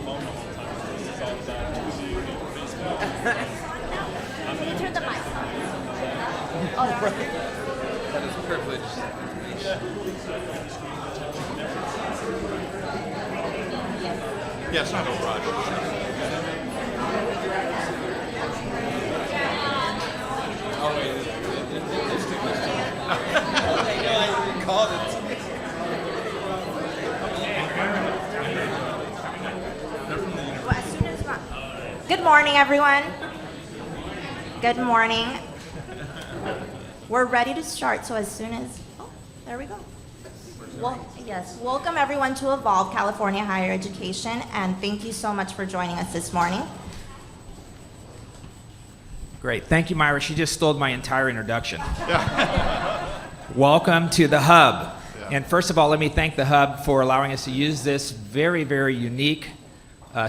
phone the whole time. This is all about YouTube and Facebook and Can you turn the mic on? Oh, they're on. That is privileged information. Yeah, it's not a rush. Oh, wait, it's too much time. I know, I recalled it. Well, as soon as Good morning, everyone. Good morning. We're ready to start, so as soon as... Oh, there we go. Well, yes, welcome everyone to Evolve California Higher Education, and thank you so much for joining us this morning. Great. Thank you, Myra. She just stole my entire introduction. Welcome to the Hub. And first of all, let me thank the Hub for allowing us to use this very, very unique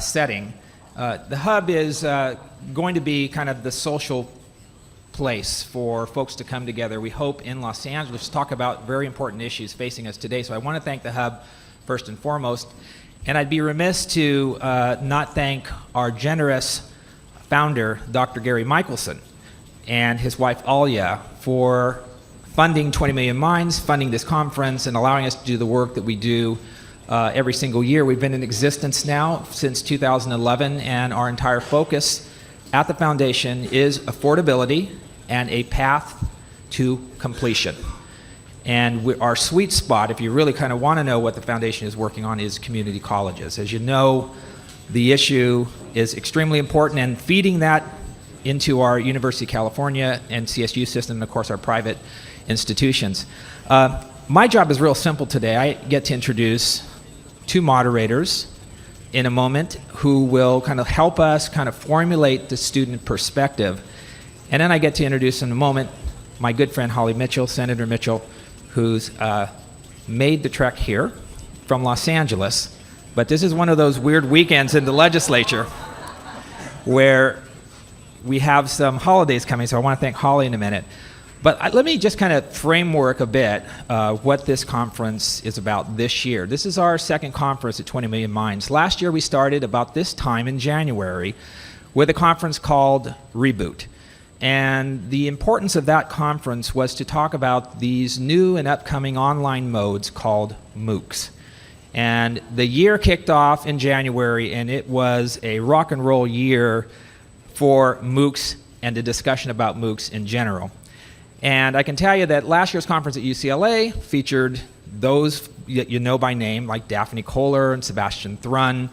setting. The Hub is going to be kind of the social place for folks to come together, we hope, in Los Angeles to talk about very important issues facing us today. So I want to thank the Hub first and foremost. And I'd be remiss to not thank our generous founder, Dr. Gary Michelson, and his wife, Alia, for funding 20 Million Minds, funding this conference, and allowing us to do the work that we do every single year. We've been in existence now since 2011, and our entire focus at the foundation is affordability and a path to completion. And our sweet spot, if you really kind of want to know what the foundation is working on, is community colleges. As you know, the issue is extremely important, and feeding that into our University of California and CSU system, and of course our private institutions. My job is real simple today. I get to introduce two moderators in a moment who will kind of help us kind of formulate the student perspective. And then I get to introduce in a moment my good friend Holly Mitchell, Senator Mitchell, who's made the trek here from Los Angeles. But this is one of those weird weekends in the legislature where we have some holidays coming, so I want to thank Holly in a minute. But let me just kind of framework a bit what this conference is about this year. This is our second conference at 20 Million Minds. Last year we started about this time in January with a conference called Reboot. And the importance of that conference was to talk about these new and upcoming online modes called MOOCs. And the year kicked off in January, and it was a rock and roll year for MOOCs and the discussion about MOOCs in general. And I can tell you that last year's conference at UCLA featured those you know by name, like Daphne Kohler and Sebastian Thrun.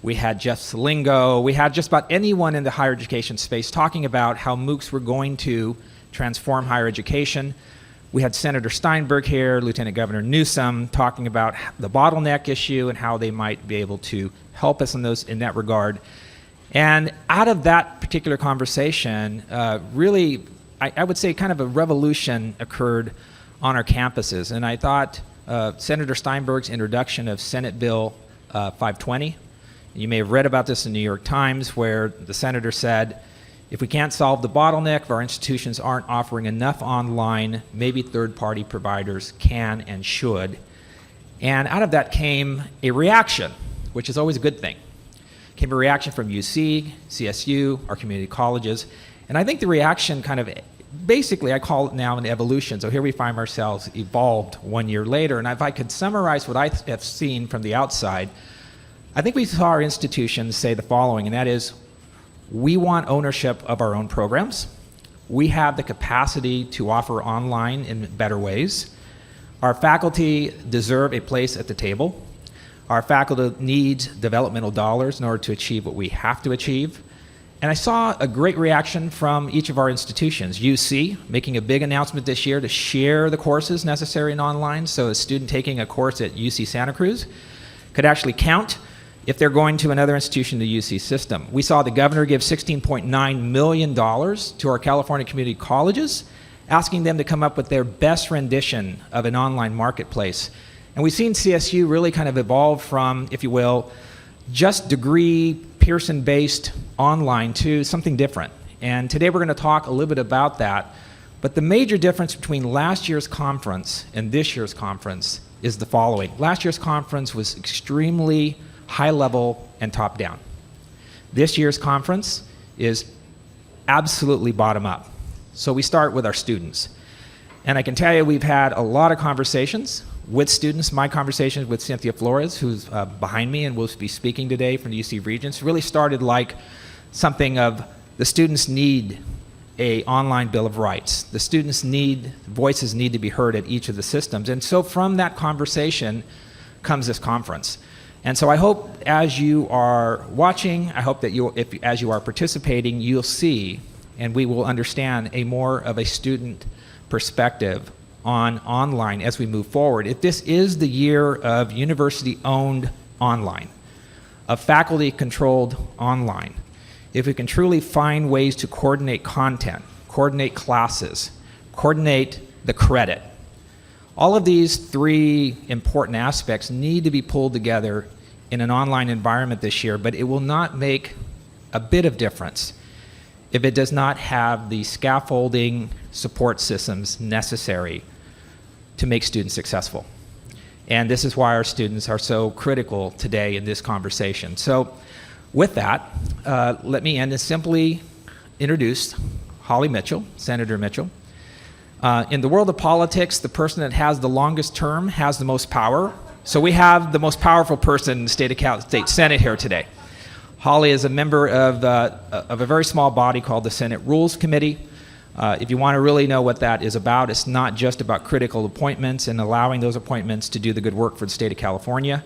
We had Jeff Salingo. We had just about anyone in the higher education space talking about how MOOCs were going to transform higher education. We had Senator Steinberg here, Lieutenant Governor Newsom, talking about the bottleneck issue and how they might be able to help us in that regard. And out of that particular conversation, really, I would say kind of a revolution occurred on our campuses. And I thought Senator Steinberg's introduction of Senate Bill 520, you may have read about this in the New York Times, where the senator said, if we can't solve the bottleneck, if our institutions aren't offering enough online, maybe third-party providers can and should. And out of that came a reaction, which is always a good thing. Came a reaction from UC, CSU, our community colleges. And I think the reaction kind of, basically I call it now an evolution. So here we find ourselves evolved 1 year later. And if I could summarize what I have seen from the outside, I think we saw our institutions say the following, and that is, we want ownership of our own programs. We have the capacity to offer online in better ways. Our faculty deserve a place at the table. Our faculty needs developmental dollars in order to achieve what we have to achieve. And I saw a great reaction from each of our institutions. UC making a big announcement this year to share the courses necessary in online, so a student taking a course at UC Santa Cruz could actually count if they're going to another institution in the UC system. We saw the governor give $16.9 million to our California community colleges, asking them to come up with their best rendition of an online marketplace. And we've seen CSU really kind of evolve from, if you will, just degree Pearson-based online to something different. And today we're going to talk a little bit about that. But the major difference between last year's conference and this year's conference is the following. Last year's conference was extremely high level and top down. This year's conference is absolutely bottom up. So we start with our students. And I can tell you we've had a lot of conversations with students. My conversations with Cynthia Flores, who's behind me and will be speaking today from the UC Regents, really started like something of the students need a online Bill of Rights. The students voices need to be heard at each of the systems. And so from that conversation comes this conference. And so I hope as you are watching, I hope that as you are participating, you'll see and we will understand a more of a student perspective on online as we move forward. If this is the year of university-owned online, of faculty-controlled online, if we can truly find ways to coordinate content, coordinate classes, coordinate the credit, all of these three important aspects need to be pulled together in an online environment this year, but it will not make a bit of difference if it does not have the scaffolding support systems necessary to make students successful. And this is why our students are so critical today in this conversation. So with that, let me end and simply introduce Holly Mitchell, Senator Mitchell. In the world of politics, the person that has the longest term has the most power. So we have the most powerful person in the state Senate here today. Holly is a member of a very small body called the Senate Rules Committee. If you want to really know what that is about, it's not just about critical appointments and allowing those appointments to do the good work for the state of California,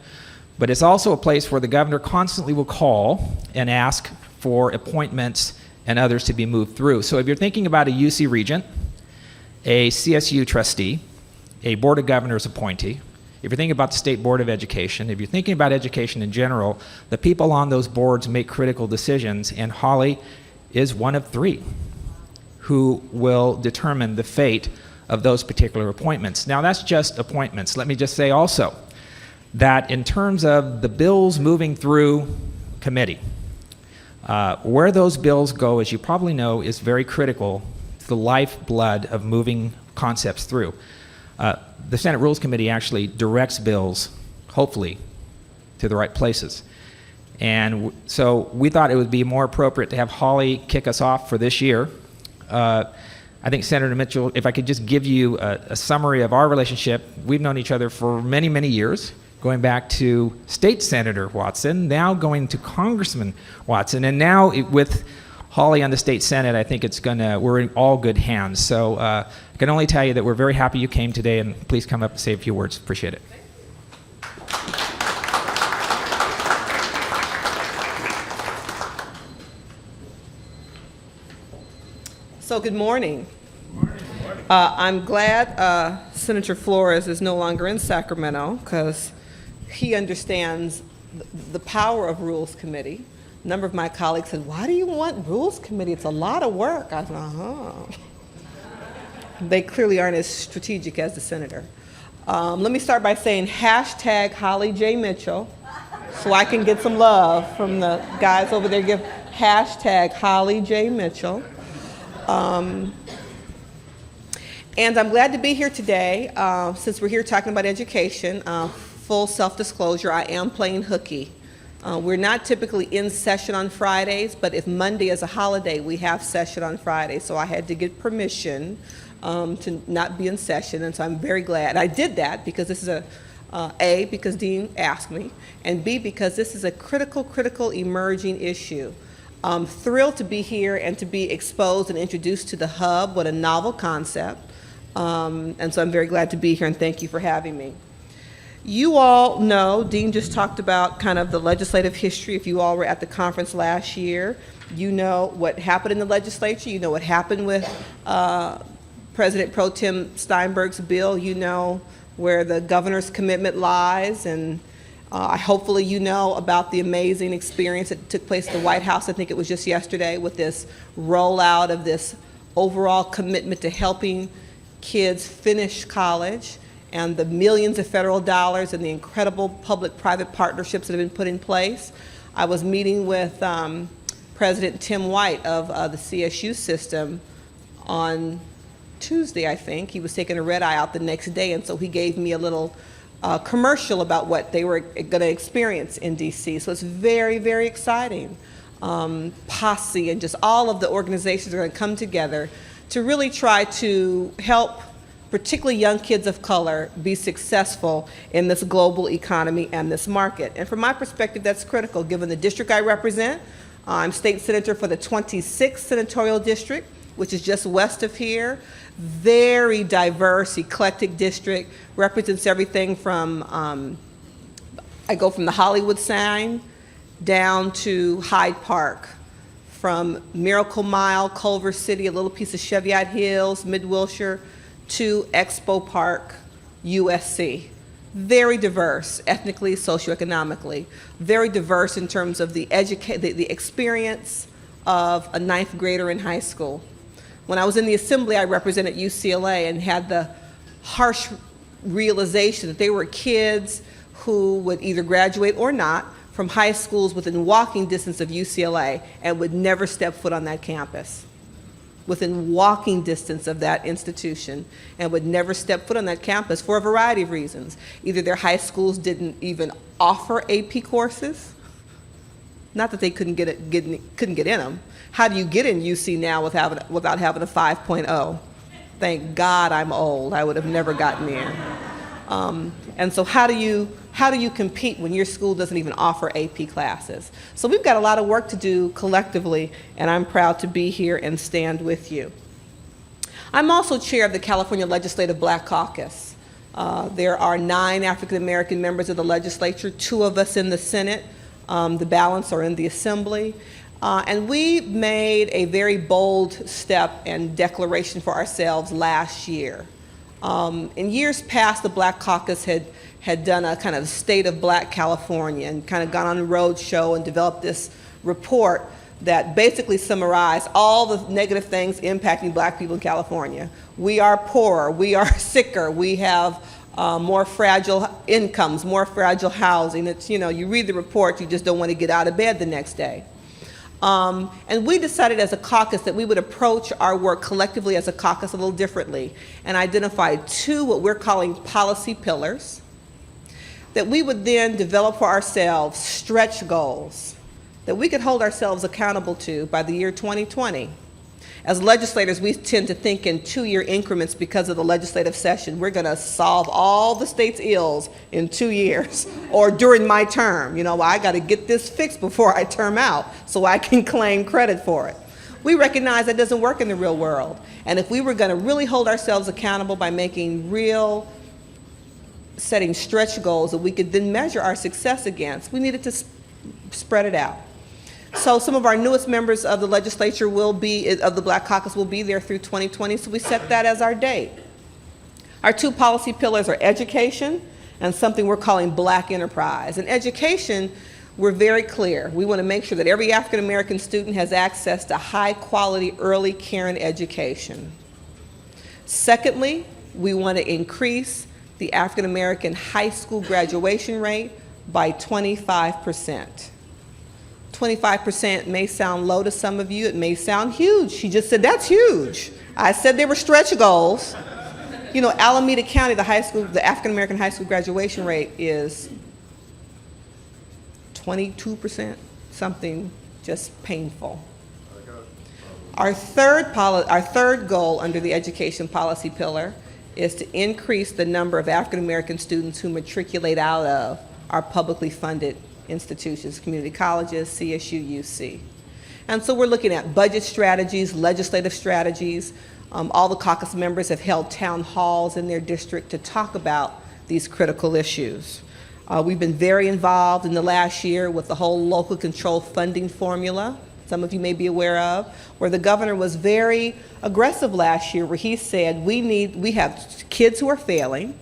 but it's also a place where the governor constantly will call and ask for appointments and others to be moved through. So if you're thinking about a UC Regent, a CSU trustee, a Board of Governors appointee, if you're thinking about the State Board of Education, if you're thinking about education in general, the people on those boards make critical decisions, and Holly is one of three who will determine the fate of those particular appointments. Now that's just appointments. Let me just say also that in terms of the bills moving through committee, where those bills go, as you probably know, is very critical to the lifeblood of moving concepts through. The Senate Rules Committee actually directs bills, hopefully, to the right places. And so we thought it would be more appropriate to have Holly kick us off for this year. I think Senator Mitchell, if I could just give you a summary of our relationship, we've known each other for many, many years, going back to State Senator Watson, now going to Congressman Watson, and now with Holly on the State Senate, I think we're in all good hands. So I can only tell you that we're very happy you came today, and please come up and say a few words. Appreciate it. So good morning. I'm glad Senator Flores is no longer in Sacramento because he understands the power of Rules Committee. A number of my colleagues said, why do you want Rules Committee? It's a lot of work. I said, They clearly aren't as strategic as the senator. Let me start by saying hashtag Holly J. Mitchell so I can get some love from the guys over there. Give hashtag Holly J. Mitchell. And I'm glad to be here today since we're here talking about education. Full self-disclosure, I am playing hooky. We're not typically in session on Fridays, but if Monday is a holiday, we have session on Friday. So I had to get permission to not be in session, and so I'm very glad. I did that because this is A, because Dean asked me, and B, because this is a critical emerging issue. I'm thrilled to be here and to be exposed and introduced to the hub. What a novel concept. And so I'm very glad to be here, and thank you for having me. You all know, Dean just talked about kind of the legislative history. If you all were at the conference last year, you know what happened in the legislature. You know what happened with President Pro Tem Steinberg's bill. You know where the governor's commitment lies, and hopefully you know about the amazing experience that took place at the White House. I think it was just yesterday with this rollout of this overall commitment to helping kids finish college, and the millions of federal dollars and the incredible public-private partnerships that have been put in place. I was meeting with President Tim White of the CSU system on Tuesday, I think. He was taking a red eye out the next day, and so he gave me a little commercial about what they were going to experience in DC. So it's very, very exciting. Posse and just all of the organizations are going to come together to really try to help particularly young kids of color be successful in this global economy and this market. And from my perspective, that's critical given the district I represent. I'm state senator for the 26th senatorial district, which is just west of here. Very diverse, eclectic district, represents everything from, I go from the Hollywood sign down to Hyde Park, from Miracle Mile, Culver City, a little piece of Cheviot Hills, Mid-Wilshire, to Expo Park, USC. Very diverse, ethnically, socioeconomically. Very diverse in terms of the experience of a ninth grader in high school. When I was in the assembly, I represented UCLA and had the harsh realization that they were kids who would either graduate or not from high schools within walking distance of UCLA and would never step foot on that campus. Within walking distance of that institution and would never step foot on that campus for a variety of reasons. Either their high schools didn't even offer AP courses, not that they couldn't get in them. How do you get in UC now without having a 5.0? Thank God I'm old. I would have never gotten in. And so how do you compete when your school doesn't even offer AP classes? So we've got a lot of work to do collectively, and I'm proud to be here and stand with you. I'm also chair of the California Legislative Black Caucus. There are 9 African American members of the legislature, 2 of us in the Senate, the balance are in the Assembly. And we made a very bold step and declaration for ourselves last year. In years past, the Black Caucus had done a kind of state of Black California and kind of gone on a road show and developed this report that basically summarized all the negative things impacting Black people in California. We are poorer, we are sicker, we have more fragile incomes, more fragile housing. It's, you know, you read the report, you just don't want to get out of bed the next day. And we decided as a caucus that we would approach our work collectively as a caucus a little differently and identify 2 what we're calling policy pillars that we would then develop for ourselves stretch goals that we could hold ourselves accountable to by the year 2020. As legislators, we tend to think in 2-year increments because of the legislative session. We're going to solve all the state's ills in 2 years or during my term. You know, I got to get this fixed before I term out so I can claim credit for it. We recognize that doesn't work in the real world. And if we were going to really hold ourselves accountable by making real, setting stretch goals that we could then measure our success against, we needed to spread it out. So some of our newest members of the legislature of the Black Caucus will be there through 2020, so we set that as our date. Our 2 policy pillars are education and something we're calling Black enterprise. In education, we're very clear. We want to make sure that every African American student has access to high quality early caring education. Secondly, we want to increase the African American high school graduation rate by 25%. 25% may sound low to some of you. It may sound huge. She just said, that's huge. I said they were stretch goals. You know, Alameda County, the African American high school graduation rate is 22%, something just painful. Our third goal under the education policy pillar is to increase the number of African American students who matriculate out of our publicly funded institutions, community colleges, CSU, UC. And so we're looking at budget strategies, legislative strategies. All the caucus members have held town halls in their district to talk about these critical issues. We've been very involved in the last year with the whole local control funding formula, some of you may be aware of, where the governor was very aggressive last year, where he said we have kids who are failing,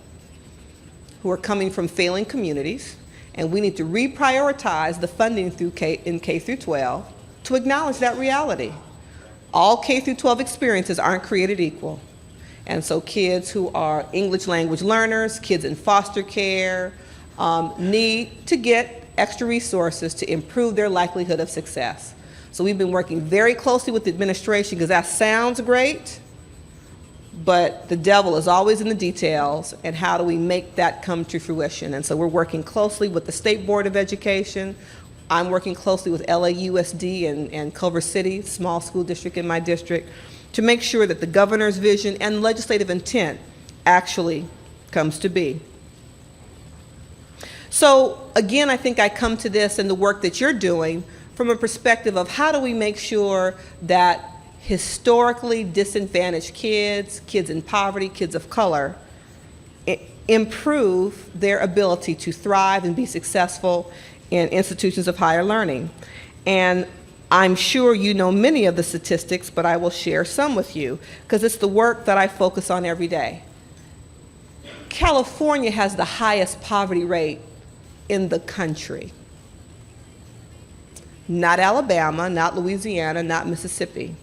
who are coming from failing communities, and we need to reprioritize the funding in K through 12 to acknowledge that reality. All K through 12 experiences aren't created equal. And so kids who are English language learners, kids in foster care, need to get extra resources to improve their likelihood of success. So we've been working very closely with the administration because that sounds great, but the devil is always in the details, and how do we make that come to fruition? And so we're working closely with the State Board of Education. I'm working closely with LAUSD and Culver City, small school district in my district, to make sure that the governor's vision and legislative intent actually comes to be. So again, I think I come to this and the work that you're doing from a perspective of how do we make sure that historically disadvantaged kids, kids in poverty, kids of color, improve their ability to thrive and be successful in institutions of higher learning. And I'm sure you know many of the statistics, but I will share some with you because it's the work that I focus on every day. California has the highest poverty rate in the country. Not Alabama, not Louisiana, not Mississippi.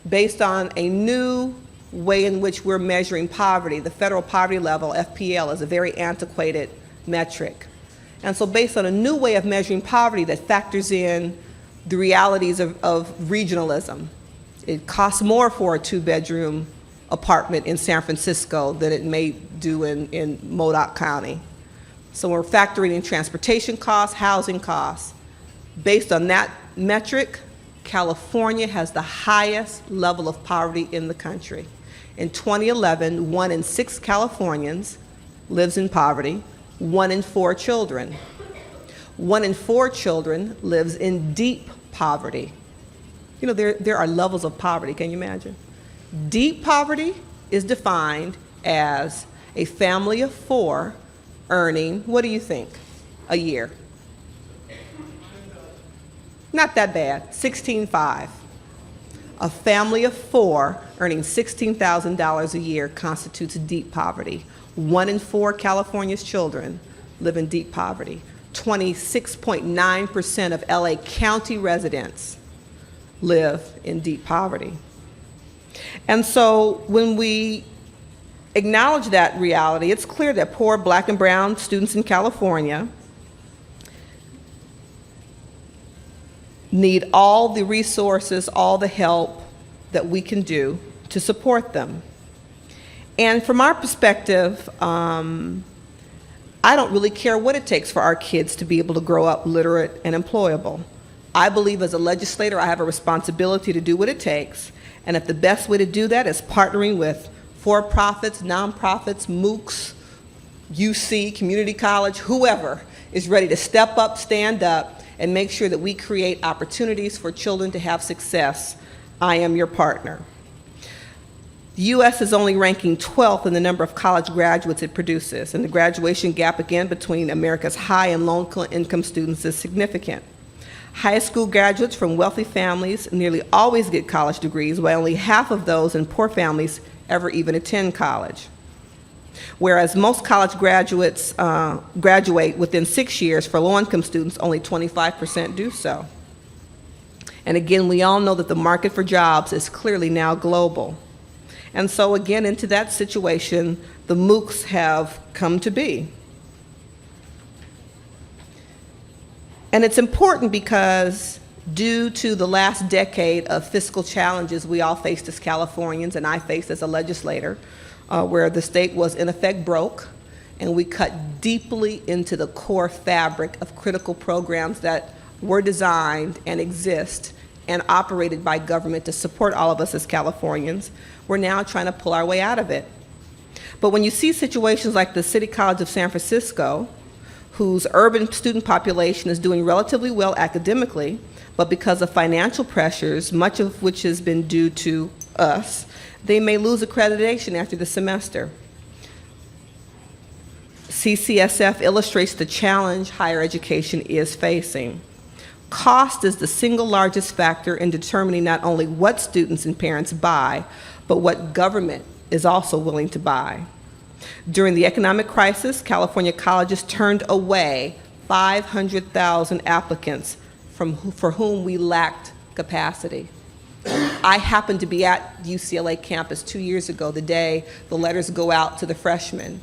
Based on a new way in which we're measuring poverty, the federal poverty level, FPL, is a very antiquated metric. And so based on a new way of measuring poverty that factors in the realities of regionalism, it costs more for a 2-bedroom apartment in San Francisco than it may do in Modoc County. So we're factoring in transportation costs, housing costs. Based on that metric, California has the highest level of poverty in the country. In 2011, 1 in 6 Californians lives in poverty, 1 in 4 children. 1 in 4 children lives in deep poverty. You know, there are levels of poverty, can you imagine? Deep poverty is defined as a family of 4 earning, what do you think, a year? Not that bad, $16,500. A family of 4 earning $16,000 a year constitutes deep poverty. 1 in 4 California's children live in deep poverty. 26.9% of LA County residents live in deep poverty. And so when we acknowledge that reality, it's clear that poor Black and brown students in California need all the resources, all the help that we can do to support them. And from our perspective, I don't really care what it takes for our kids to be able to grow up literate and employable. I believe as a legislator, I have a responsibility to do what it takes. And if the best way to do that is partnering with for-profits, nonprofits, MOOCs, UC, community college, whoever is ready to step up, stand up, and make sure that we create opportunities for children to have success, I am your partner. The U.S. is only ranking 12th in the number of college graduates it produces, and the graduation gap, again, between America's high and low-income students is significant. High school graduates from wealthy families nearly always get college degrees, while only half of those in poor families ever even attend college. Whereas most college graduates graduate within 6 years, for low-income students, only 25% do so. And again, we all know that the market for jobs is clearly now global. And so again, into that situation, the MOOCs have come to be. And it's important because due to the last decade of fiscal challenges we all faced as Californians, and I faced as a legislator, where the state was in effect broke, and we cut deeply into the core fabric of critical programs that were designed and exist and operated by government to support all of us as Californians. We're now trying to pull our way out of it. But when you see situations like the City College of San Francisco, whose urban student population is doing relatively well academically, but because of financial pressures, much of which has been due to us, they may lose accreditation after the semester. CCSF illustrates the challenge higher education is facing. Cost is the single largest factor in determining not only what students and parents buy, but what government is also willing to buy. During the economic crisis, California colleges turned away 500,000 applicants for whom we lacked capacity. I happened to be at UCLA campus 2 years ago, the day the letters go out to the freshmen.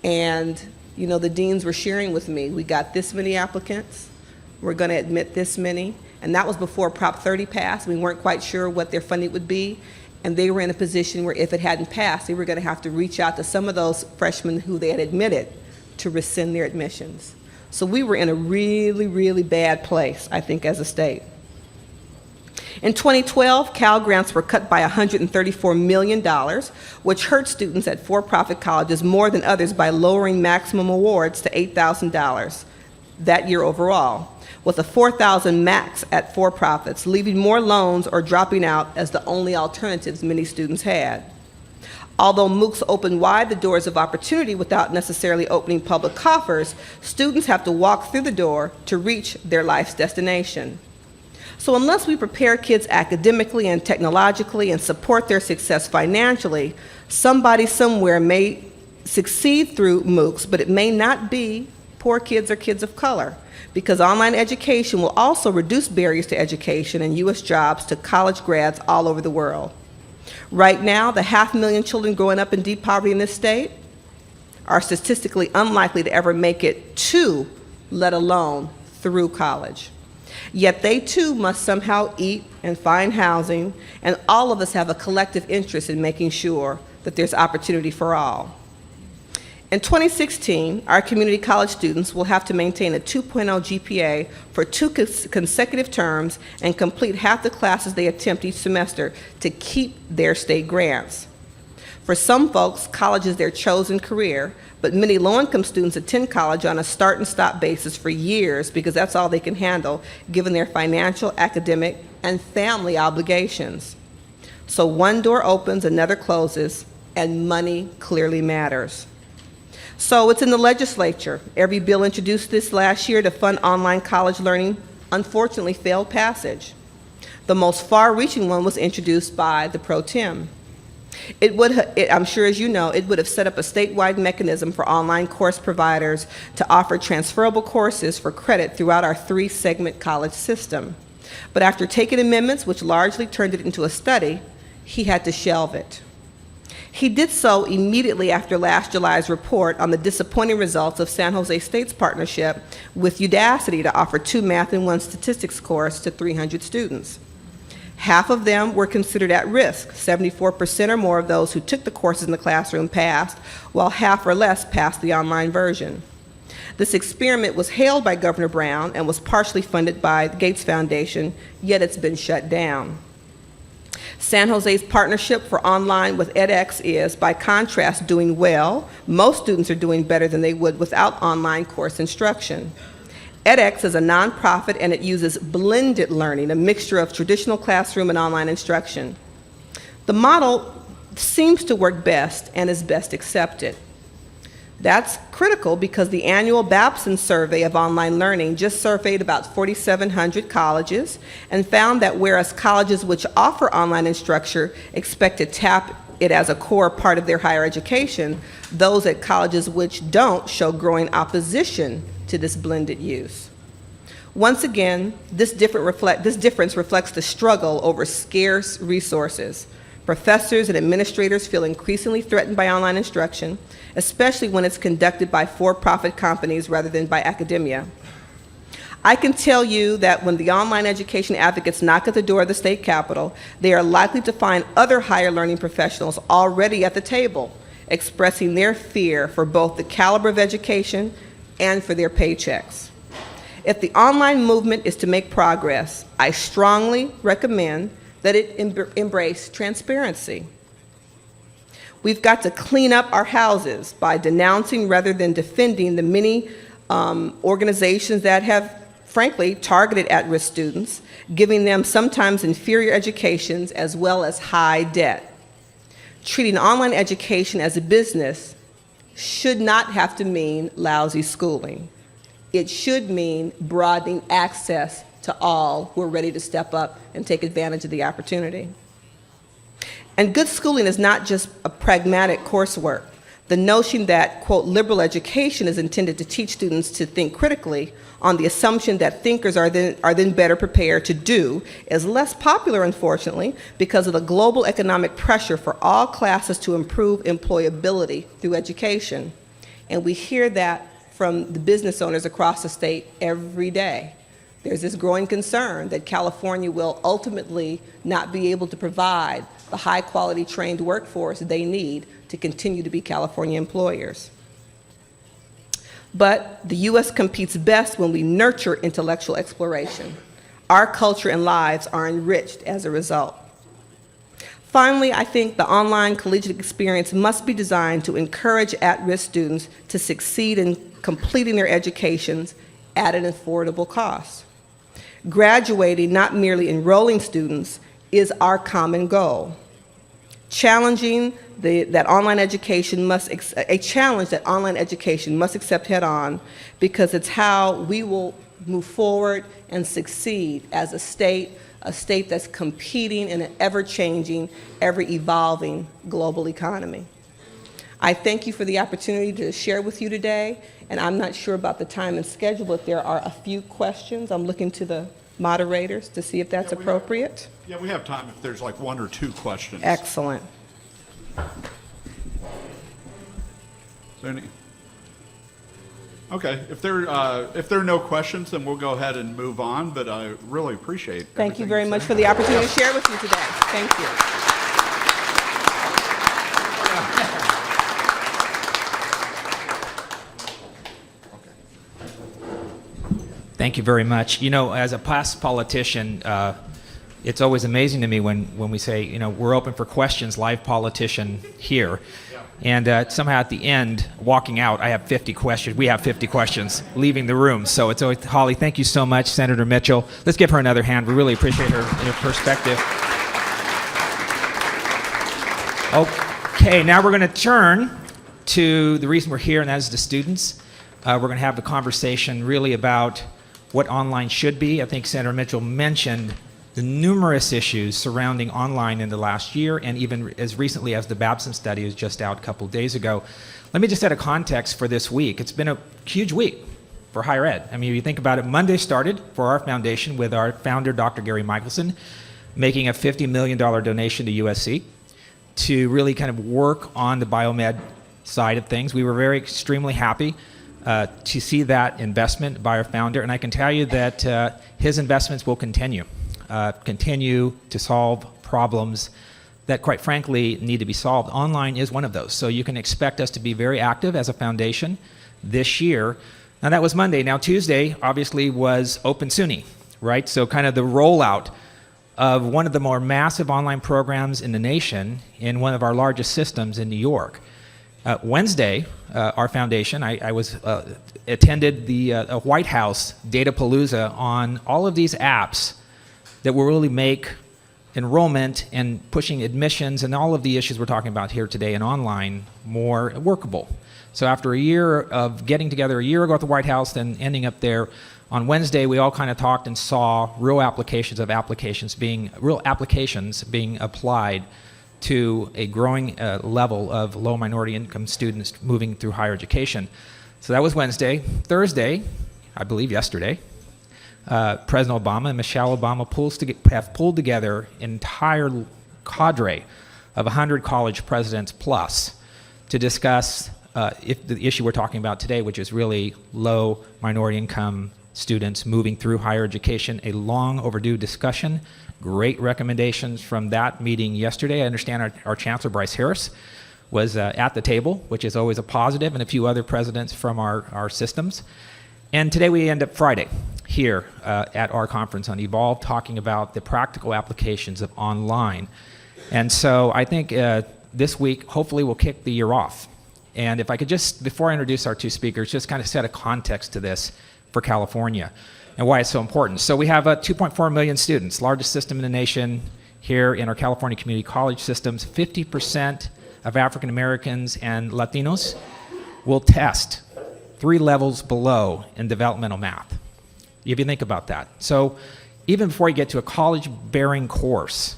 And you know, the deans were sharing with me, we got this many applicants, we're going to admit this many. And that was before Prop 30 passed. We weren't quite sure what their funding would be. And they were in a position where if it hadn't passed, they were going to have to reach out to some of those freshmen who they had admitted to rescind their admissions. So we were in a really, really bad place, I think, as a state. In 2012, Cal grants were cut by $134 million, which hurt students at for-profit colleges more than others by lowering maximum awards to $8,000 that year overall, with a $4,000 max at for-profits, leaving more loans or dropping out as the only alternatives many students had. Although MOOCs open wide the doors of opportunity without necessarily opening public coffers, students have to walk through the door to reach their life's destination. So unless we prepare kids academically and technologically and support their success financially, somebody somewhere may succeed through MOOCs, but it may not be poor kids or kids of color, because online education will also reduce barriers to education and U.S. jobs to college grads all over the world. Right now, the 500,000 children growing up in deep poverty in this state are statistically unlikely to ever make it to, let alone through college. Yet they too must somehow eat and find housing, and all of us have a collective interest in making sure that there's opportunity for all. In 2016, our community college students will have to maintain a 2.0 GPA for 2 consecutive terms and complete half the classes they attempt each semester to keep their state grants. For some folks, college is their chosen career, but many low-income students attend college on a start and stop basis for years because that's all they can handle given their financial, academic, and family obligations. So one door opens, another closes, and money clearly matters. So it's in the legislature. Every bill introduced this last year to fund online college learning unfortunately failed passage. The most far-reaching one was introduced by the pro tem. I'm sure as you know, it would have set up a statewide mechanism for online course providers to offer transferable courses for credit throughout our 3-segment college system. But after taking amendments, which largely turned it into a study, he had to shelve it. He did so immediately after last July's report on the disappointing results of San Jose State's partnership with Udacity to offer 2 math and 1 statistics courses to 300 students. Half of them were considered at risk. 74% or more of those who took the courses in the classroom passed, while half or less passed the online version. This experiment was hailed by Governor Brown and was partially funded by the Gates Foundation, yet it's been shut down. San Jose's partnership for online with edX is, by contrast, doing well. Most students are doing better than they would without online course instruction. edX is a nonprofit and it uses blended learning, a mixture of traditional classroom and online instruction. The model seems to work best and is best accepted. That's critical because the annual Babson survey of online learning just surveyed about 4,700 colleges and found that whereas colleges which offer online instruction expect to tap it as a core part of their higher education, those at colleges which don't show growing opposition to this blended use. Once again, this difference reflects the struggle over scarce resources. Professors and administrators feel increasingly threatened by online instruction, especially when it's conducted by for-profit companies rather than by academia. I can tell you that when the online education advocates knock at the door of the state capitol, they are likely to find other higher learning professionals already at the table, expressing their fear for both the caliber of education and for their paychecks. If the online movement is to make progress, I strongly recommend that it embrace transparency. We've got to clean up our houses by denouncing rather than defending the many organizations that have, frankly, targeted at-risk students, giving them sometimes inferior educations as well as high debt. Treating online education as a business should not have to mean lousy schooling. It should mean broadening access to all who are ready to step up and take advantage of the opportunity. And good schooling is not just a pragmatic coursework. The notion that, quote, liberal education is intended to teach students to think critically on the assumption that thinkers are then better prepared to do is less popular, unfortunately, because of the global economic pressure for all classes to improve employability through education. And we hear that from the business owners across the state every day. There's this growing concern that California will ultimately not be able to provide the high-quality trained workforce they need to continue to be California employers. But the U.S. competes best when we nurture intellectual exploration. Our culture and lives are enriched as a result. Finally, I think the online collegiate experience must be designed to encourage at-risk students to succeed in completing their educations at an affordable cost. Graduating, not merely enrolling students, is our common goal. Challenging that online education must accept head-on, because it's how we will move forward and succeed as a state that's competing in an ever-changing, ever-evolving global economy. I thank you for the opportunity to share with you today, and I'm not sure about the time and schedule, but there are a few questions. I'm looking to the moderators to see if that's appropriate. Yeah, we have time if there's like one or two questions. Excellent. Okay, if there are no questions, then we'll go ahead and move on, but I really appreciate Thank you everything very you much said. for the opportunity to share with you today. Thank you. Thank you very much. You know, as a past politician, it's always amazing to me when we say, you know, we're open for questions, live politician here. And somehow at the end, walking out, I have 50 questions. We have 50 questions leaving the room. So it's always, Holly, thank you so much, Senator Mitchell. Let's give her another hand. We really appreciate her perspective. Okay, now we're going to turn to the reason we're here, and that is the students. We're going to have the conversation really about what online should be. I think Senator Mitchell mentioned the numerous issues surrounding online in the last year, and even as recently as the Babson study was just out a couple of days ago. Let me just set a context for this week. It's been a huge week for higher ed. I mean, if you think about it, Monday started for our foundation with our founder, Dr. Gary Michelson, making a $50 million donation to USC to really kind of work on the biomed side of things. We were very extremely happy to see that investment by our founder, and I can tell you that his investments will continue to solve problems that, quite frankly, need to be solved. Online is one of those. So you can expect us to be very active as a foundation this year. Now, that was Monday. Now, Tuesday, obviously, was Open SUNY, right? So kind of the rollout of one of the more massive online programs in the nation in one of our largest systems in New York. Wednesday, our foundation, I attended the White House Datapalooza on all of these apps that will really make enrollment and pushing admissions and all of the issues we're talking about here today in online more workable. So after a year of getting together a year ago at the White House, then ending up there on Wednesday, we all kind of talked and saw real applications being applied to a growing level of low minority income students moving through higher education. So that was Wednesday. Thursday, I believe yesterday, President Obama and Michelle Obama have pulled together an entire cadre of 100 college presidents plus to discuss if the issue we're talking about today, which is really low minority income students moving through higher education, a long overdue discussion. Great recommendations from that meeting yesterday. I understand our Chancellor, Bryce Harris, was at the table, which is always a positive, and a few other presidents from our systems. And today we end up Friday here at our conference on Evolve, talking about the practical applications of online. And so I think this week, hopefully, we'll kick the year off. And if I could just, before I introduce our two speakers, just kind of set a context to this for California and why it's so important. So we have 2.4 million students, largest system in the nation here in our California community college systems. 50% of African Americans and Latinos will test 3 levels below in developmental math, if you think about that. So even before you get to a college-bearing course,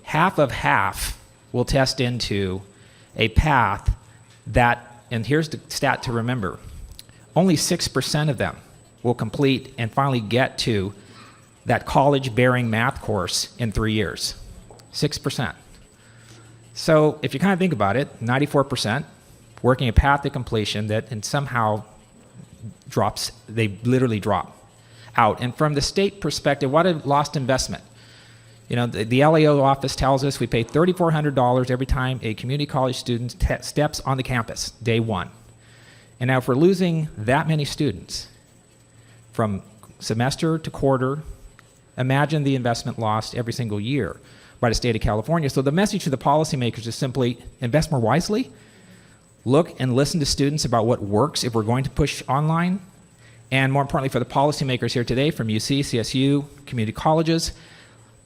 half of half will test into a path that, and here's the stat to remember, only 6% of them will complete and finally get to that college-bearing math course in 3 years. 6%. So if you kind of think about it, 94% working a path to completion that and somehow drops, they literally drop out. And from the state perspective, what a lost investment. You know, the LAO office tells us we pay $3,400 every time a community college student steps on the campus, day one. And now if we're losing that many students from semester to quarter, imagine the investment lost every single year by the state of California. So the message to the policymakers is simply invest more wisely, look and listen to students about what works if we're going to push online, and more importantly for the policymakers here today from UC, CSU, community colleges,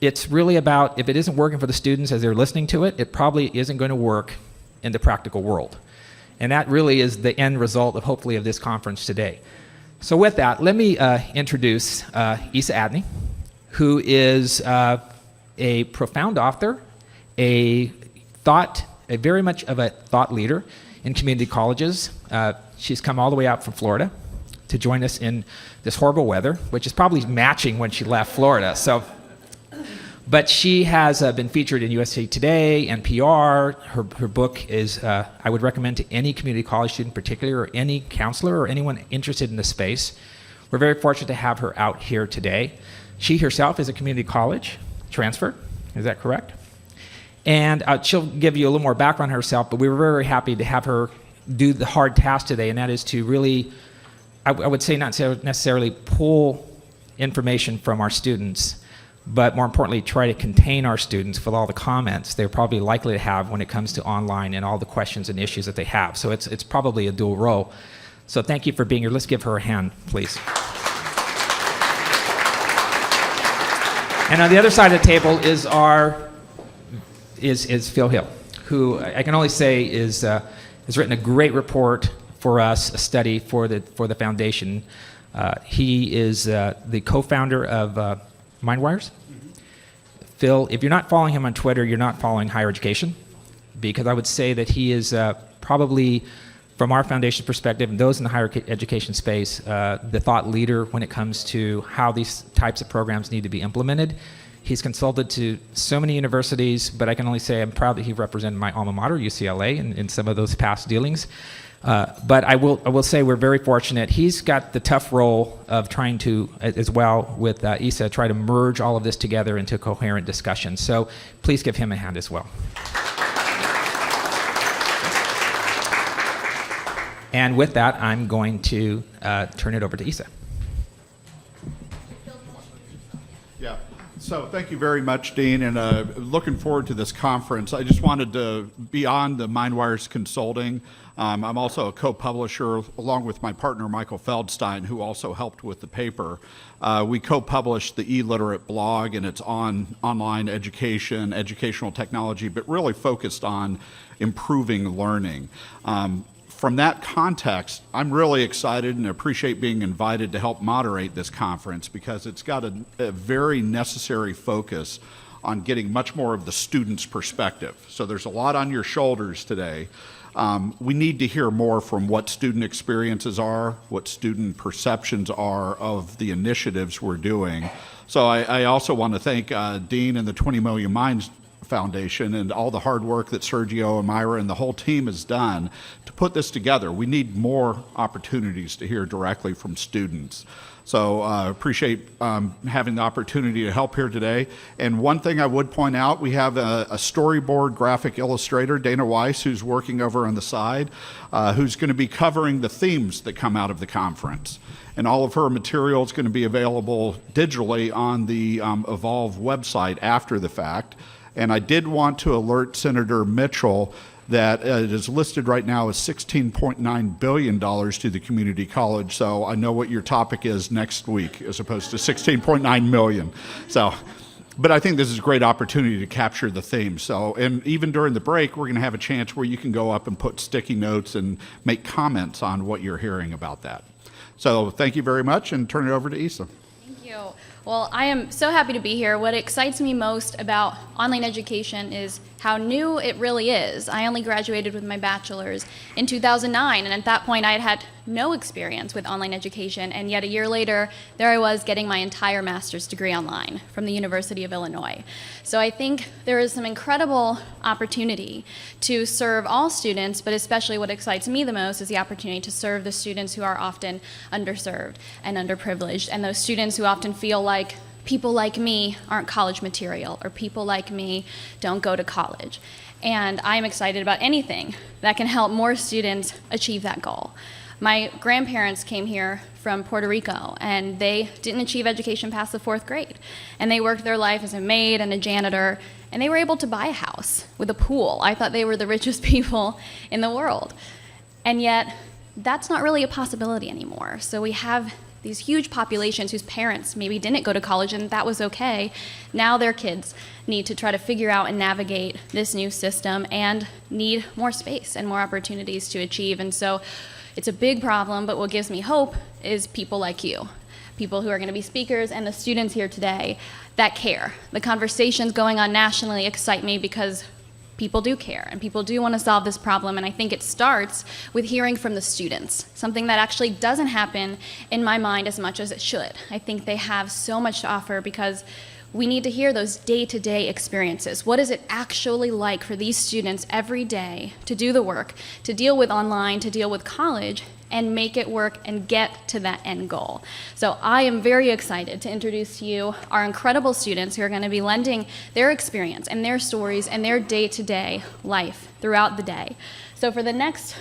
it's really about if it isn't working for the students as they're listening to it, it probably isn't going to work in the practical world. And that really is the end result of hopefully of this conference today. So with that, let me introduce Isa Adney, who is a profound author, a very much of a thought leader in community colleges. She's come all the way out from Florida to join us in this horrible weather, which is probably matching when she left Florida. But she has been featured in USA Today, NPR. Her book is, I would recommend to any community college student in particular, or any counselor, or anyone interested in the space. We're very fortunate to have her out here today. She herself is a community college transfer, is that correct? And she'll give you a little more background on herself, but we were very happy to have her do the hard task today, and that is to really, I would say not necessarily pull information from our students, but more importantly, try to contain our students with all the comments they're probably likely to have when it comes to online and all the questions and issues that they have. So it's probably a dual role. So thank you for being here. Let's give her a hand, please. And on the other side of the table is is Phil Hill, who I can only say has written a great report for us, a study for the foundation. He is the co-founder of MindWires. Phil, if you're not following him on Twitter, you're not following higher education, because I would say that he is probably, from our foundation perspective and those in the higher education space, the thought leader when it comes to how these types of programs need to be implemented. He's consulted to so many universities, but I can only say I'm proud that he represented my alma mater, UCLA, in some of those past dealings. But I will say we're very fortunate. He's got the tough role of trying to, as well with Isa, try to merge all of this together into coherent discussion. So please give him a hand as well. And with that, I'm going to turn it over to Isa. Yeah. So thank you very much, Dean, and looking forward to this conference. I just wanted to, beyond the MindWires Consulting, I'm also a co-publisher along with my partner, Michael Feldstein, who also helped with the paper. We co-published the eLiterate blog, and it's on online education, educational technology, but really focused on improving learning. From that context, I'm really excited and appreciate being invited to help moderate this conference, because it's got a very necessary focus on getting much more of the student's perspective. So there's a lot on your shoulders today. We need to hear more from what student experiences are, what student perceptions are of the initiatives we're doing. So I also want to thank Dean and the 20 Million Minds Foundation and all the hard work that Sergio and Myra and the whole team has done to put this together. We need more opportunities to hear directly from students. So appreciate having the opportunity to help here today. And one thing I would point out, we have a storyboard graphic illustrator, Dana Weiss, who's working over on the side, who's going to be covering the themes that come out of the conference. And all of her material is going to be available digitally on the Evolve website after the fact. And I did want to alert Senator Mitchell that it is listed right now as $16.9 billion to the community college. So I know what your topic is next week, as opposed to 16.9 million. So, but I think this is a great opportunity to capture the theme. So, and even during the break, we're going to have a chance where you can go up and put sticky notes and make comments on what you're hearing about that. So thank you very much, and turn it over to Isa. Thank you. Well, I am so happy to be here. What excites me most about online education is how new it really is. I only graduated with my bachelor's in 2009, and at that point I had had no experience with online education, and yet a year later, there I was getting my entire master's degree online from the University of Illinois. So I think there is some incredible opportunity to serve all students, but especially what excites me the most is the opportunity to serve the students who are often underserved and underprivileged, and those students who often feel like people like me aren't college material, or people like me don't go to college. And I'm excited about anything that can help more students achieve that goal. My grandparents came here from Puerto Rico, and they didn't achieve education past the 4th grade. And they worked their life as a maid and a janitor, and they were able to buy a house with a pool. I thought they were the richest people in the world. And yet, that's not really a possibility anymore. So we have these huge populations whose parents maybe didn't go to college, and that was okay. Now their kids need to try to figure out and navigate this new system and need more space and more opportunities to achieve. And so it's a big problem, but what gives me hope is people like you, people who are going to be speakers, and the students here today that care. The conversations going on nationally excite me because people do care, and people do want to solve this problem, and I think it starts with hearing from the students, something that actually doesn't happen in my mind as much as it should. I think they have so much to offer because we need to hear those day-to-day experiences. What is it actually like for these students every day to do the work, to deal with online, to deal with college, and make it work and get to that end goal? So I am very excited to introduce to you our incredible students who are going to be lending their experience and their stories and their day-to-day life throughout the day. So for the next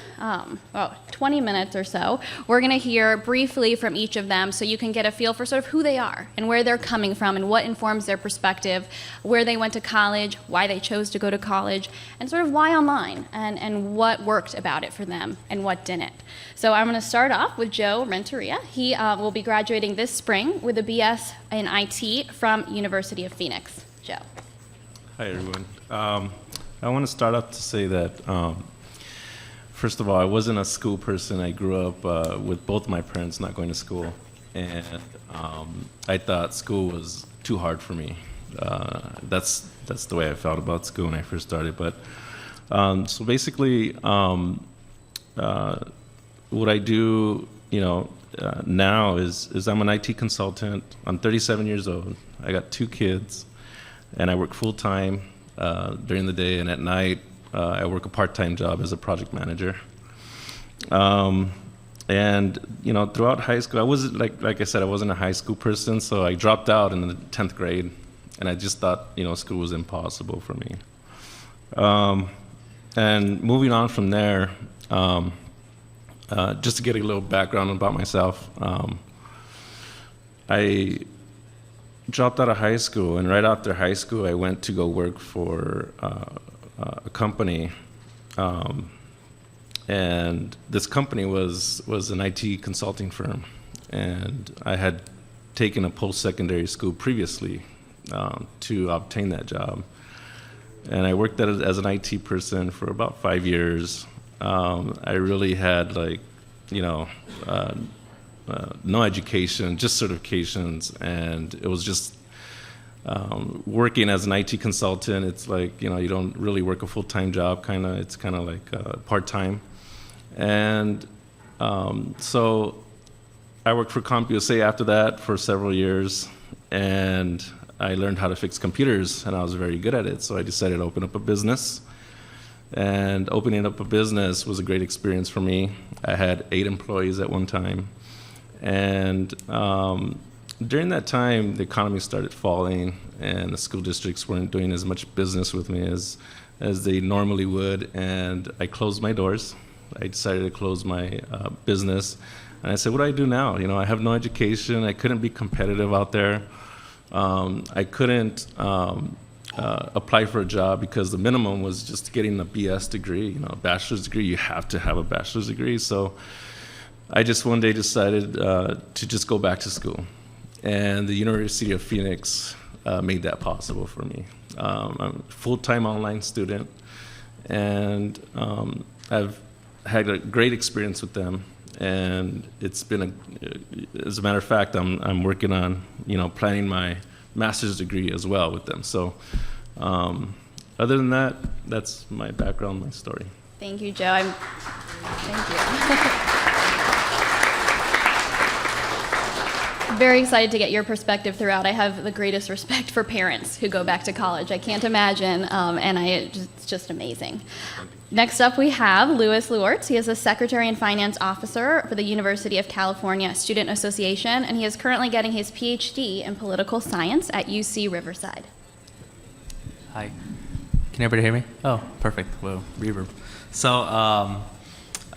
20 minutes or so, we're going to hear briefly from each of them so you can get a feel for sort of who they are and where they're coming from and what informs their perspective, where they went to college, why they chose to go to college, and sort of why online and what worked about it for them and what didn't. So I'm going to start off with Joe Renteria. He will be graduating this spring with a BS in IT from University of Phoenix. Joe. Hi, everyone. I want to start off to say that, first of all, I wasn't a school person. I grew up with both my parents not going to school, and I thought school was too hard for me. That's the way I felt about school when I first started. But so basically, what I do, now is I'm an IT consultant. I'm 37 years old. I got 2 kids, and I work full time during the day, and at night I work a part-time job as a project manager. And throughout high school, I wasn't like I said, I wasn't a high school person, so I dropped out in the 10th grade, and I just thought school was impossible for me. And moving on from there. Just to get a little background about myself, I dropped out of high school, and right after high school, I went to go work for a company, and this company was an IT consulting firm, and I had taken a post-secondary school previously to obtain that job, and I worked at it as an IT person for about 5 years. I really had no education, just certifications, and it was just working as an IT consultant. It's like, you don't really work a full-time job, it's kind of like part-time. And so I worked for CompUSA after that for several years, and I learned how to fix computers, and I was very good at it, so I decided to open up a business. And opening up a business was a great experience for me. I had 8 employees at one time. And during that time, the economy started falling, and the school districts weren't doing as much business with me as they normally would. And I closed my doors. I decided to close my business. And I said, what do I do now? I have no education. I couldn't be competitive out there. I couldn't apply for a job because the minimum was just getting a BS degree, a bachelor's degree. You have to have a bachelor's degree. So I just one day decided to just go back to school. And the University of Phoenix made that possible for me. I'm a full-time online student, and I've had a great experience with them. And it's been as a matter of fact, I'm working on, planning my master's degree as well with them. So other than that, that's my background, my story. Thank you, Joe. Thank you. Very excited to get your perspective throughout. I have the greatest respect for parents who go back to college. I can't imagine, and it's just amazing. Next up, we have Louis Luortz. He is a Secretary and Finance Officer for the University of California Student Association, and he is currently getting his PhD in Political Science at UC Riverside. Hi. Can everybody hear me? Oh, perfect. Whoa, reverb. So I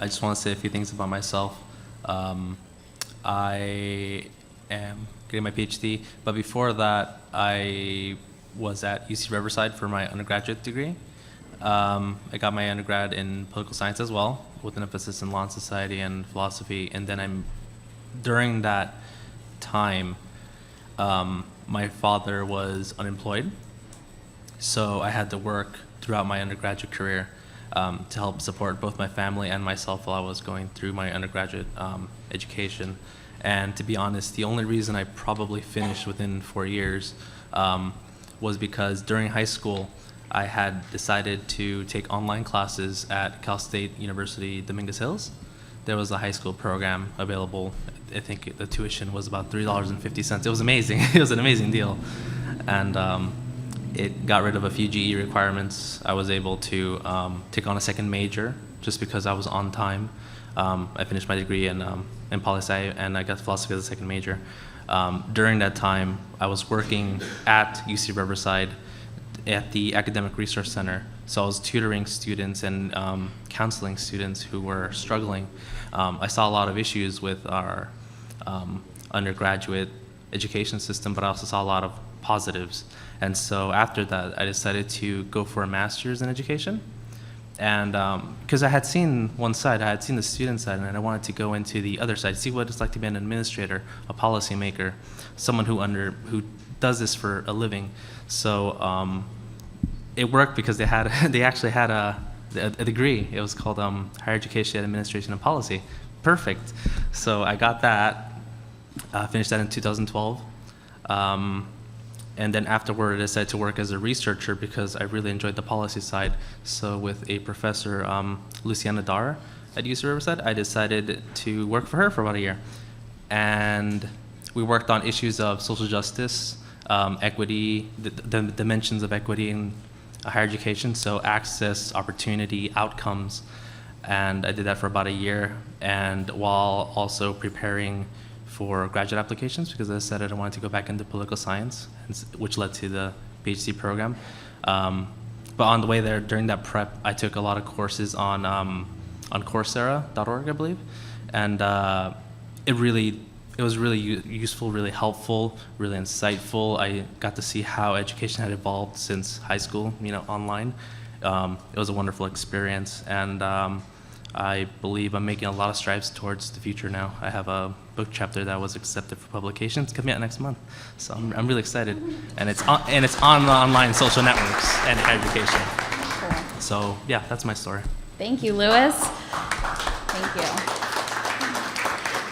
just want to say a few things about myself. I am getting my PhD, but before that, I was at UC Riverside for my undergraduate degree. I got my undergrad in political science as well, with an emphasis in law and society and philosophy. And then during that time, my father was unemployed. So I had to work throughout my undergraduate career to help support both my family and myself while I was going through my undergraduate education. And to be honest, the only reason I probably finished within 4 years was because during high school, I had decided to take online classes at Cal State University Dominguez Hills. There was a high school program available. I think the tuition was about $3.50. It was amazing. It was an amazing deal. And it got rid of a few GE requirements. I was able to take on a second major just because I was on time. I finished my degree in poli-sci, and I got philosophy as a second major. During that time, I was working at UC Riverside at the Academic Research Center. So I was tutoring students and counseling students who were struggling. I saw a lot of issues with our undergraduate education system, but I also saw a lot of positives. And so after that, I decided to go for a master's in education. And because I had seen one side, I had seen the student side, and I wanted to go into the other side, see what it's like to be an administrator, a policymaker, someone who does this for a living. So it worked because they actually had a degree. It was called Higher Education Administration and Policy. Perfect. So I got that, finished that in 2012. And then afterward, I decided to work as a researcher because I really enjoyed the policy side. So with a professor, Luciana Dar at UC Riverside, I decided to work for her for about a year. And we worked on issues of social justice, equity, the dimensions of equity in higher education, so access, opportunity, outcomes. And I did that for about a year, and while also preparing for graduate applications, because I decided I wanted to go back into political science, which led to the PhD program. But on the way there, during that prep, I took a lot of courses on Coursera.org, I believe, and it was really useful, really helpful, really insightful. I got to see how education had evolved since high school, online. It was a wonderful experience, and I believe I'm making a lot of strides towards the future now. I have a book chapter that was accepted for publication. It's coming out next month, so I'm really excited. And it's on the online social networks and education. Cool. So yeah, that's my story. Thank you, Louis. Thank you.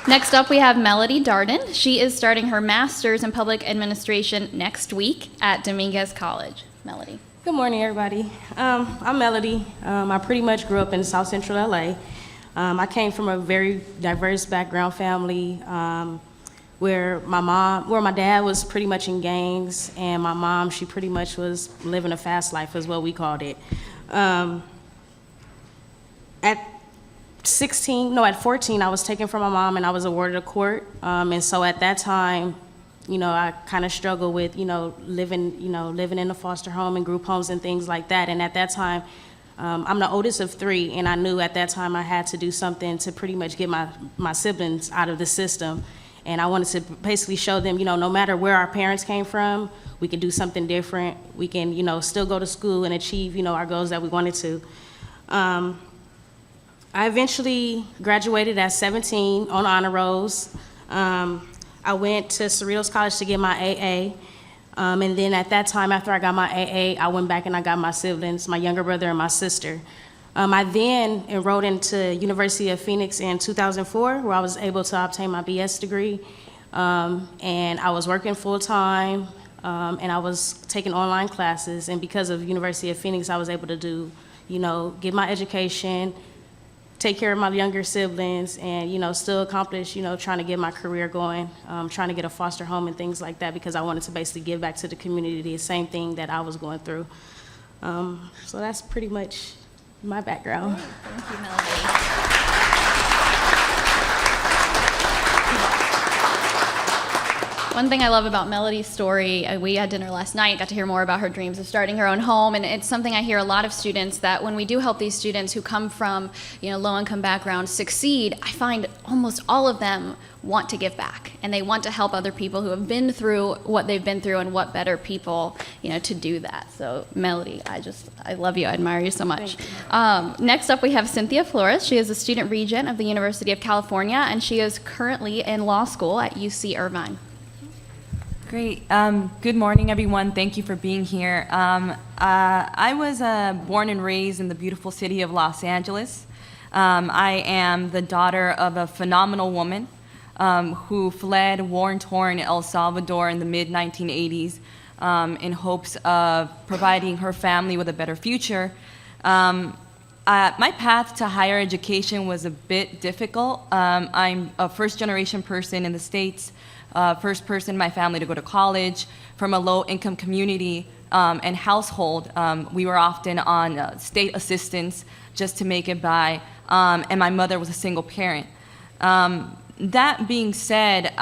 Next up, we have Melody Darden. She is starting her master's in public administration next week at Dominguez College. Melody. Good morning, everybody. I'm Melody. I pretty much grew up in South Central LA. I came from a very diverse background family where my dad was pretty much in gangs, and my mom, she pretty much was living a fast life, is what we called it. At 14, I was taken from my mom and I was awarded a court. And so at that time, I kind of struggled with, living in a foster home and group homes and things like that. And at that time, I'm the oldest of 3, and I knew at that time I had to do something to pretty much get my siblings out of the system. And I wanted to basically show them, no matter where our parents came from, we could do something different. We can, still go to school and achieve, our goals that we wanted to. I eventually graduated at 17 on honor rolls. I went to Cerritos College to get my AA. And then at that time, after I got my AA, I went back and I got my siblings, my younger brother and my sister. I then enrolled into University of Phoenix in 2004, where I was able to obtain my BS degree. And I was working full-time, and I was taking online classes. And because of University of Phoenix, I was able to do, get my education, take care of my younger siblings, and still accomplish trying to get my career going, trying to get a foster home and things like that, because I wanted to basically give back to the community the same thing that I was going through. So that's pretty much my background. Thank you, Melody. One thing I love about Melody's story, we had dinner last night, got to hear more about her dreams of starting her own home, and it's something I hear a lot of students, that when we do help these students who come from, low-income backgrounds succeed, I find almost all of them want to give back, and they want to help other people who have been through what they've been through, and what better people, to do that. So Melody, I love you, I admire you so much. Next up we have Cynthia Flores. She is a student regent of the University of California, and she is currently in law school at UC Irvine. Great. Good morning, everyone. Thank you for being here. I was born and raised in the beautiful city of Los Angeles. I am the daughter of a phenomenal woman who fled war-torn El Salvador in the mid-1980s in hopes of providing her family with a better future. My path to higher education was a bit difficult. I'm a first-generation person in the States, first person in my family to go to college, from a low-income community and household. We were often on state assistance just to make it by, and my mother was a single parent. That being said,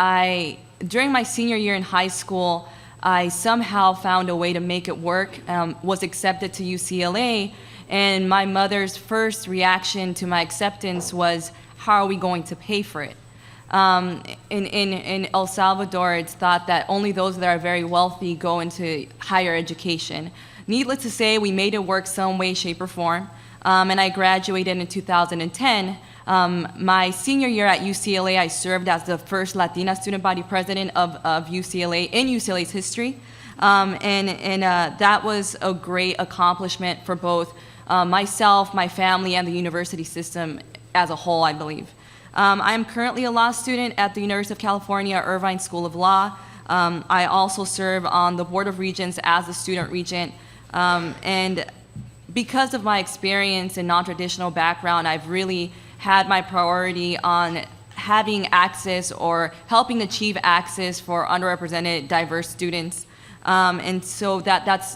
during my senior year in high school, I somehow found a way to make it work, was accepted to UCLA, and my mother's first reaction to my acceptance was, how are we going to pay for it? In El Salvador, it's thought that only those that are very wealthy go into higher education. Needless to say, we made it work some way, shape, or form, and I graduated in 2010. My senior year at UCLA, I served as the first Latina student body president of UCLA in UCLA's history, and that was a great accomplishment for both myself, my family, and the university system as a whole, I believe. I am currently a law student at the University of California, Irvine School of Law. I also serve on the Board of Regents as a student regent. And because of my experience and non-traditional background, I've really had my priority on having access or helping achieve access for underrepresented, diverse students. And so that's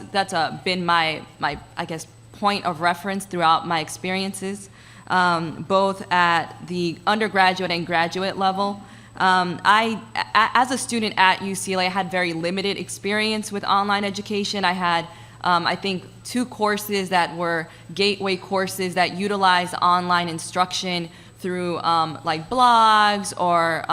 been my, I guess, point of reference throughout my experiences. Both at the undergraduate and graduate level. As a student at UCLA, I had very limited experience with online education. I had, I think, 2 courses that were gateway courses that utilized online instruction through like blogs or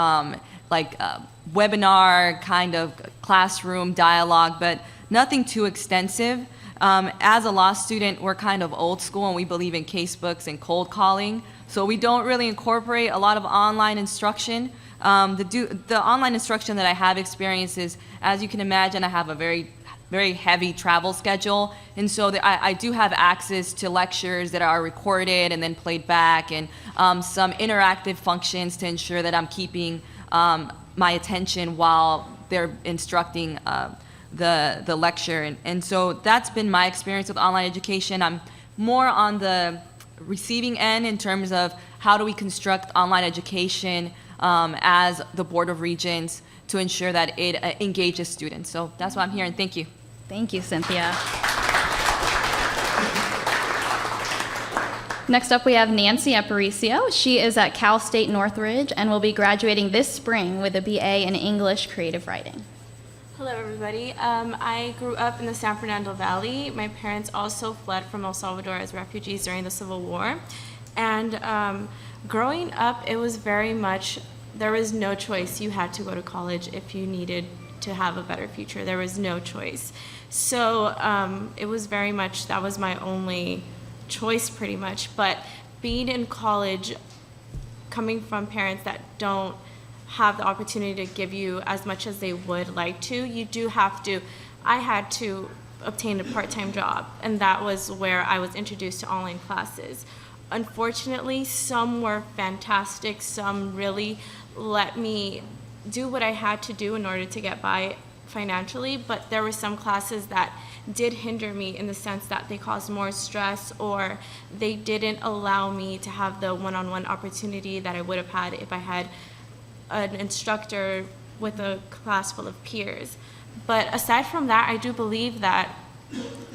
webinar kind of classroom dialogue, but nothing too extensive. As a law student, we're kind of old school and we believe in casebooks and cold calling. So we don't really incorporate a lot of online instruction. The online instruction that I have experienced is, as you can imagine, I have a very, very heavy travel schedule. And so I do have access to lectures that are recorded and then played back, and some interactive functions to ensure that I'm keeping my attention while they're instructing the lecture. And so that's been my experience with online education. I'm more on the receiving end in terms of how do we construct online education as the Board of Regents to ensure that it engages students. So that's why I'm here, and thank you. Thank you, Cynthia. Next up, we have Nancy Aparicio. She is at Cal State Northridge and will be graduating this spring with a BA in English Creative Writing. Hello, everybody. I grew up in the San Fernando Valley. My parents also fled from El Salvador as refugees during the Civil War. And growing up, it was very much, there was no choice. You had to go to college if you needed to have a better future. There was no choice. So it was very much, that was my only choice pretty much. But being in college, coming from parents that don't have the opportunity to give you as much as they would like to, you do have to, I had to obtain a part-time job, and that was where I was introduced to online classes. Unfortunately, some were fantastic, some really let me do what I had to do in order to get by financially, but there were some classes that did hinder me in the sense that they caused more stress, or they didn't allow me to have the one-on-one opportunity that I would have had if I had an instructor with a class full of peers. But aside from that, I do believe that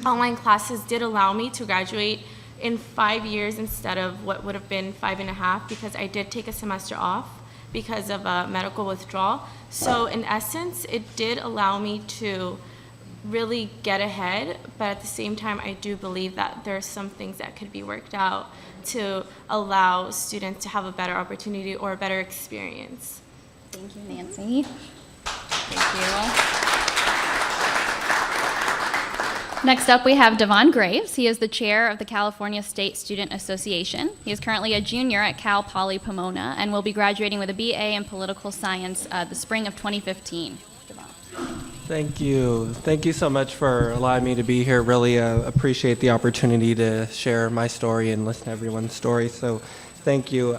online classes did allow me to graduate in 5 years instead of what would have been 5.5, because I did take a semester off because of a medical withdrawal. So in essence, it did allow me to really get ahead, but at the same time, I do believe that there are some things that could be worked out to allow students to have a better opportunity or a better experience. Thank you, Nancy. Thank you. Next up, we have Devon Graves. He is the chair of the California State Student Association. He is currently a junior at Cal Poly Pomona and will be graduating with a BA in political science the spring of 2015. Devon. Thank you. Thank you so much for allowing me to be here. Really appreciate the opportunity to share my story and listen to everyone's story. So thank you.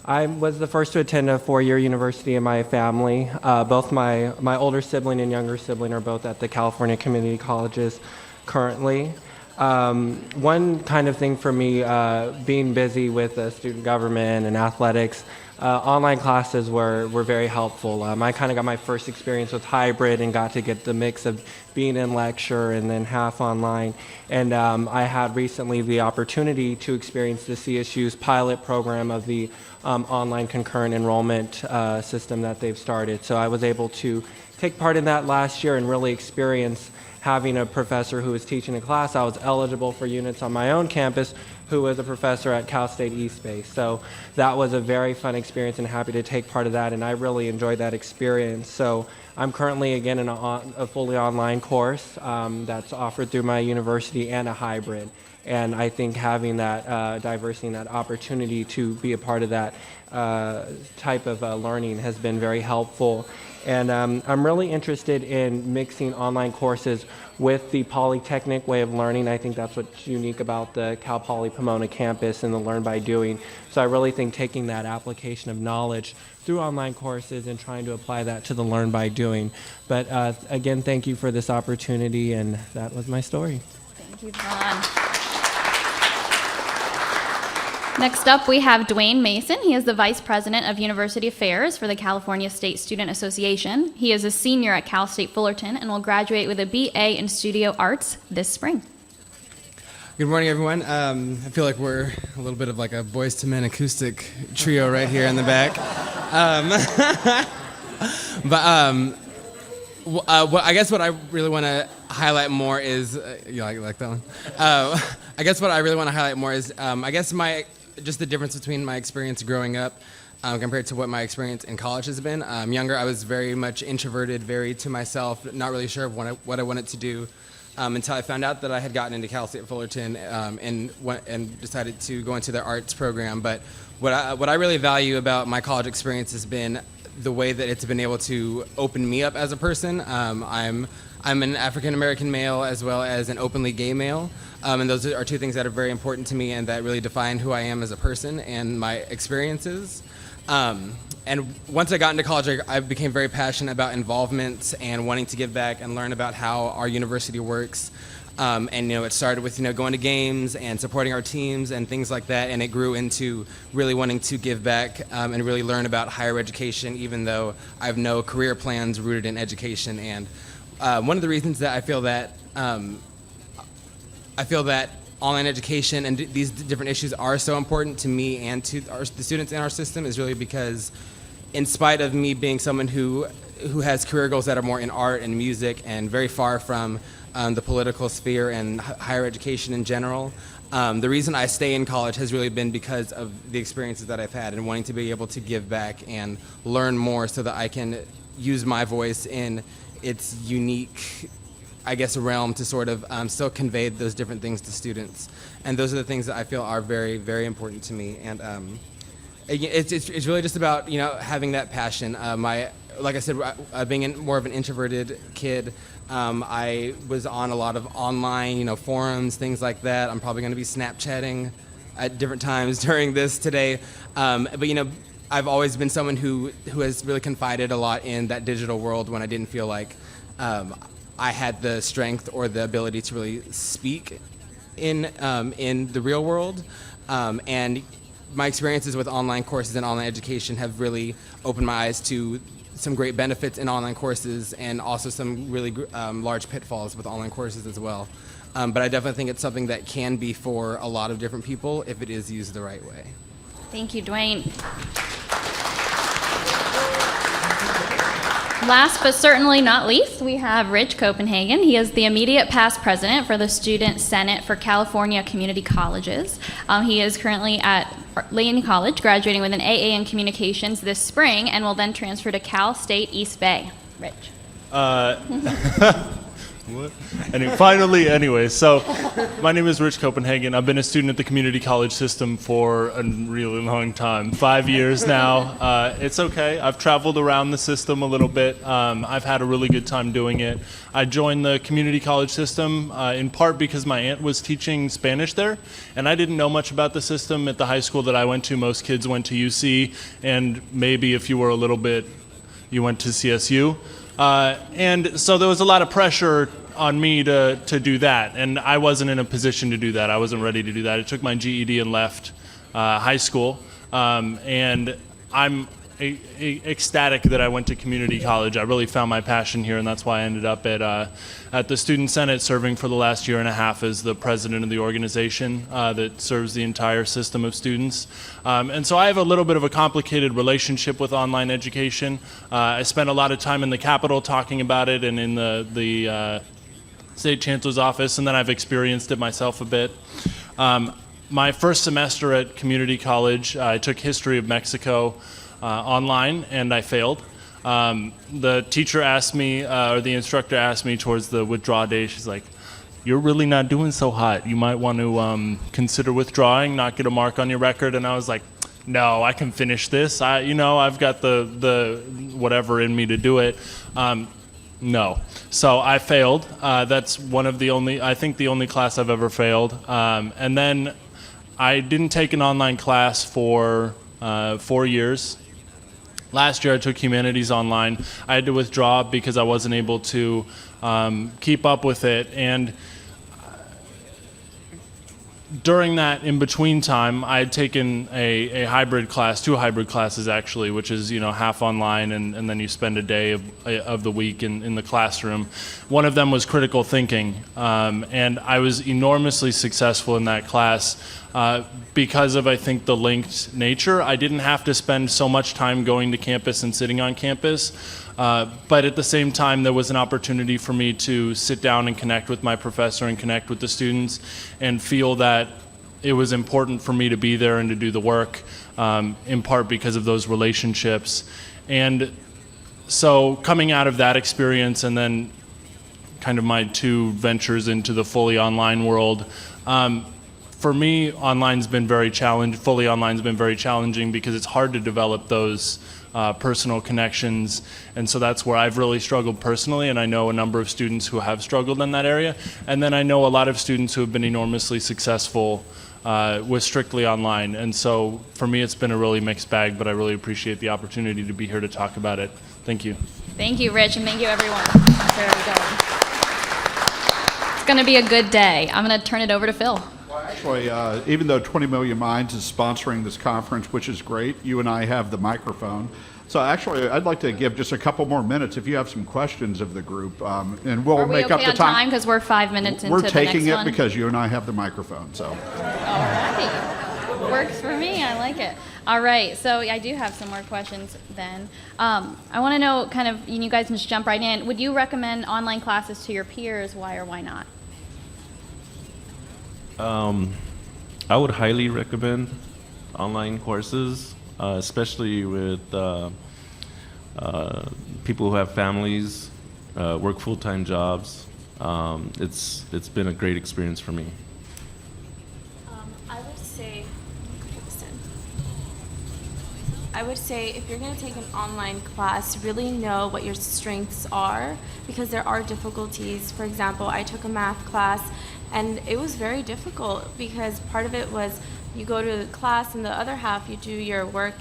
I was the first to attend a four-year university in my family. Both my older sibling and younger sibling are both at the California Community Colleges currently. One kind of thing for me, being busy with student government and athletics, online classes were very helpful. I kind of got my first experience with hybrid and got to get the mix of being in lecture and then half online. And I had recently the opportunity to experience the CSU's pilot program of the online concurrent enrollment system that they've started. So I was able to take part in that last year and really experience having a professor who was teaching a class. I was eligible for units on my own campus who was a professor at Cal State East Bay. So that was a very fun experience and happy to take part of that, and I really enjoyed that experience. So I'm currently again in a fully online course that's offered through my university and a hybrid. And I think having that diversity and that opportunity to be a part of that type of learning has been very helpful. And I'm really interested in mixing online courses with the Polytechnic way of learning. I think that's what's unique about the Cal Poly Pomona campus and the Learn by Doing. So I really think taking that application of knowledge through online courses and trying to apply that to the Learn by Doing. But again, thank you for this opportunity, and that was my story. Thank you, Devon. Next up, we have Dwayne Mason. He is the Vice President of University Affairs for the California State Student Association. He is a senior at Cal State Fullerton and will graduate with a BA in Studio Arts this spring. Good morning, everyone. I feel like we're a little bit of like a Boyz II Men acoustic trio right here in the back. I guess what I really want to highlight more is, you like that one? I guess what I really want to highlight more is, I guess just the difference between my experience growing up compared to what my experience in college has been. Younger, I was very much introverted, very to myself, not really sure of what I wanted to do until I found out that I had gotten into Cal State Fullerton and decided to go into their arts program. But what I really value about my college experience has been the way that it's been able to open me up as a person. I'm an African American male as well as an openly gay male, and those are two things that are very important to me and that really define who I am as a person and my experiences. And once I got into college, I became very passionate about involvement and wanting to give back and learn about how our university works. And it started with going to games and supporting our teams and things like that, and it grew into really wanting to give back and really learn about higher education, even though I have no career plans rooted in education. And one of the reasons that I feel that online education and these different issues are so important to me and to the students in our system is really because, in spite of me being someone who has career goals that are more in art and music and very far from the political sphere and higher education in general, the reason I stay in college has really been because of the experiences that I've had and wanting to be able to give back and learn more so that I can use my voice in its unique, I guess, realm to sort of still convey those different things to students. And those are the things that I feel are very, very important to me. And it's really just about having that passion. Like I said, being more of an introverted kid, I was on a lot of online, forums, things like that. I'm probably going to be Snapchatting at different times during this today. But I've always been someone who has really confided a lot in that digital world when I didn't feel like I had the strength or the ability to really speak in the real world. And my experiences with online courses and online education have really opened my eyes to some great benefits in online courses and also some really large pitfalls with online courses as well. but I definitely think it's something that can be for a lot of different people if it is used the right way. Thank you, Dwayne. Last but certainly not least, we have Rich Copenhagen. He is the immediate past president for the Student Senate for California Community Colleges. He is currently at Lane College, graduating with an AA in Communications this spring, and will then transfer to Cal State East Bay. Rich. What? Anyway, so my name is Rich Copenhagen. I've been a student at the community college system for a really long time, 5 years now. It's okay. I've traveled around the system a little bit. I've had a really good time doing it. I joined the community college system in part because my aunt was teaching Spanish there, and I didn't know much about the system at the high school that I went to. Most kids went to UC, and maybe if you were a little bit, you went to CSU. And so there was a lot of pressure on me to do that, and I wasn't in a position to do that. I wasn't ready to do that. I took my GED and left high school, and I'm ecstatic that I went to community college. I really found my passion here, and that's why I ended up at the Student Senate, serving for the last year and a half as the president of the organization that serves the entire system of students. And so I have a little bit of a complicated relationship with online education. I spent a lot of time in the Capitol talking about it and in the State Chancellor's office, and then I've experienced it myself a bit. My first semester at community college, I took History of Mexico online, and I failed. The teacher asked me, or the instructor asked me towards the withdrawal day, she's like, "You're really not doing so hot. You might want to consider withdrawing, not get a mark on your record." And I was like, "No, I can finish this. I've got the whatever in me to do it." No. So I failed. That's one of the only class I've ever failed. And then I didn't take an online class for 4 years. Last year I took humanities online. I had to withdraw because I wasn't able to keep up with it. And during that in-between time, I had taken a hybrid class, 2 hybrid classes actually, which is half online and then you spend a day of the week in the classroom. One of them was critical thinking, and I was enormously successful in that class because of, I think, the linked nature. I didn't have to spend so much time going to campus and sitting on campus. But at the same time, there was an opportunity for me to sit down and connect with my professor and connect with the students and feel that it was important for me to be there and to do the work, in part because of those relationships. And so coming out of that experience and then kind of my 2 ventures into the fully online world, for me, fully online's been very challenging because it's hard to develop those personal connections, and so that's where I've really struggled personally, and I know a number of students who have struggled in that area, and then I know a lot of students who have been enormously successful with strictly online, and so for me it's been a really mixed bag, but I really appreciate the opportunity to be here to talk about it. Thank you. Thank you, Rich, and thank you, everyone. Very good. It's going to be a good day. I'm going to turn it over to Phil. Actually, even though 20 Million Minds is sponsoring this conference, which is great, you and I have the microphone. So actually, I'd like to give just a couple more minutes if you have some questions of the group, and we'll make up the time. Are we okay on time? Because we're 5 minutes into the next one. We're taking it because you and I have the microphone. So. All right. Works for me. I like it. All right. So I do have some more questions then. I want to know, kind of, you guys can just jump right in. Would you recommend online classes to your peers? Why or why not? I would highly recommend online courses, especially with people who have families, work full-time jobs. It's been a great experience for me. I would say if you're going to take an online class, really know what your strengths are, because there are difficulties. For example, I took a math class and it was very difficult because part of it was you go to class and the other half you do your work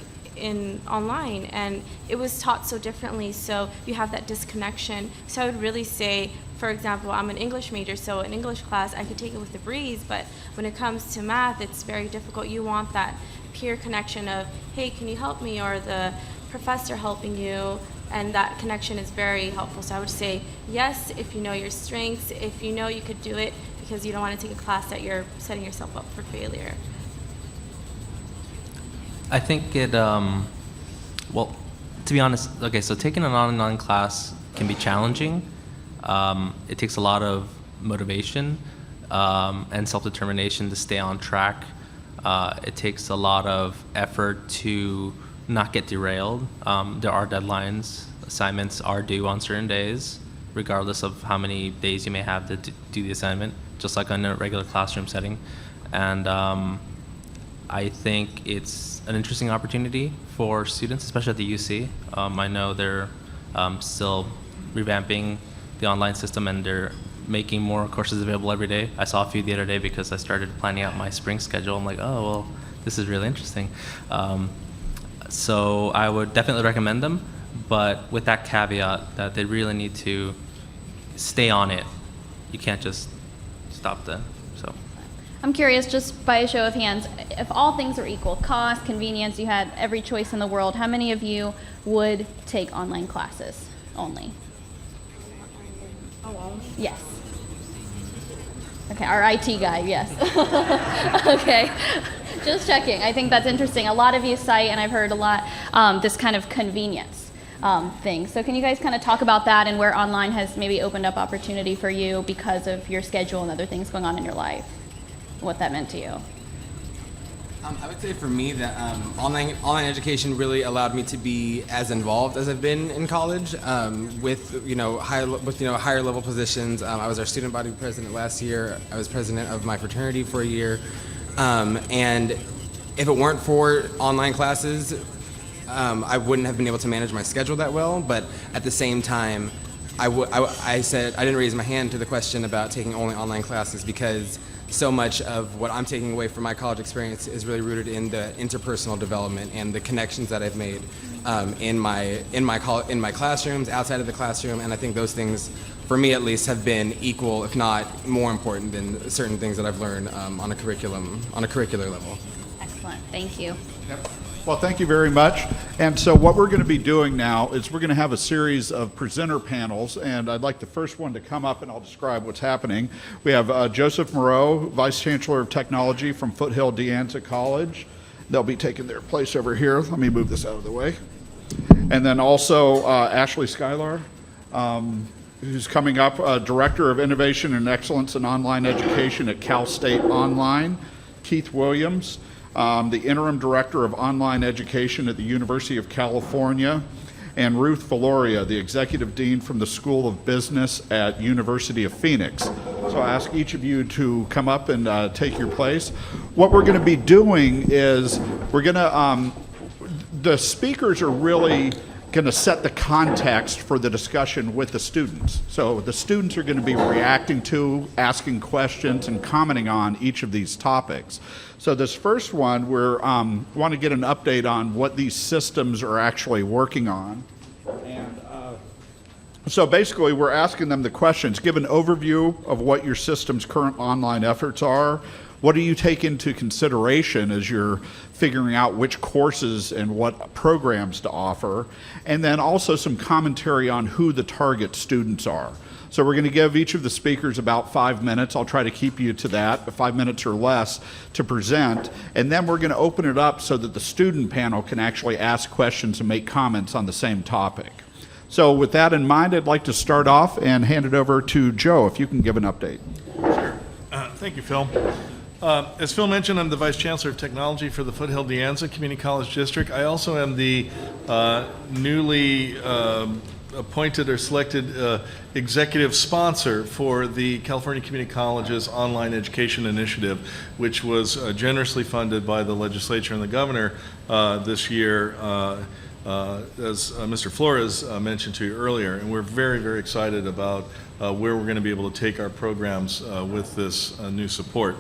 online, and it was taught so differently, so you have that disconnection. So I would really say, for example, I'm an English major, so an English class I could take it with a breeze, but when it comes to math, it's very difficult. You want that peer connection of, hey, can you help me, or the professor helping you, and that connection is very helpful. So I would say yes if you know your strengths, if you know you could do it, because you don't want to take a class that you're setting yourself up for failure. I think it, well, to be honest, okay, so taking an online class can be challenging. It takes a lot of motivation and self-determination to stay on track. It takes a lot of effort to not get derailed. There are deadlines. Assignments are due on certain days, regardless of how many days you may have to do the assignment, just like in a regular classroom setting. And I think it's an interesting opportunity for students, especially at the UC. I know they're still revamping the online system, and they're making more courses available every day. I saw a few the other day because I started planning out my spring schedule. I'm like, oh, well, this is really interesting. So I would definitely recommend them, but with that caveat that they really need to stay on it. You can't just stop them. So I'm curious, just by a show of hands, if all things are equal, cost, convenience, you had every choice in the world, how many of you would take online classes only? Yes. Okay, our IT guy, yes. Okay, just checking. I think that's interesting. A lot of you cite, and I've heard a lot, this kind of convenience thing. So can you guys kind of talk about that and where online has maybe opened up opportunity for you because of your schedule and other things going on in your life? What that meant to you? I would say for me that online education really allowed me to be as involved as I've been in college with higher level positions. I was our student body president last year. I was president of my fraternity for a year, and if it weren't for online classes, I wouldn't have been able to manage my schedule that well. But at the same time, I said I didn't raise my hand to the question about taking only online classes because so much of what I'm taking away from my college experience is really rooted in the interpersonal development and the connections that I've made in my classrooms, outside of the classroom, and I think those things, for me at least, have been equal, if not more important than certain things that I've learned on a curricular level. Excellent, thank you. Yep. Well, thank you very much. And so what we're going to be doing now is we're going to have a series of presenter panels, and I'd like the first one to come up and I'll describe what's happening. We have Joseph Moreau, Vice Chancellor of Technology from Foothill De Anza College. They'll be taking their place over here. Let me move this out of the way. And then also Ashley Skylar, who's coming up, Director of Innovation and Excellence in Online Education at Cal State Online. Keith Williams, the Interim Director of Online Education at the University of California, and Ruth Valoria, the Executive Dean from the School of Business at University of Phoenix. So I ask each of you to come up and take your place. What we're going to be doing is the speakers are really going to set the context for the discussion with the students. So the students are going to be reacting to, asking questions, and commenting on each of these topics. So this first one, we want to get an update on what these systems are actually working on. And so basically, we're asking them the questions. Give an overview of what your system's current online efforts are. What do you take into consideration as you're figuring out which courses and what programs to offer? And then also some commentary on who the target students are. So we're going to give each of the speakers about 5 minutes. I'll try to keep you to that, 5 minutes or less to present. And then we're going to open it up so that the student panel can actually ask questions and make comments on the same topic. So with that in mind, I'd like to start off and hand it over to Joe, if you can give an update. Sure. Thank you, Phil. As Phil mentioned, I'm the Vice Chancellor of Technology for the Foothill De Anza Community College District. I also am the newly appointed or selected executive sponsor for the California Community Colleges Online Education Initiative, which was generously funded by the legislature and the governor this year, as Mr. Flores mentioned to you earlier. And we're very, very excited about where we're going to be able to take our programs with this new support.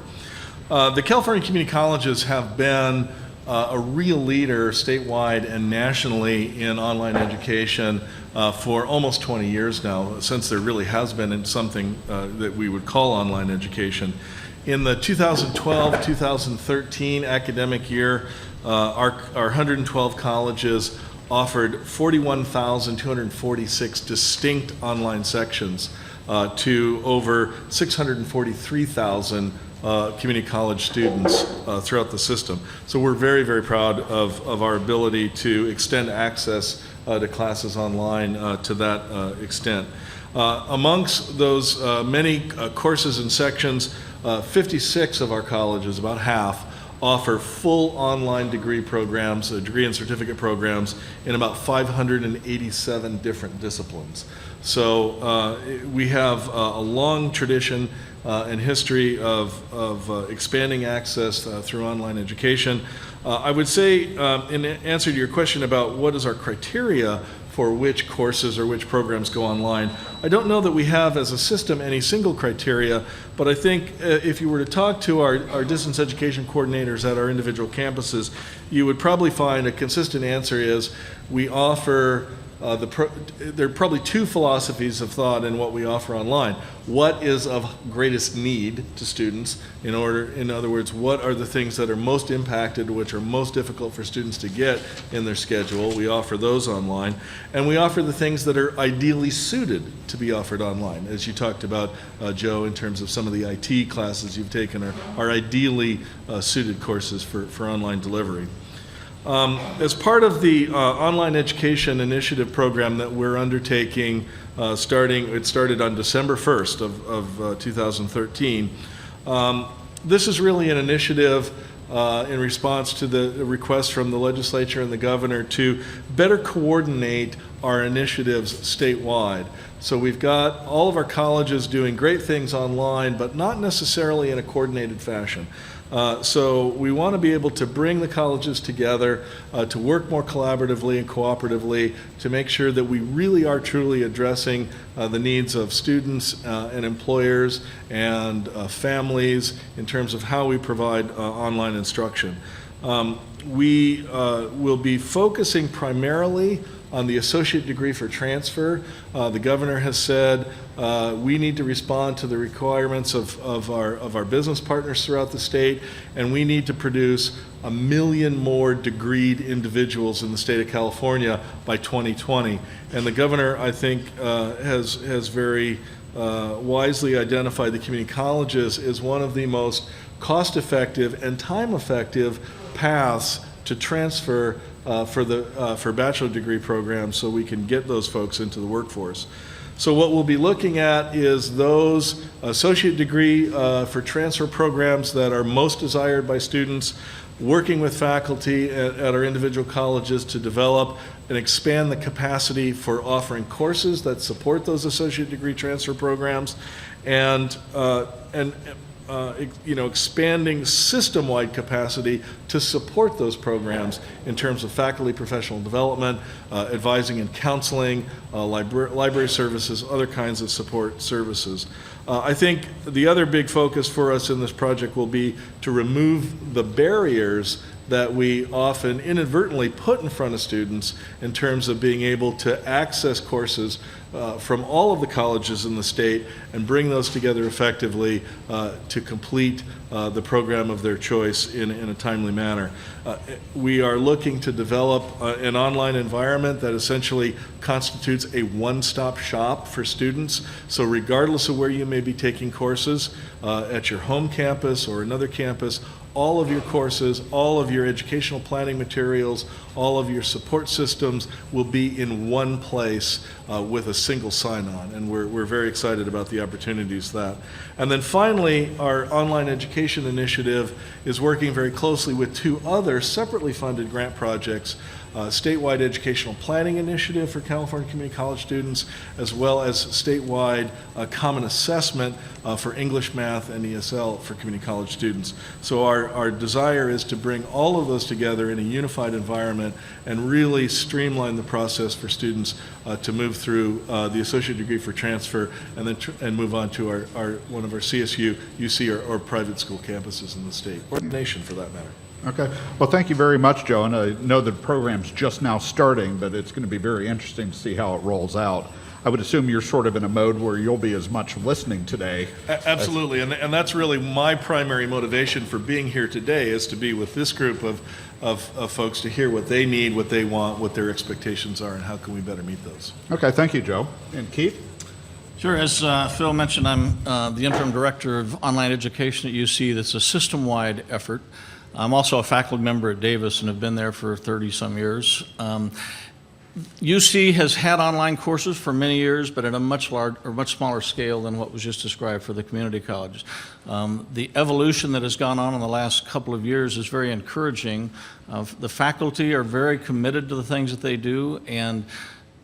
The California Community Colleges have been a real leader statewide and nationally in online education for almost 20 years now, since there really has been something that we would call online education. In the 2012-2013 academic year, our 112 colleges offered 41,246 distinct online sections to over 643,000 community college students throughout the system. So we're very, very proud of our ability to extend access to classes online to that extent. Amongst those many courses and sections, 56 of our colleges, about half, offer full online degree programs, degree and certificate programs in about 587 different disciplines. So we have a long tradition and history of expanding access through online education. I would say, in answer to your question about what is our criteria for which courses or which programs go online, I don't know that we have as a system any single criteria, but I think if you were to talk to our distance education coordinators at our individual campuses, you would probably find a consistent answer is we offer there are probably two philosophies of thought in what we offer online. What is of greatest need to students? In other words, what are the things that are most impacted, which are most difficult for students to get in their schedule? We offer those online. And we offer the things that are ideally suited to be offered online. As you talked about, Joe, in terms of some of the IT classes you've taken are ideally suited courses for online delivery. As part of the online education initiative program that we're undertaking, it started on December 1st of 2013. This is really an initiative in response to the request from the legislature and the governor to better coordinate our initiatives statewide. So we've got all of our colleges doing great things online, but not necessarily in a coordinated fashion. So we want to be able to bring the colleges together to work more collaboratively and cooperatively to make sure that we really are truly addressing the needs of students and employers and families in terms of how we provide online instruction. We will be focusing primarily on the associate degree for transfer. The governor has said we need to respond to the requirements of our business partners throughout the state, and we need to produce 1 million more degreed individuals in the state of California by 2020. And the governor, I think, has very wisely identified the community colleges as one of the most cost-effective and time-effective paths to transfer for bachelor degree programs so we can get those folks into the workforce. So what we'll be looking at is those associate degree for transfer programs that are most desired by students, working with faculty at our individual colleges to develop and expand the capacity for offering courses that support those associate degree transfer programs, and expanding system-wide capacity to support those programs in terms of faculty professional development, advising and counseling, library services, other kinds of support services. I think the other big focus for us in this project will be to remove the barriers that we often inadvertently put in front of students in terms of being able to access courses from all of the colleges in the state and bring those together effectively to complete the program of their choice in a timely manner. We are looking to develop an online environment that essentially constitutes a one-stop shop for students. So regardless of where you may be taking courses, at your home campus or another campus, all of your courses, all of your educational planning materials, all of your support systems will be in one place with a single sign-on, and we're very excited about the opportunities that. And then finally, our online education initiative is working very closely with two other separately funded grant projects, statewide educational planning initiative for California community college students, as well as statewide common assessment for English, math, and ESL for community college students. So our desire is to bring all of those together in a unified environment and really streamline the process for students to move through the associate degree for transfer and then move on to one of our CSU, UC, or private school campuses in the state, or the nation for that matter. Okay. Well, thank you very much, Joe. And I know the program's just now starting, but it's going to be very interesting to see how it rolls out. I would assume you're sort of in a mode where you'll be as much listening today. Absolutely, and that's really my primary motivation for being here today, is to be with this group of folks to hear what they need, what they want, what their expectations are, and how can we better meet those. Okay, thank you, Joe. And Keith? Sure. As Phil mentioned, I'm the interim director of online education at UC. That's a system-wide effort. I'm also a faculty member at Davis and have been there for 30-some years. UC has had online courses for many years, but at a much smaller scale than what was just described for the community colleges. The evolution that has gone on in the last couple of years is very encouraging. The faculty are very committed to the things that they do, and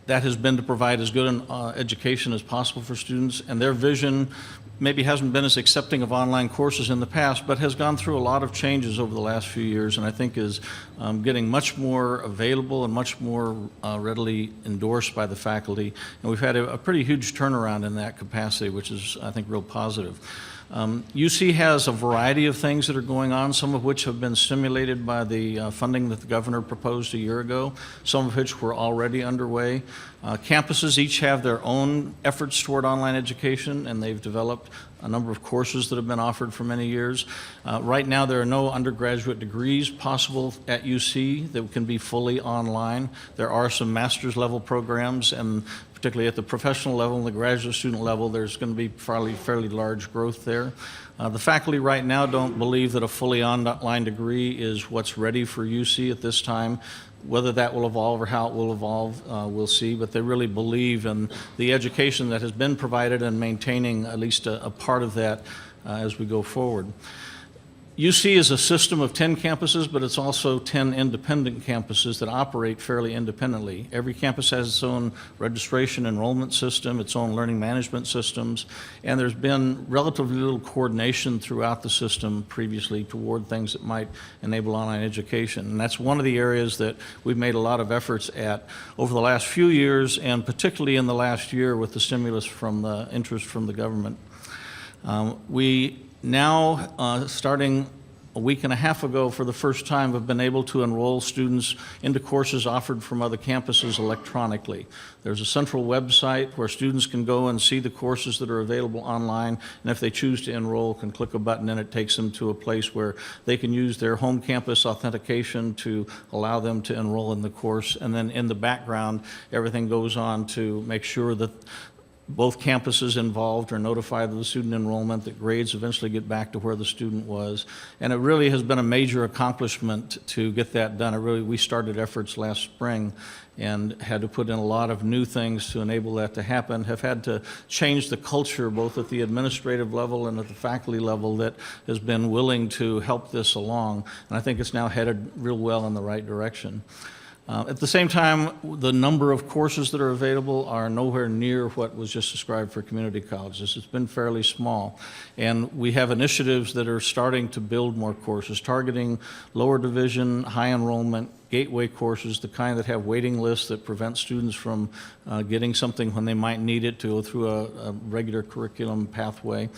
that has been to provide as good an education as possible for students, and their vision maybe hasn't been as accepting of online courses in the past, but has gone through a lot of changes over the last few years, and I think is getting much more available and much more readily endorsed by the faculty. And we've had a pretty huge turnaround in that capacity, which is, I think, real positive. UC has a variety of things that are going on, some of which have been stimulated by the funding that the governor proposed a year ago, some of which were already underway. Campuses each have their own efforts toward online education, and they've developed a number of courses that have been offered for many years. Right now, there are no undergraduate degrees possible at UC that can be fully online. There are some master's level programs, and particularly at the professional level and the graduate student level, there's going to be fairly large growth there. The faculty right now don't believe that a fully online degree is what's ready for UC at this time. Whether that will evolve or how it will evolve, we'll see, but they really believe in the education that has been provided and maintaining at least a part of that as we go forward. UC is a system of 10 campuses, but it's also 10 independent campuses that operate fairly independently. Every campus has its own registration enrollment system, its own learning management systems, and there's been relatively little coordination throughout the system previously toward things that might enable online education. And that's one of the areas that we've made a lot of efforts at over the last few years, and particularly in the last year with the stimulus from the interest from the government. We now, starting a week and a half ago, for the first time, have been able to enroll students into courses offered from other campuses electronically. There's a central website where students can go and see the courses that are available online, and if they choose to enroll, can click a button and it takes them to a place where they can use their home campus authentication to allow them to enroll in the course. And then in the background, everything goes on to make sure that both campuses involved are notified of the student enrollment, that grades eventually get back to where the student was. And it really has been a major accomplishment to get that done. We started efforts last spring and had to put in a lot of new things to enable that to happen, have had to change the culture both at the administrative level and at the faculty level that has been willing to help this along. And I think it's now headed real well in the right direction. At the same time, the number of courses that are available are nowhere near what was just described for community colleges. It's been fairly small. And we have initiatives that are starting to build more courses, targeting lower division, high enrollment, gateway courses, the kind that have waiting lists that prevent students from getting something when they might need it to go through a regular curriculum pathway.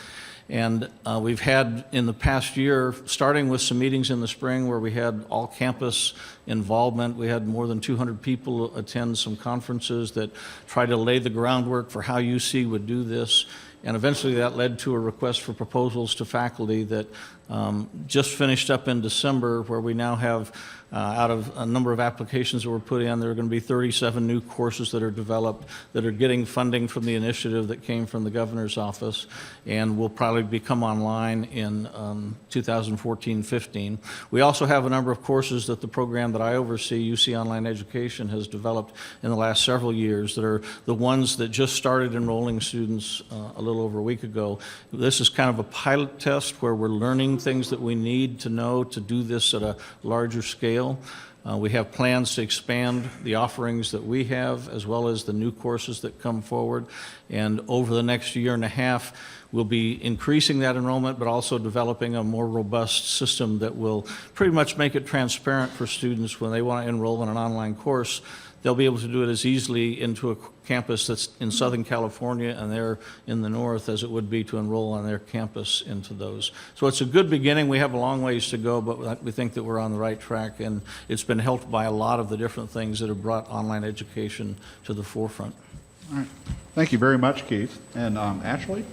And we've had in the past year, starting with some meetings in the spring where we had all campus involvement, we had more than 200 people attend some conferences that tried to lay the groundwork for how UC would do this. And eventually that led to a request for proposals to faculty that just finished up in December, where we now have, out of a number of applications that were put in, there are going to be 37 new courses that are developed that are getting funding from the initiative that came from the governor's office and will probably become online in 2014-15. We also have a number of courses that the program that I oversee, UC Online Education, has developed in the last several years that are the ones that just started enrolling students a little over a week ago. This is kind of a pilot test where we're learning things that we need to know to do this at a larger scale. We have plans to expand the offerings that we have, as well as the new courses that come forward. And over the next year and a half, we'll be increasing that enrollment, but also developing a more robust system that will pretty much make it transparent for students when they want to enroll in an online course. They'll be able to do it as easily into a campus that's in Southern California and they're in the north as it would be to enroll on their campus into those. So it's a good beginning. We have a long ways to go, but we think that we're on the right track, and it's been helped by a lot of the different things that have brought online education to the forefront. All right. Thank you very much, Keith. And Ashley?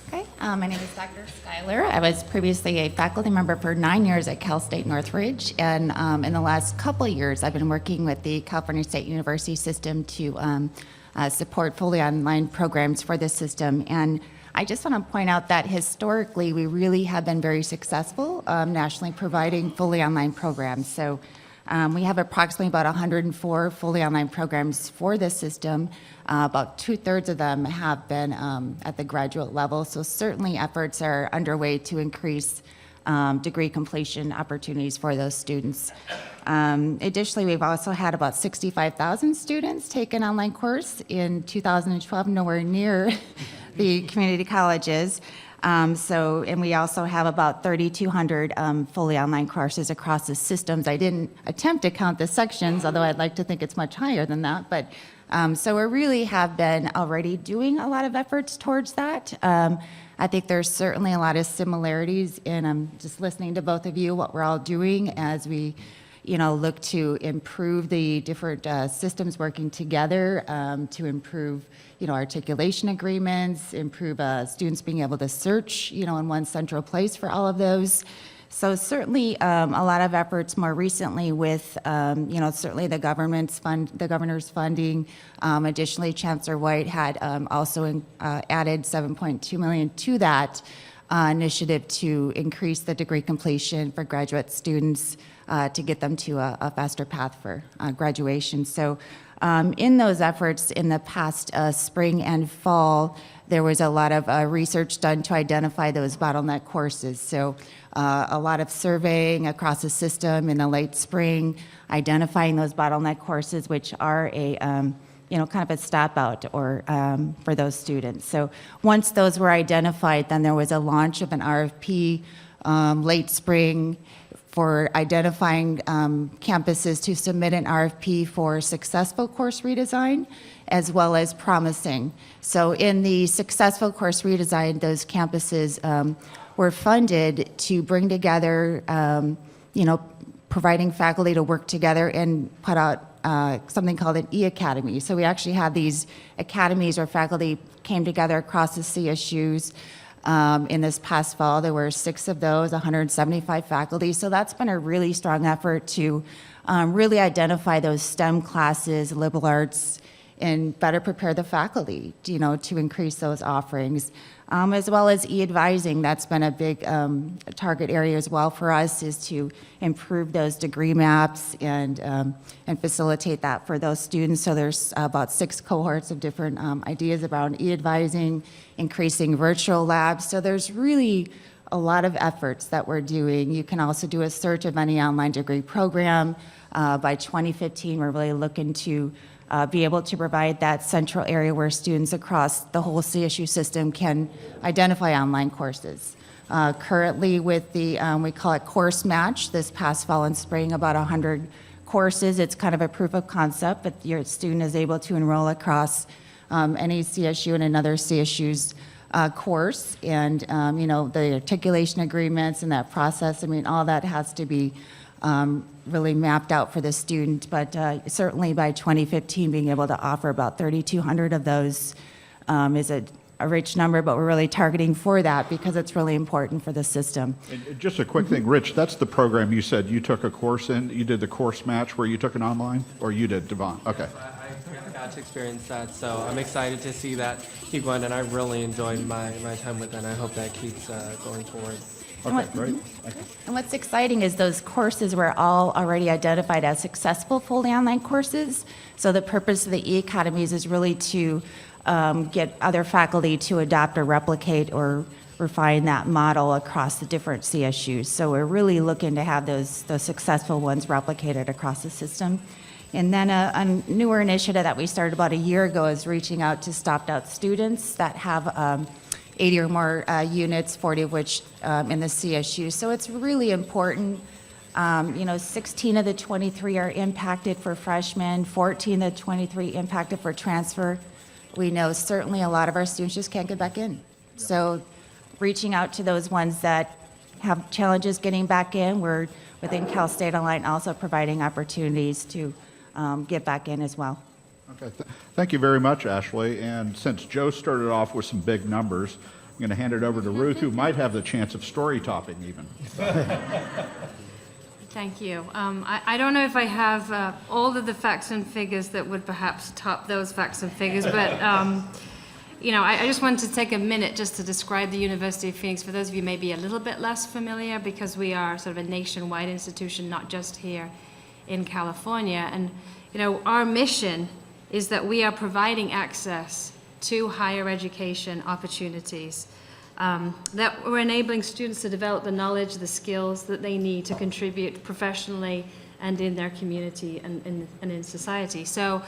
Okay, my name is Dr. Schuyler. I was previously a faculty member for 9 years at Cal State Northridge, and in the last couple of years, I've been working with the California State University system to support fully online programs for this system. And I just want to point out that historically, we really have been very successful nationally providing fully online programs. So we have approximately about 104 fully online programs for this system. About 2/3 of them have been at the graduate level. So certainly efforts are underway to increase degree completion opportunities for those students. Additionally, we've also had about 65,000 students take an online course in 2012, nowhere near the community colleges. And we also have about 3,200 fully online courses across the systems. I didn't attempt to count the sections, although I'd like to think it's much higher than that. But so we really have been already doing a lot of efforts towards that. I think there's certainly a lot of similarities in just listening to both of you, what we're all doing as we look to improve the different systems working together to improve, articulation agreements, improve students being able to search, in one central place for all of those. So certainly a lot of efforts more recently with, certainly the governor's funding. Additionally, Chancellor White had also added $7.2 million to that initiative to increase the degree completion for graduate students to get them to a faster path for graduation. So in those efforts in the past spring and fall, there was a lot of research done to identify those bottleneck courses. So a lot of surveying across the system in the late spring, identifying those bottleneck courses, which are a kind of a stop out or for those students. So once those were identified, then there was a launch of an RFP late spring for identifying campuses to submit an RFP for successful course redesign, as well as promising. So in the successful course redesign, those campuses were funded to bring together, providing faculty to work together and put out something called an e-academy. So we actually had these academies where faculty came together across the CSUs. In this past fall, there were 6 of those, 175 faculty. So that's been a really strong effort to really identify those STEM classes, liberal arts, and better prepare the faculty, to increase those offerings. As well as e-advising, that's been a big target area as well for us, is to improve those degree maps and facilitate that for those students. So there's about 6 cohorts of different ideas around e-advising, increasing virtual labs. So there's really a lot of efforts that we're doing. You can also do a search of any online degree program. By 2015, we're really looking to be able to provide that central area where students across the whole CSU system can identify online courses. Currently with the, we call it Course Match, this past fall and spring, about 100 courses. It's kind of a proof of concept, but your student is able to enroll across any CSU and another CSU's course. And, the articulation agreements and that process, all that has to be really mapped out for the student, but certainly by 2015, being able to offer about 3,200 of those is a rich number, but we're really targeting for that because it's really important for the system. And just a quick thing, Rich, that's the program you said you took a course in. You did the Course Match where you took an online, or you did, Devon? Okay. I got to experience that, so I'm excited to see that keep going, and I really enjoyed my time with it, and I hope that keeps going forward. Okay, great. And what's exciting is those courses were all already identified as successful fully online courses. So the purpose of the e-academies is really to get other faculty to adopt or replicate or refine that model across the different CSUs. So we're really looking to have those successful ones replicated across the system. And then a newer initiative that we started about a year ago is reaching out to stopped-out students that have 80 or more units, 40 of which in the CSU. So it's really important. 16 of the 23 are impacted for freshmen, 14 of the 23 impacted for transfer. We know certainly a lot of our students just can't get back in. So reaching out to those ones that have challenges getting back in, we're within Cal State Online also providing opportunities to get back in as well. Okay, thank you very much, Ashley. And since Joe started off with some big numbers, I'm going to hand it over to Ruth, who might have the chance of story topping even. Thank you. I don't know if I have all of the facts and figures that would perhaps top those facts and figures, but you know, I just wanted to take a minute just to describe the University of Phoenix for those of you maybe a little bit less familiar, because we are sort of a nationwide institution, not just here in California. And you know, our mission is that we are providing access to higher education opportunities, that we're enabling students to develop the knowledge, the skills that they need to contribute professionally and in their community and in society. So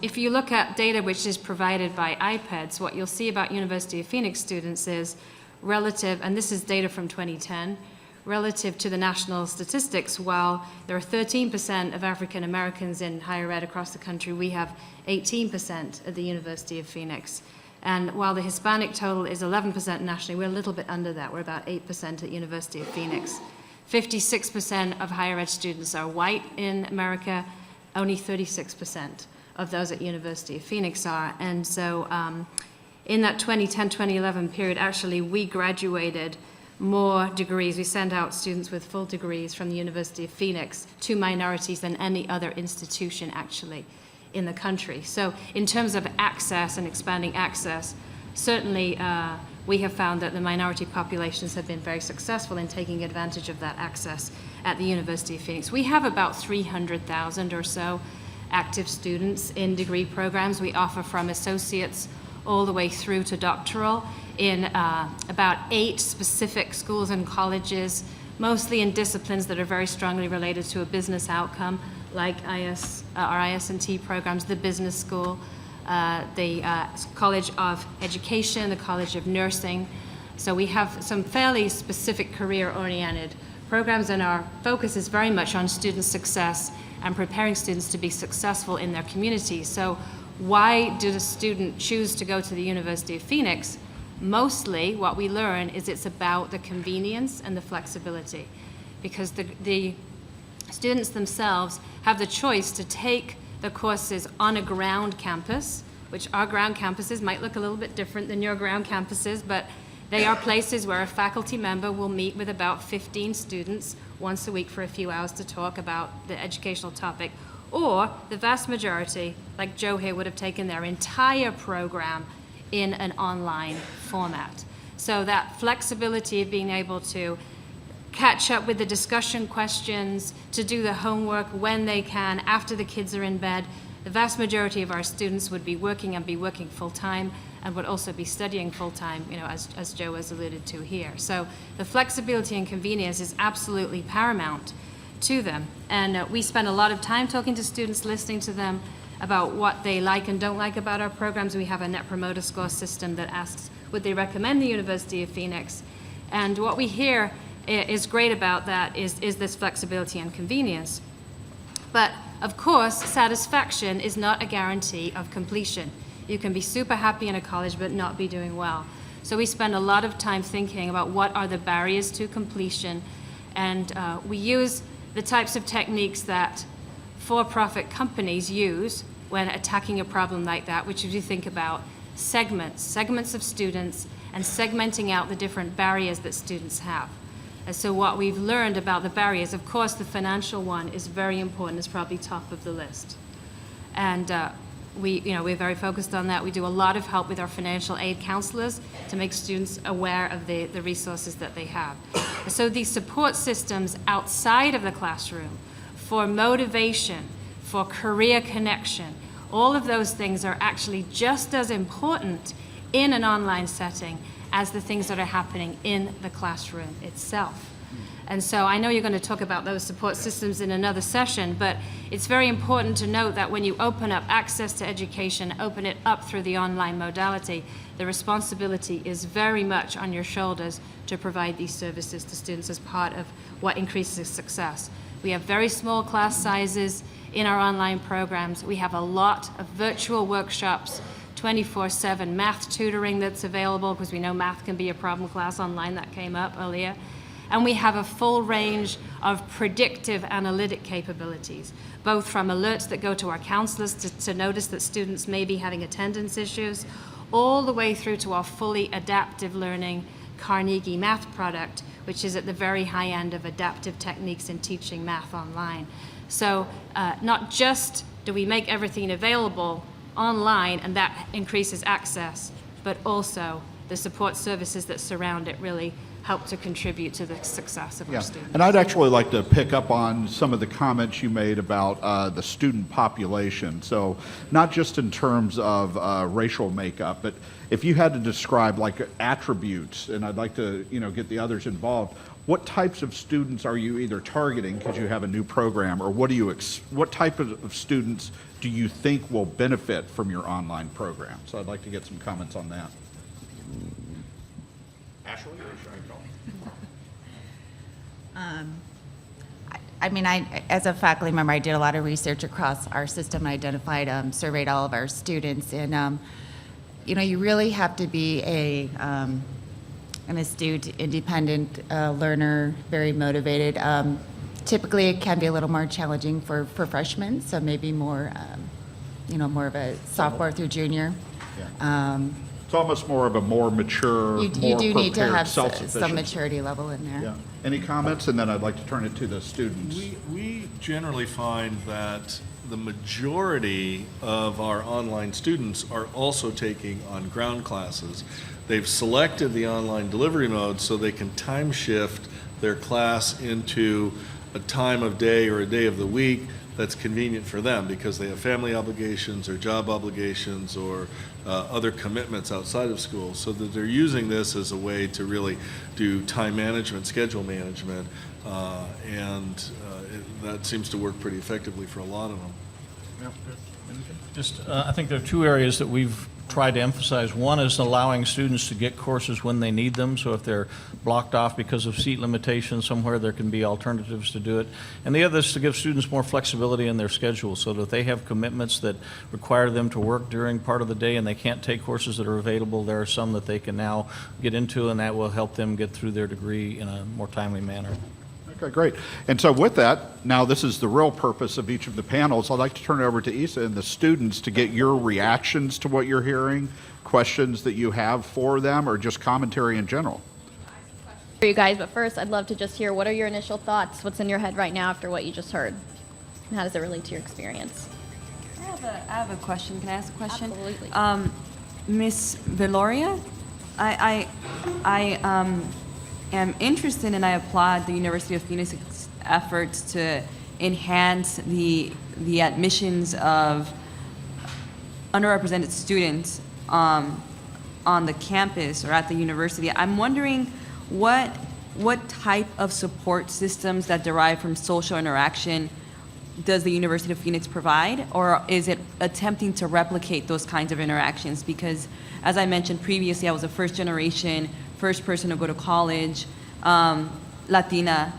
if you look at data which is provided by IPEDS, what you'll see about University of Phoenix students is relative, and this is data from 2010, relative to the national statistics, while there are 13% of African Americans in higher ed across the country, we have 18% at the University of Phoenix. And while the Hispanic total is 11% nationally, we're a little bit under that. We're about 8% at University of Phoenix. 56% of higher ed students are white in America, only 36% of those at University of Phoenix are. And so in that 2010-2011 period, actually, we graduated more degrees. We sent out students with full degrees from the University of Phoenix to minorities than any other institution actually in the country. So in terms of access and expanding access, certainly we have found that the minority populations have been very successful in taking advantage of that access at the University of Phoenix. We have about 300,000 or so active students in degree programs. We offer from associates all the way through to doctoral in about 8 specific schools and colleges, mostly in disciplines that are very strongly related to a business outcome, like our IS&T programs, the business school, the College of Education, the College of Nursing. So we have some fairly specific career-oriented programs, and our focus is very much on student success and preparing students to be successful in their communities. So why did a student choose to go to the University of Phoenix? Mostly what we learn is it's about the convenience and the flexibility, because the students themselves have the choice to take the courses on a ground campus, which our ground campuses might look a little bit different than your ground campuses, but they are places where a faculty member will meet with about 15 students once a week for a few hours to talk about the educational topic. Or the vast majority, like Joe here, would have taken their entire program in an online format. So that flexibility of being able to catch up with the discussion questions, to do the homework when they can, after the kids are in bed. The vast majority of our students would be working and be working full-time and would also be studying full-time, you know, as Joe has alluded to here. So the flexibility and convenience is absolutely paramount to them. And we spend a lot of time talking to students, listening to them about what they like and don't like about our programs. We have a Net Promoter Score system that asks, would they recommend the University of Phoenix? And what we hear is great about that is this flexibility and convenience. But of course, satisfaction is not a guarantee of completion. You can be super happy in a college but not be doing well. So we spend a lot of time thinking about what are the barriers to completion, and we use the types of techniques that for-profit companies use when attacking a problem like that, which is you think about segments of students and segmenting out the different barriers that students have. And so what we've learned about the barriers, of course, the financial one is very important. It's probably top of the list. And we're very focused on that. We do a lot of help with our financial aid counselors to make students aware of the resources that they have. So these support systems outside of the classroom for motivation, for career connection, all of those things are actually just as important in an online setting as the things that are happening in the classroom itself. And so I know you're going to talk about those support systems in another session, but it's very important to note that when you open up access to education, open it up through the online modality, the responsibility is very much on your shoulders to provide these services to students as part of what increases success. We have very small class sizes in our online programs. We have a lot of virtual workshops, 24/7 math tutoring that's available, because we know math can be a problem class online. That came up earlier. And we have a full range of predictive analytic capabilities, both from alerts that go to our counselors to notice that students may be having attendance issues, all the way through to our fully adaptive learning Carnegie Math product, which is at the very high end of adaptive techniques in teaching math online. So not just do we make everything available online and that increases access, but also the support services that surround it really help to contribute to the success of our students. And I'd actually like to pick up on some of the comments you made about the student population. So not just in terms of racial makeup, but if you had to describe like attributes, and I'd like to get the others involved, what types of students are you either targeting because you have a new program, or what type of students do you think will benefit from your online program? So I'd like to get some comments on that. Ashley, or should I call? As a faculty member, I did a lot of research across our system, identified, surveyed all of our students, and you really have to be an astute, independent learner, very motivated. Typically, it can be a little more challenging for freshmen, so maybe more, more of a sophomore through junior. It's almost more of a more mature, You more do need to prepared, have self-sufficient. some maturity level in there. Yeah. Any comments? And then I'd like to turn it to the students. We generally find that the majority of our online students are also taking on ground classes. They've selected the online delivery mode so they can time shift their class into a time of day or a day of the week that's convenient for them because they have family obligations or job obligations or other commitments outside of school, so that they're using this as a way to really do time management, schedule management, and that seems to work pretty effectively for a lot of them. I think there are two areas that we've tried to emphasize. One is allowing students to get courses when they need them. So if they're blocked off because of seat limitations somewhere, there can be alternatives to do it. And the other is to give students more flexibility in their schedule so that they have commitments that require them to work during part of the day and they can't take courses that are available. There are some that they can now get into, and that will help them get through their degree in a more timely manner. Okay, great. And so with that, now this is the real purpose of each of the panels. I'd like to turn it over to Isa and the students to get your reactions to what you're hearing, questions that you have for them, or just commentary in general. For you guys, but first I'd love to just hear what are your initial thoughts, what's in your head right now after what you just heard, and how does it relate to your experience? I have a question. Can I ask a question? Absolutely. Miss Veloria, I am interested and I applaud the University of Phoenix's efforts to enhance the admissions of underrepresented students on the campus or at the university. I'm wondering what type of support systems that derive from social interaction does the University of Phoenix provide, or is it attempting to replicate those kinds of interactions? Because as I mentioned previously, I was a first person to go to college, Latina,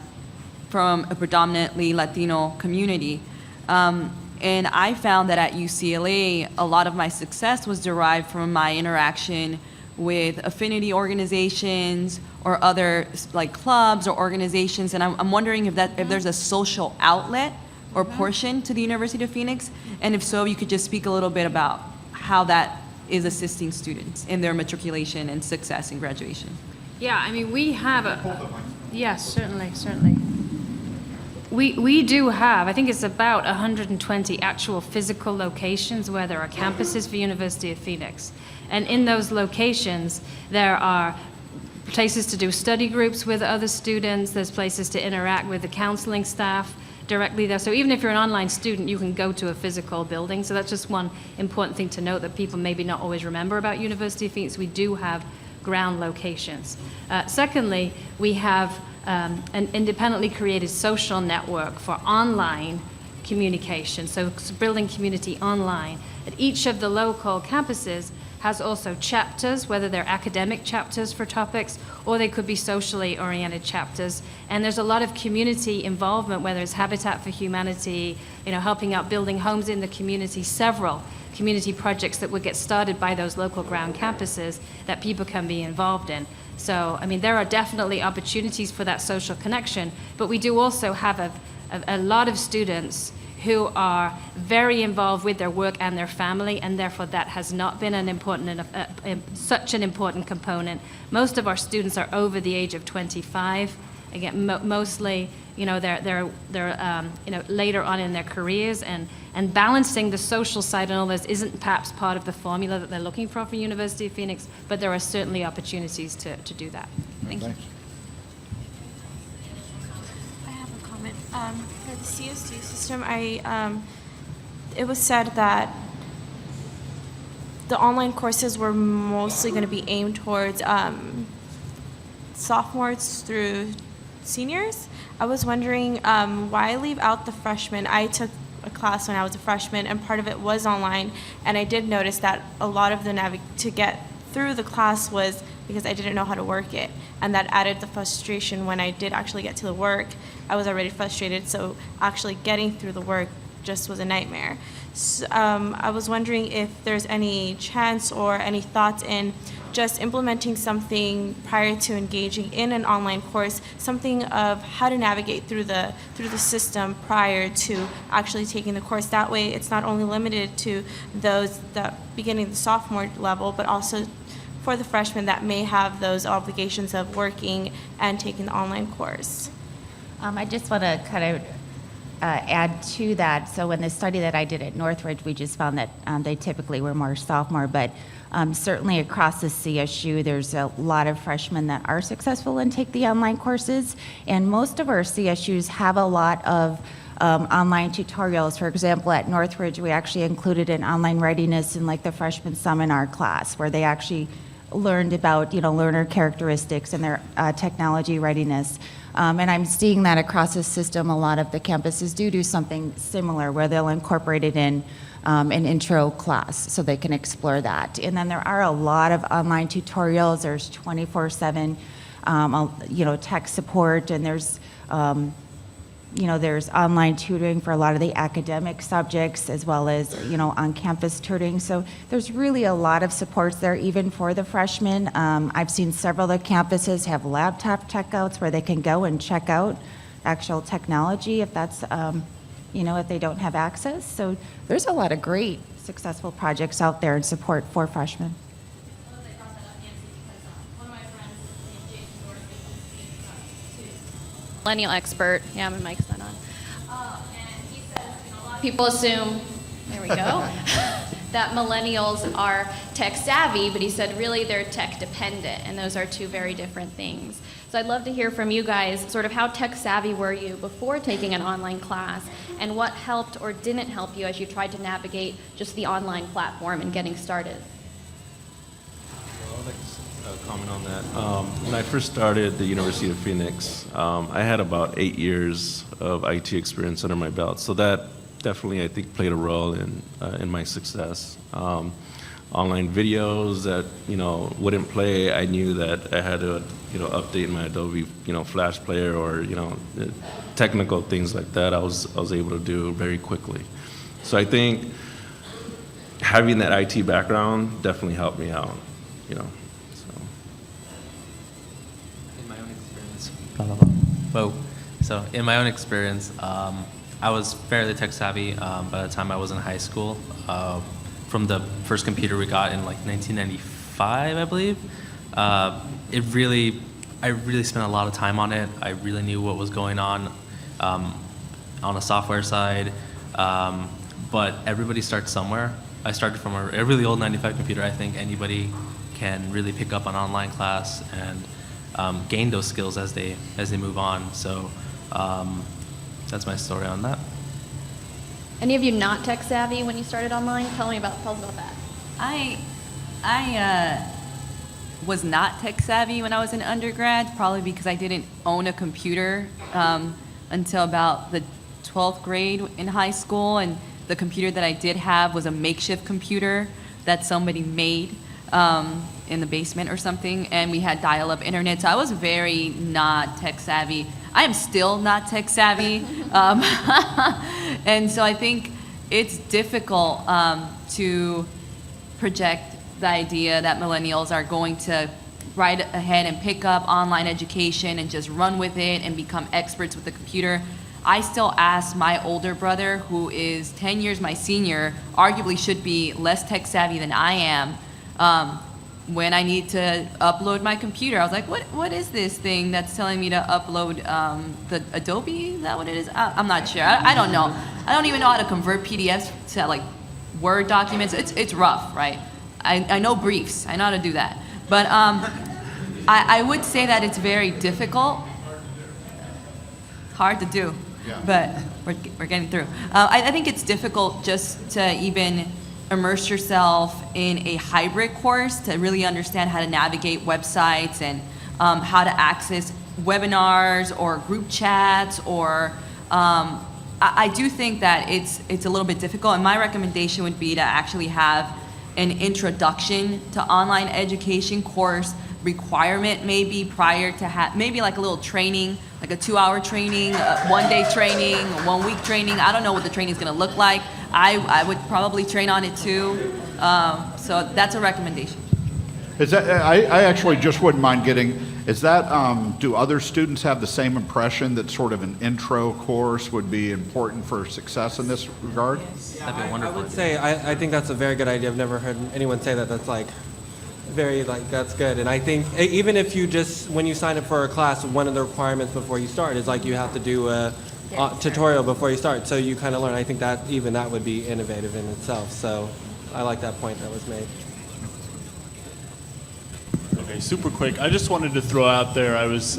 from a predominantly Latino community. And I found that at UCLA, a lot of my success was derived from my interaction with affinity organizations or other like clubs or organizations. And I'm wondering if there's a social outlet or portion to the University of Phoenix, and if so, you could just speak a little bit about how that is assisting students in their matriculation and success in graduation. Yeah, I mean, we have yes, certainly. We do have, I think it's about 120 actual physical locations where there are campuses for University of Phoenix. And in those locations, there are places to do study groups with other students, there's places to interact with the counseling staff directly there. So even if you're an online student, you can go to a physical building. So that's just one important thing to note that people maybe not always remember about University of Phoenix. We do have ground locations. Secondly, we have an independently created social network for online communication, so building community online. At each of the local campuses has also chapters, whether they're academic chapters for topics or they could be socially oriented chapters. And there's a lot of community involvement, whether it's Habitat for Humanity, helping out building homes in the community, several community projects that would get started by those local ground campuses that people can be involved in. So, I mean, there are definitely opportunities for that social connection, but we do also have a lot of students who are very involved with their work and their family, and therefore that has not been an important such an important component. Most of our students are over the age of 25. Again, mostly, you know, they're you know, later on in their careers, and balancing the social side and all this isn't perhaps part of the formula that they're looking for University of Phoenix, but there are certainly opportunities to do that. Thank you. I have a comment. For the CSU system, it was said that the online courses were mostly going to be aimed towards sophomores through seniors. I was wondering why leave out the freshmen. I took a class when I was a freshman, and part of it was online, and I did notice that a lot of the to get through the class was because I didn't know how to work it, and that added the frustration. When I did actually get to the work, I was already frustrated, so actually getting through the work just was a nightmare. So, I was wondering if there's any chance or any thoughts in just implementing something prior to engaging in an online course, something of how to navigate through the system prior to actually taking the course. That way, it's not only limited to those that beginning the sophomore level, but also for the freshmen that may have those obligations of working and taking the online course. I just want to kind of add to that. So in the study that I did at Northridge, we just found that they typically were more sophomore, but certainly across the CSU, there's a lot of freshmen that are successful and take the online courses, and most of our CSUs have a lot of online tutorials. For example, at Northridge, we actually included an online readiness in like the freshman seminar class, where they actually learned about, you know, learner characteristics and their technology readiness. And I'm seeing that across the system. A lot of the campuses do something similar, where they'll incorporate it in an intro class so they can explore that. And then there are a lot of online tutorials. There's 24/7, you know, tech support, and there's you know, there's online tutoring for a lot of the academic subjects, as well as, you know, on-campus tutoring. So there's really a lot of supports there, even for the freshmen. I've seen several of the campuses have laptop checkouts where they can go and check out actual technology if that's, you know, if they don't have access. So there's a lot of great successful projects out there in support for freshmen. Millennial expert. Yeah, my mic's not on. And he says, you know, a lot of people assume, there we go, that millennials are tech savvy, but he said really they're tech dependent, and those are two very different things. So I'd love to hear from you guys, sort of how tech savvy were you before taking an online class, and what helped or didn't help you as you tried to navigate just the online platform and getting started? I'd like to comment on that. When I first started at the University of Phoenix, I had about 8 years of IT experience under my belt, so that definitely, I think, played a role in my success. Online videos that, you know, wouldn't play, I knew that I had to, you know, update my Adobe, you know, Flash Player, or, you know, technical things like that. I was able to do very quickly. So I think having that IT background definitely helped me out, you know. In my own experience, So in my own experience, I was fairly tech savvy by the time I was in high school. From the first computer we got in like 1995, I believe. I really spent a lot of time on it. I really knew what was going on the software side. But everybody starts somewhere. I started from a really old 95 computer. I think anybody can really pick up an online class and gain those skills as they move on. So that's my story on that. Any of you not tech savvy when you started online? Tell us about that. I was not tech savvy when I was in undergrad, probably because I didn't own a computer until about the 12th grade in high school, and the computer that I did have was a makeshift computer that somebody made in the basement or something, and we had dial-up internet, so I was very not tech savvy. I am still not tech savvy, and so I think it's difficult to project the idea that millennials are going to right ahead and pick up online education and just run with it and become experts with the computer. I still ask my older brother, who is 10 years my senior, arguably should be less tech savvy than I am, when I need to upload my computer. I was like, what is this thing that's telling me to upload the Adobe? Is that what it is? I'm not sure. I don't know. I don't even know how to convert PDFs to like Word documents. It's rough, right? I know briefs. I know how to do that. But I would say that it's very difficult. Hard to do, but we're getting through. I think it's difficult just to even immerse yourself in a hybrid course to really understand how to navigate websites and how to access webinars or group chats, or I do think that it's a little bit difficult, and my recommendation would be to actually have an introduction to online education course requirement, maybe prior to maybe like a little training, like a 2-hour training, a 1-day training, a 1-week training. I don't know what the training is going to look like. I would probably train on it too. So that's a recommendation. Is that, I actually just wouldn't mind getting, is that, do other students have the same impression that sort of an intro course would be important for success in this regard? That'd be wonderful. I would say, I think that's a very good idea. I've never heard anyone say that. That's like, very, like, that's good. And I think even if you just, when you sign up for a class, one of the requirements before you start is like you have to do a tutorial before you start. So you kind of learn. I think that even that would be innovative in itself. So I like that point that was made. Okay, super quick. I just wanted to throw out there, I was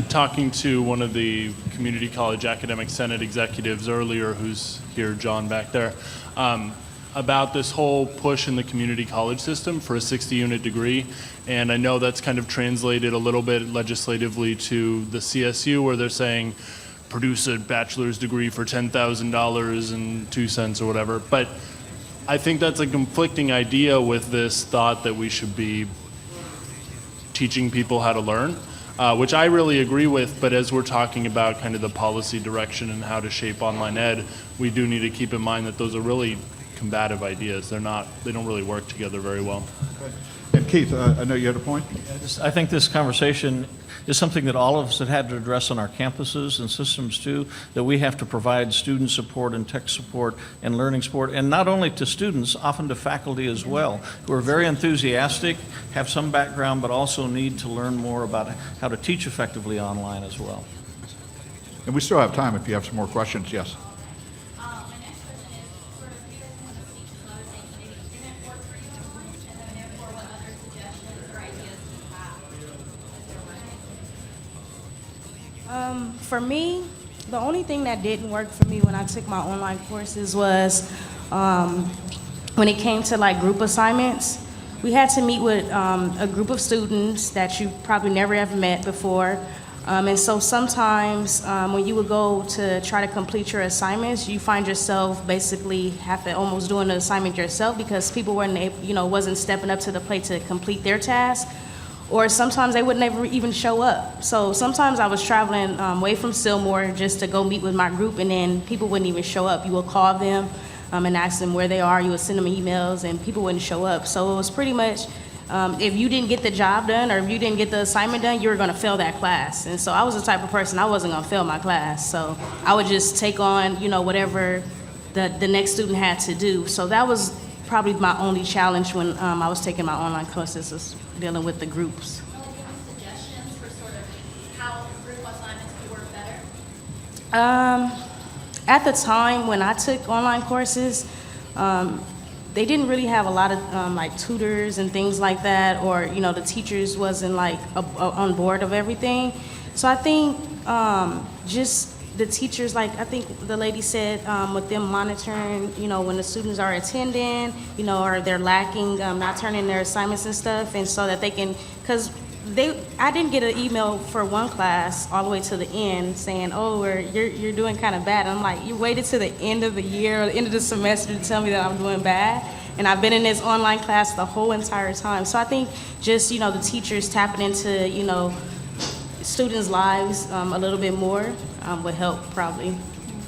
talking to one of the Community College Academic Senate executives earlier, who's here, John, back there, about this whole push in the community college system for a 60-unit degree. And I know that's kind of translated a little bit legislatively to the CSU, where they're saying, produce a bachelor's degree for $10,000 and 2 cents or whatever. But I think that's a conflicting idea with this thought that we should be teaching people how to learn, which I really agree with. But as we're talking about kind of the policy direction and how to shape online ed, we do need to keep in mind that those are really combative ideas. They don't really work together very well. And Keith, I know you had a point? I think this conversation is something that all of us have had to address on our campuses and systems too, that we have to provide student support and tech support and learning support, and not only to students, often to faculty as well, who are very enthusiastic, have some background, but also need to learn more about how to teach effectively online as well. And we still have time if you have some more questions. Yes. For me, the only thing that didn't work for me when I took my online courses was when it came to like group assignments. We had to meet with a group of students that you probably never ever met before. And so sometimes when you would go to try to complete your assignments, you find yourself basically have to almost doing the assignment yourself because people wasn't stepping up to the plate to complete their task. Or sometimes they would never even show up. So sometimes I was traveling away from Sylmore just to go meet with my group, and then people wouldn't even show up. You would call them and ask them where they are. You would send them emails, and people wouldn't show up. So it was pretty much, if you didn't get the job done or if you didn't get the assignment done, you were gonna fail that class. And so I was the type of person, I wasn't gonna fail my class. So I would just take on, whatever the next student had to do. So that was probably my only challenge when I was taking my online courses, was dealing with the groups. Suggestions for sort of how group assignments could work better? At the time when I took online courses, they didn't really have a lot of like tutors and things like that, or the teachers wasn't like on board of everything. So I think just the teachers, like I think the lady said, with them monitoring, when the students are attending, or they're lacking, not turning their assignments and stuff, and so that they can, because I didn't get an email for one class all the way to the end saying, oh, you're doing kind of bad. And I'm like, you waited to the end of the year or the end of the semester to tell me that I'm doing bad? And I've been in this online class the whole entire time. So I think just, the teachers tapping into, students' lives a little bit more would help probably.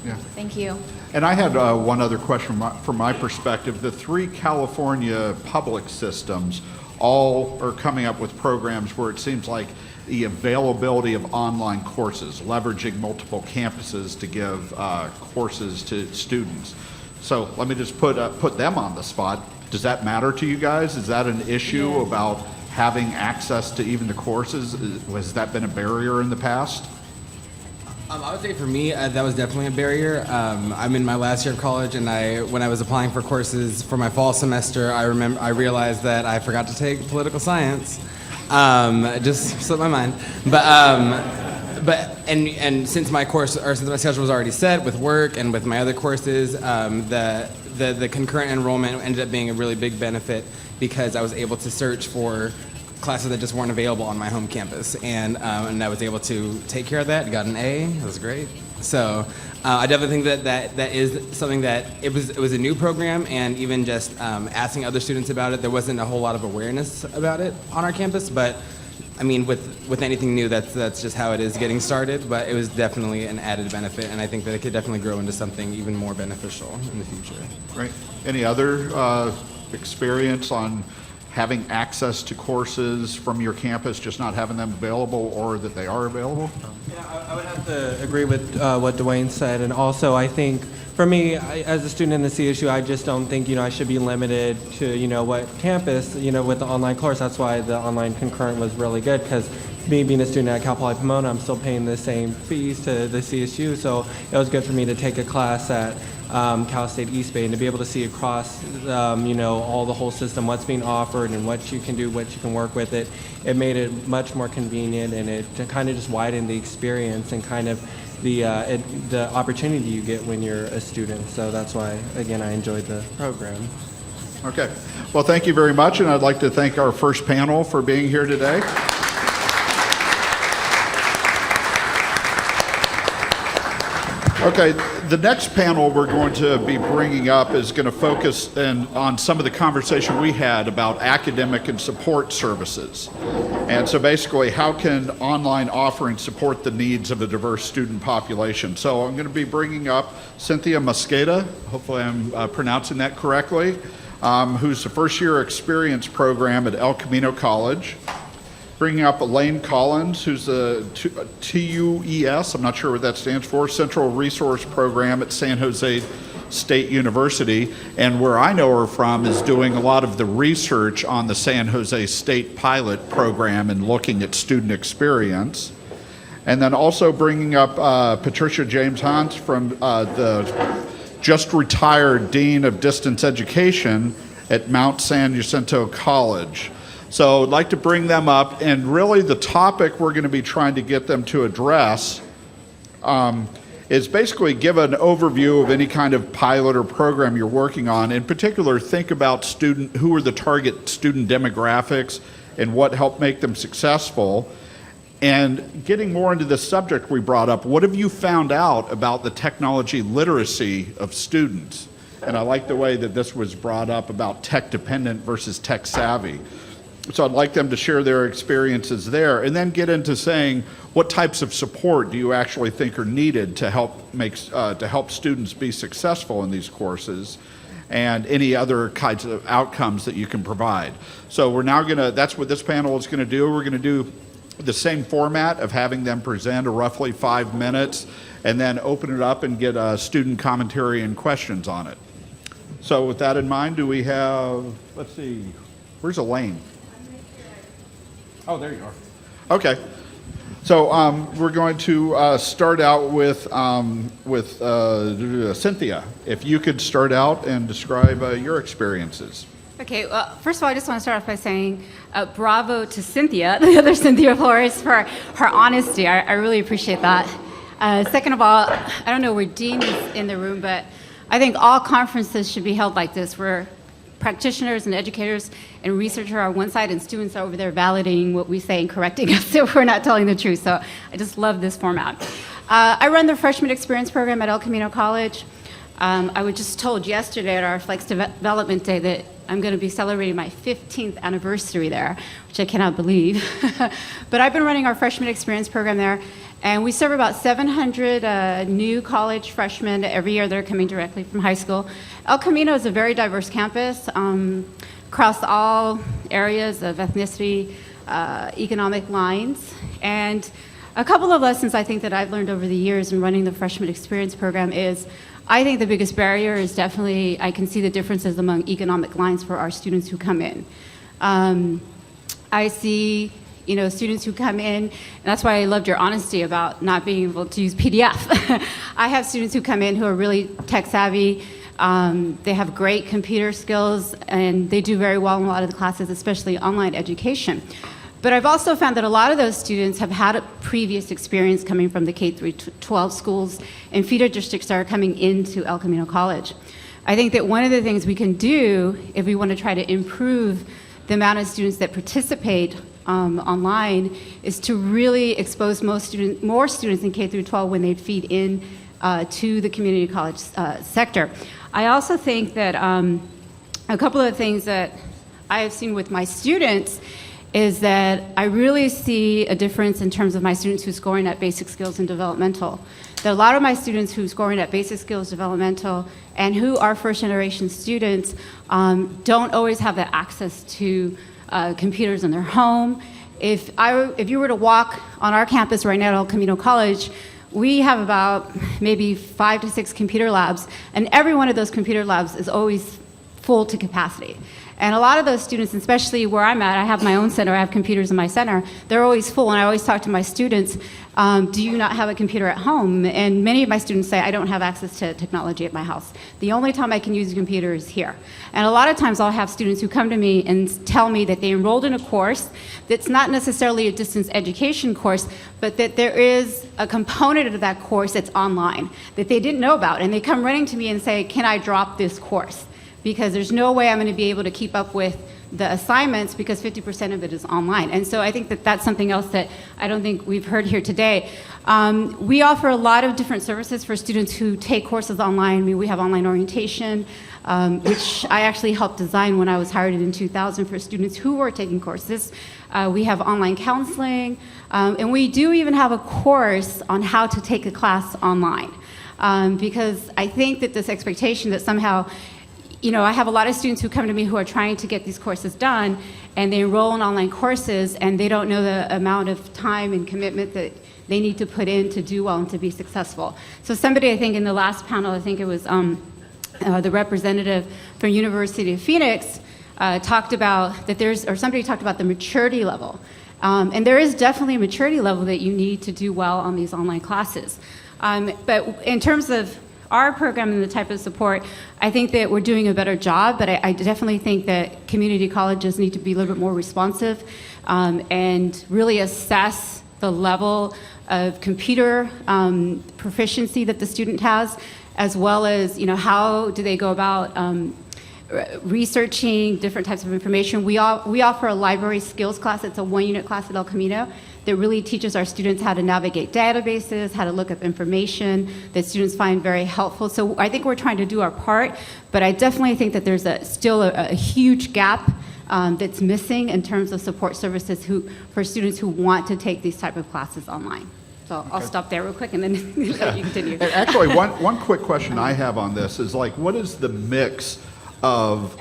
Yeah. Thank you. And I had one other question from my perspective. The 3 California public systems all are coming up with programs where it seems like the availability of online courses, leveraging multiple campuses to give courses to students. So let me just put them on the spot. Does that matter to you guys? Is that an issue about having access to even the courses? Has that been a barrier in the past? I would say for me, that was definitely a barrier. I'm in my last year of college, and when I was applying for courses for my fall semester, I realized that I forgot to take political science. It just slipped my mind. But since my schedule was already set with work and with my other courses, the concurrent enrollment ended up being a really big benefit because I was able to search for classes that just weren't available on my home campus, and I was able to take care of that. Got an A. It was great. So I definitely think that is something that it was a new program, and even just asking other students about it, there wasn't a whole lot of awareness about it on our campus. But I mean, with anything new, that's just how it is getting started. But it was definitely an added benefit, and I think that it could definitely grow into something even more beneficial in the future. Right. Any other experience on having access to courses from your campus, just not having them available, or that they are available? Yeah, I would have to agree with what Dwayne said, and also I think for me, as a student in the CSU, I just don't think I should be limited to what campus with the online course. That's why the online concurrent was really good, because me being a student at Cal Poly Pomona, I'm still paying the same fees to the CSU, so it was good for me to take a class at Cal State East Bay and to be able to see across all the whole system, what's being offered and what you can do, what you can work with it. It made it much more convenient, and it kind of just widened the experience and kind of the opportunity you get when you're a student. So that's why, again, I enjoyed the program. Okay. Well, thank you very much, and I'd like to thank our first panel for being here today. Okay, the next panel we're going to be bringing up is going to focus on some of the conversation we had about academic and support services. And so basically, how can online offerings support the needs of a diverse student population? So I'm going to be bringing up Cynthia Mosqueda, hopefully I'm pronouncing that correctly, who's the first-year experience program at El Camino College. Bringing up Elaine Collins, who's the TUES, I'm not sure what that stands for, Central Resource Program at San Jose State University. And where I know her from is doing a lot of the research on the San Jose State pilot program and looking at student experience. And then also bringing up Patricia James Hans from the just retired Dean of Distance Education at Mount San Jacinto College. So I'd like to bring them up, and really the topic we're going to be trying to get them to address is basically give an overview of any kind of pilot or program you're working on. In particular, think about who are the target student demographics and what helped make them successful. And getting more into the subject we brought up, what have you found out about the technology literacy of students? And I like the way that this was brought up about tech dependent versus tech savvy. So I'd like them to share their experiences there, and then get into saying what types of support do you actually think are needed to help students be successful in these courses, and any other kinds of outcomes that you can provide. So we're now that's what this panel is gonna do. We're gonna do the same format of having them present roughly 5 minutes, and then open it up and get student commentary and questions on it. So with that in mind, do we have, let's see, where's Elaine? Oh, there you are. Okay. So we're going to start out with Cynthia. If you could start out and describe your experiences. Okay, well, first of all, I just want to start off by saying bravo to Cynthia, the other Cynthia Flores, for her honesty. I really appreciate that. Second of all, I don't know where Dean is in the room, but I think all conferences should be held like this, where practitioners and educators and researchers are on one side and students are over there validating what we say and correcting us if we're not telling the truth. So I just love this format. I run the Freshman Experience Program at El Camino College. I was just told yesterday at our Flex Development Day that I'm going to be celebrating my 15th anniversary there, which I cannot believe. But I've been running our Freshman Experience Program there, and we serve about 700 new college freshmen every year that are coming directly from high school. El Camino is a very diverse campus. across all areas of ethnicity, economic lines. And a couple of lessons I think that I've learned over the years in running the Freshman Experience program is I think the biggest barrier is definitely, I can see the differences among economic lines for our students who come in. I see, students who come in, and that's why I loved your honesty about not being able to use PDF. I have students who come in who are really tech savvy. They have great computer skills, and they do very well in a lot of the classes, especially online education. But I've also found that a lot of those students have had a previous experience coming from the K-12 schools and feeder districts that are coming into El Camino College. I think that one of the things we can do if we want to try to improve the amount of students that participate online is to really expose more students in K-12 when they feed in to the community college sector. I also think that a couple of things that I have seen with my students is that I really see a difference in terms of my students who are scoring at basic skills and developmental. There are a lot of my students who are scoring at basic skills developmental and who are first generation students don't always have the access to computers in their home. If you were to walk on our campus right now at El Camino College, we have about maybe 5 to 6 computer labs, and every one of those computer labs is always full to capacity. And a lot of those students, especially where I'm at, I have my own center, I have computers in my center, they're always full, and I always talk to my students, do you not have a computer at home? And many of my students say, I don't have access to technology at my house. The only time I can use a computer is here. And a lot of times I'll have students who come to me and tell me that they enrolled in a course that's not necessarily a distance education course, but that there is a component of that course that's online that they didn't know about. And they come running to me and say, can I drop this course? Because there's no way I'm going to be able to keep up with the assignments because 50% of it is online. And so I think that that's something else that I don't think we've heard here today. We offer a lot of different services for students who take courses online. I mean, we have online orientation, which I actually helped design when I was hired in 2000 for students who were taking courses. We have online counseling, and we do even have a course on how to take a class online. Because I think that this expectation that somehow I have a lot of students who come to me who are trying to get these courses done, and they enroll in online courses, and they don't know the amount of time and commitment that they need to put in to do well and to be successful. So somebody, I think in the last panel, I think it was the representative from University of Phoenix, talked about that somebody talked about the maturity level. And there is definitely a maturity level that you need to do well on these online classes. But in terms of our program and the type of support, I think that we're doing a better job, but I definitely think that community colleges need to be a little bit more responsive and really assess the level of computer proficiency that the student has, as well as how do they go about researching different types of information. We offer a library skills class. It's a 1-unit class at El Camino that really teaches our students how to navigate databases, how to look up information that students find very helpful. So I think we're trying to do our part, but I definitely think that there's still a huge gap that's missing in terms of support services for students who want to take these type of classes online. So I'll stop there real quick and then you continue. Actually, one quick question I have on this is what is the mix of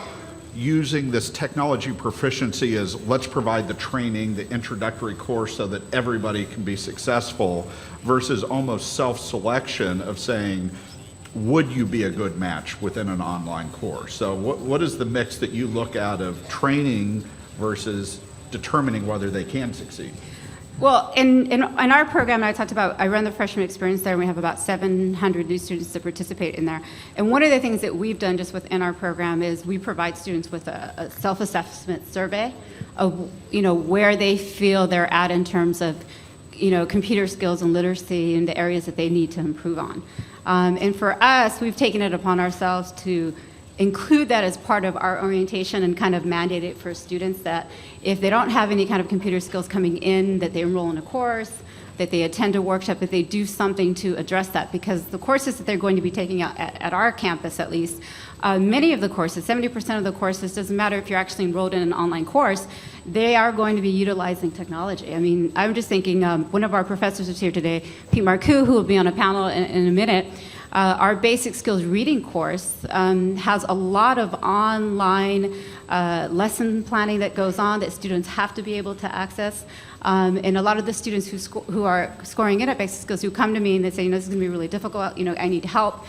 using this technology proficiency as let's provide the training, the introductory course so that everybody can be successful versus almost self-selection of saying, would you be a good match within an online course? So what is the mix that you look at of training versus determining whether they can succeed? Well, in our program, I run the freshman experience there, and we have about 700 new students that participate in there. And one of the things that we've done just within our program is we provide students with a self-assessment survey of, where they feel they're at in terms of, computer skills and literacy and the areas that they need to improve on. And for us, we've taken it upon ourselves to include that as part of our orientation and kind of mandate it for students that if they don't have any kind of computer skills coming in, that they enroll in a course, that they attend a workshop, that they do something to address that. Because the courses that they're going to be taking out at our campus at least, many of the courses, 70% of the courses, doesn't matter if you're actually enrolled in an online course, they are going to be utilizing technology. I mean, I'm just thinking, one of our professors is here today, Pete Marcoux, who will be on a panel in a minute. Our basic skills reading course has a lot of online lesson planning that goes on that students have to be able to access. And a lot of the students who are scoring in at basic skills who come to me and they say, this is going to be really difficult, I need help.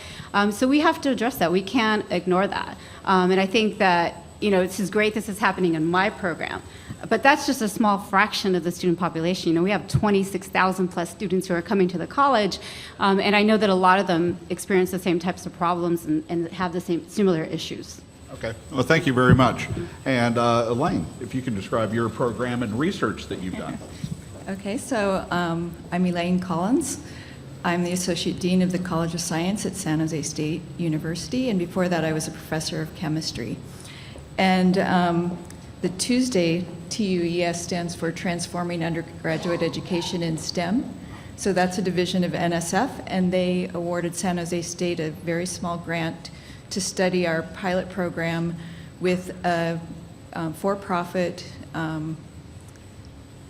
So we have to address that. We can't ignore that. And I think that, this is great this is happening in my program, but that's just a small fraction of the student population. We have 26,000 plus students who are coming to the college, and I know that a lot of them experience the same types of problems and have the same similar issues. Okay. Well, thank you very much. And Elaine, if you can describe your program and research that you've done. Okay, so I'm Elaine Collins. I'm the Associate Dean of the College of Science at San Jose State University, and before that I was a professor of chemistry. And the Tuesday, TUES stands for Transforming Undergraduate Education in STEM. So that's a division of NSF, and they awarded San Jose State a very small grant to study our pilot program with a for-profit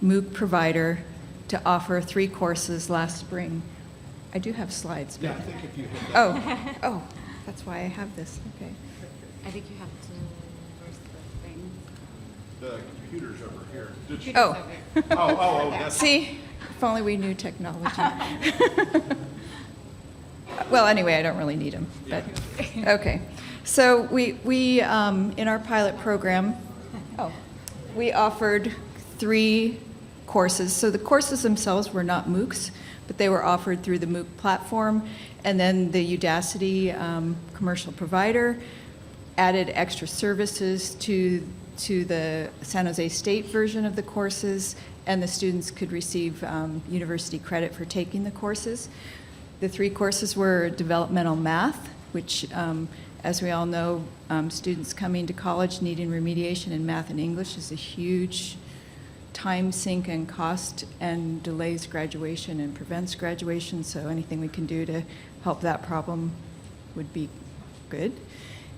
MOOC provider to offer 3 courses last spring. I do have slides. Yeah, I think if you hit that. Oh, that's why I have this. Okay. I think you have to, where's the thing? The computer's over here. Did you? Oh. That's See, if only we knew technology. Well, anyway, I don't really need them, but, okay. So we in our pilot program, we offered 3 courses. So the courses themselves were not MOOCs, but they were offered through the MOOC platform, and then the Udacity commercial provider added extra services to the San Jose State version of the courses, and the students could receive university credit for taking the courses. The 3 courses were developmental math, which, as we all know, students coming to college needing remediation in math and English is a huge time sink and cost, and delays graduation and prevents graduation, so anything we can do to help that problem would be good.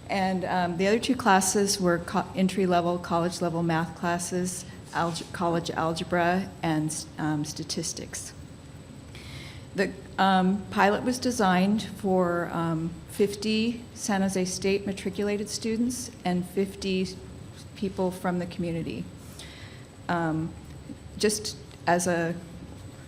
And the other 2 classes were entry-level, college-level math classes, college algebra, and statistics. The pilot was designed for 50 San Jose State matriculated students and 50 people from the community. Just as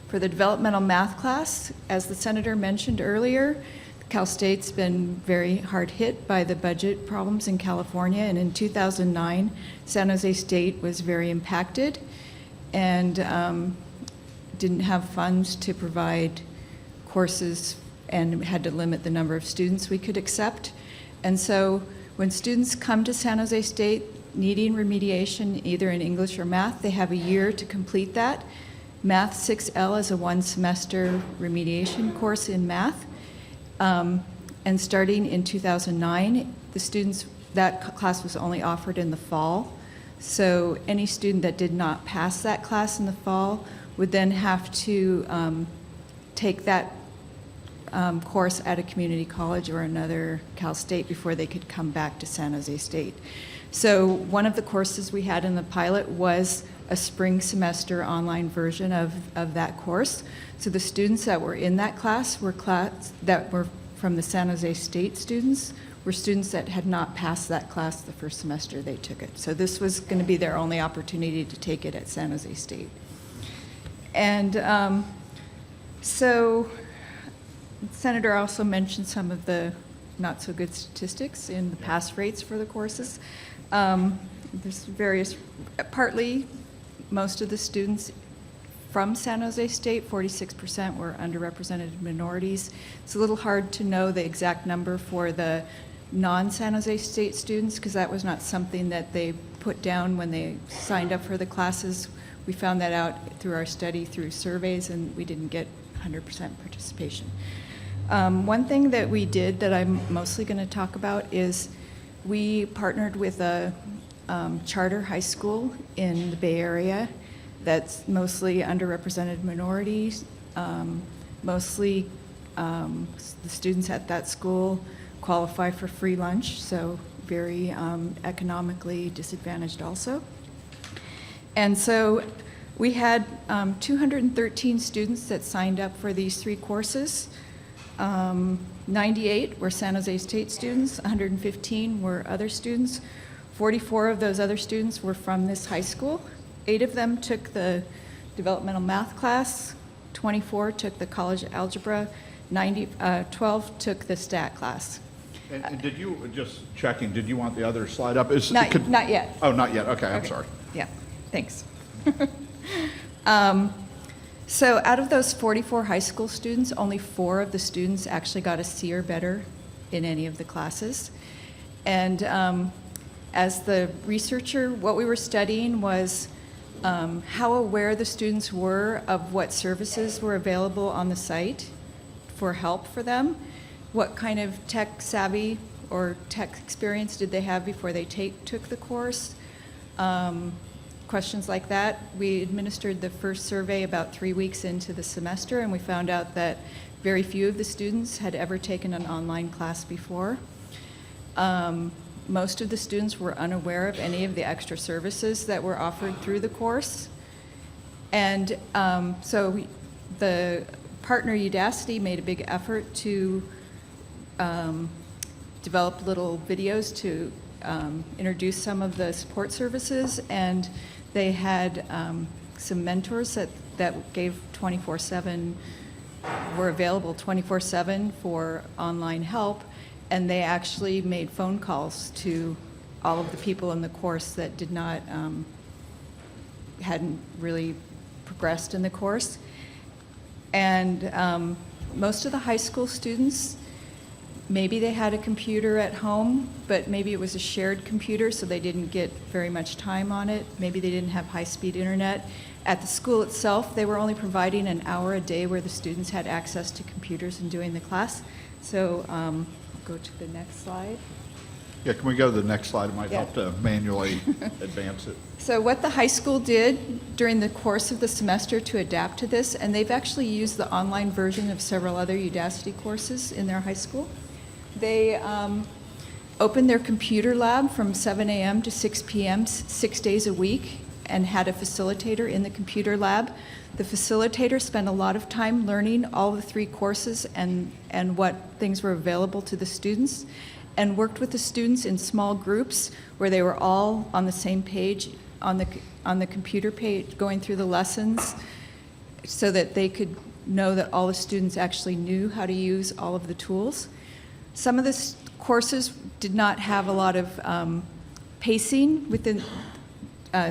for the developmental math class, as the senator mentioned earlier, Cal State's been very hard hit by the budget problems in California, and in 2009, San Jose State was very impacted and didn't have funds to provide courses and had to limit the number of students we could accept. And so when students come to San Jose State needing remediation either in English or math, they have a year to complete that. Math 6L is a 1-semester remediation course in math. And starting in 2009, the students, that class was only offered in the fall. So any student that did not pass that class in the fall would then have to take that course at a community college or another Cal State before they could come back to San Jose State. So one of the courses we had in the pilot was a spring semester online version of that course. So the students that were in that class that were from the San Jose State students were students that had not passed that class the first semester they took it. So this was going to be their only opportunity to take it at San Jose State. And so the senator also mentioned some of the not so good statistics in the pass rates for the courses. There's various, partly most of the students from San Jose State, 46% were underrepresented minorities. It's a little hard to know the exact number for the non-San Jose State students because that was not something that they put down when they signed up for the classes. We found that out through our study, through surveys, and we didn't get 100% participation. One thing that we did that I'm mostly going to talk about is we partnered with a charter high school in the Bay Area that's mostly underrepresented minorities. Mostly the students at that school qualify for free lunch, so very economically disadvantaged also. And so we had 213 students that signed up for these 3 courses. 98 were San Jose State students, 115 were other students. 44 of those other students were from this high school. 8 of them took the developmental math class, 24 took the college algebra, 12 took the stat class. And did you, just checking, did you want the other slide up? Not yet. Oh, not yet, okay, I'm sorry. Yeah, thanks. So out of those 44 high school students, only 4 of the students actually got a C or better in any of the classes. And as the researcher, what we were studying was how aware the students were of what services were available on the site for help for them, what kind of tech savvy or tech experience did they have before they took the course, questions like that. We administered the first survey about 3 weeks into the semester, and we found out that very few of the students had ever taken an online class before. Most of the students were unaware of any of the extra services that were offered through the course. And the partner Udacity made a big effort to develop little videos to introduce some of the support services, and they had some mentors that gave 24/7, were available 24/7 for online help, and they actually made phone calls to all of the people in the course that did not, hadn't really progressed in the course. And most of the high school students, maybe they had a computer at home, but maybe it was a shared computer, so they didn't get very much time on it. Maybe they didn't have high-speed internet. At the school itself, they were only providing an hour a day where the students had access to computers and doing the class. So I'll go to the next slide. Yeah, can we go to the next slide? It might Yeah. help to manually advance it. So what the high school did during the course of the semester to adapt to this, and they've actually used the online version of several other Udacity courses in their high school. They opened their computer lab from 7 a.m. to 6 p.m. 6 days a week and had a facilitator in the computer lab. The facilitator spent a lot of time learning all the 3 courses and what things were available to the students, and worked with the students in small groups where they were all on the same page on the computer page going through the lessons, so that they could know that all the students actually knew how to use all of the tools. Some of the courses did not have a lot of pacing within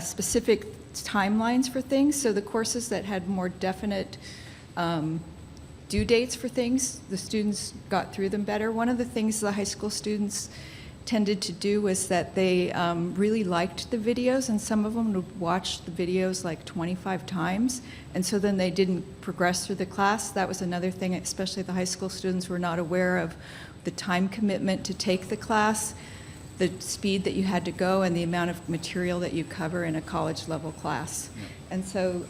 specific timelines for things, so the courses that had more definite due dates for things, the students got through them better. One of the things the high school students tended to do was that they really liked the videos, and some of them would watch the videos like 25 times, and so then they didn't progress through the class. That was another thing, especially the high school students were not aware of the time commitment to take the class, the speed that you had to go, and the amount of material that you cover in a college level class. And so,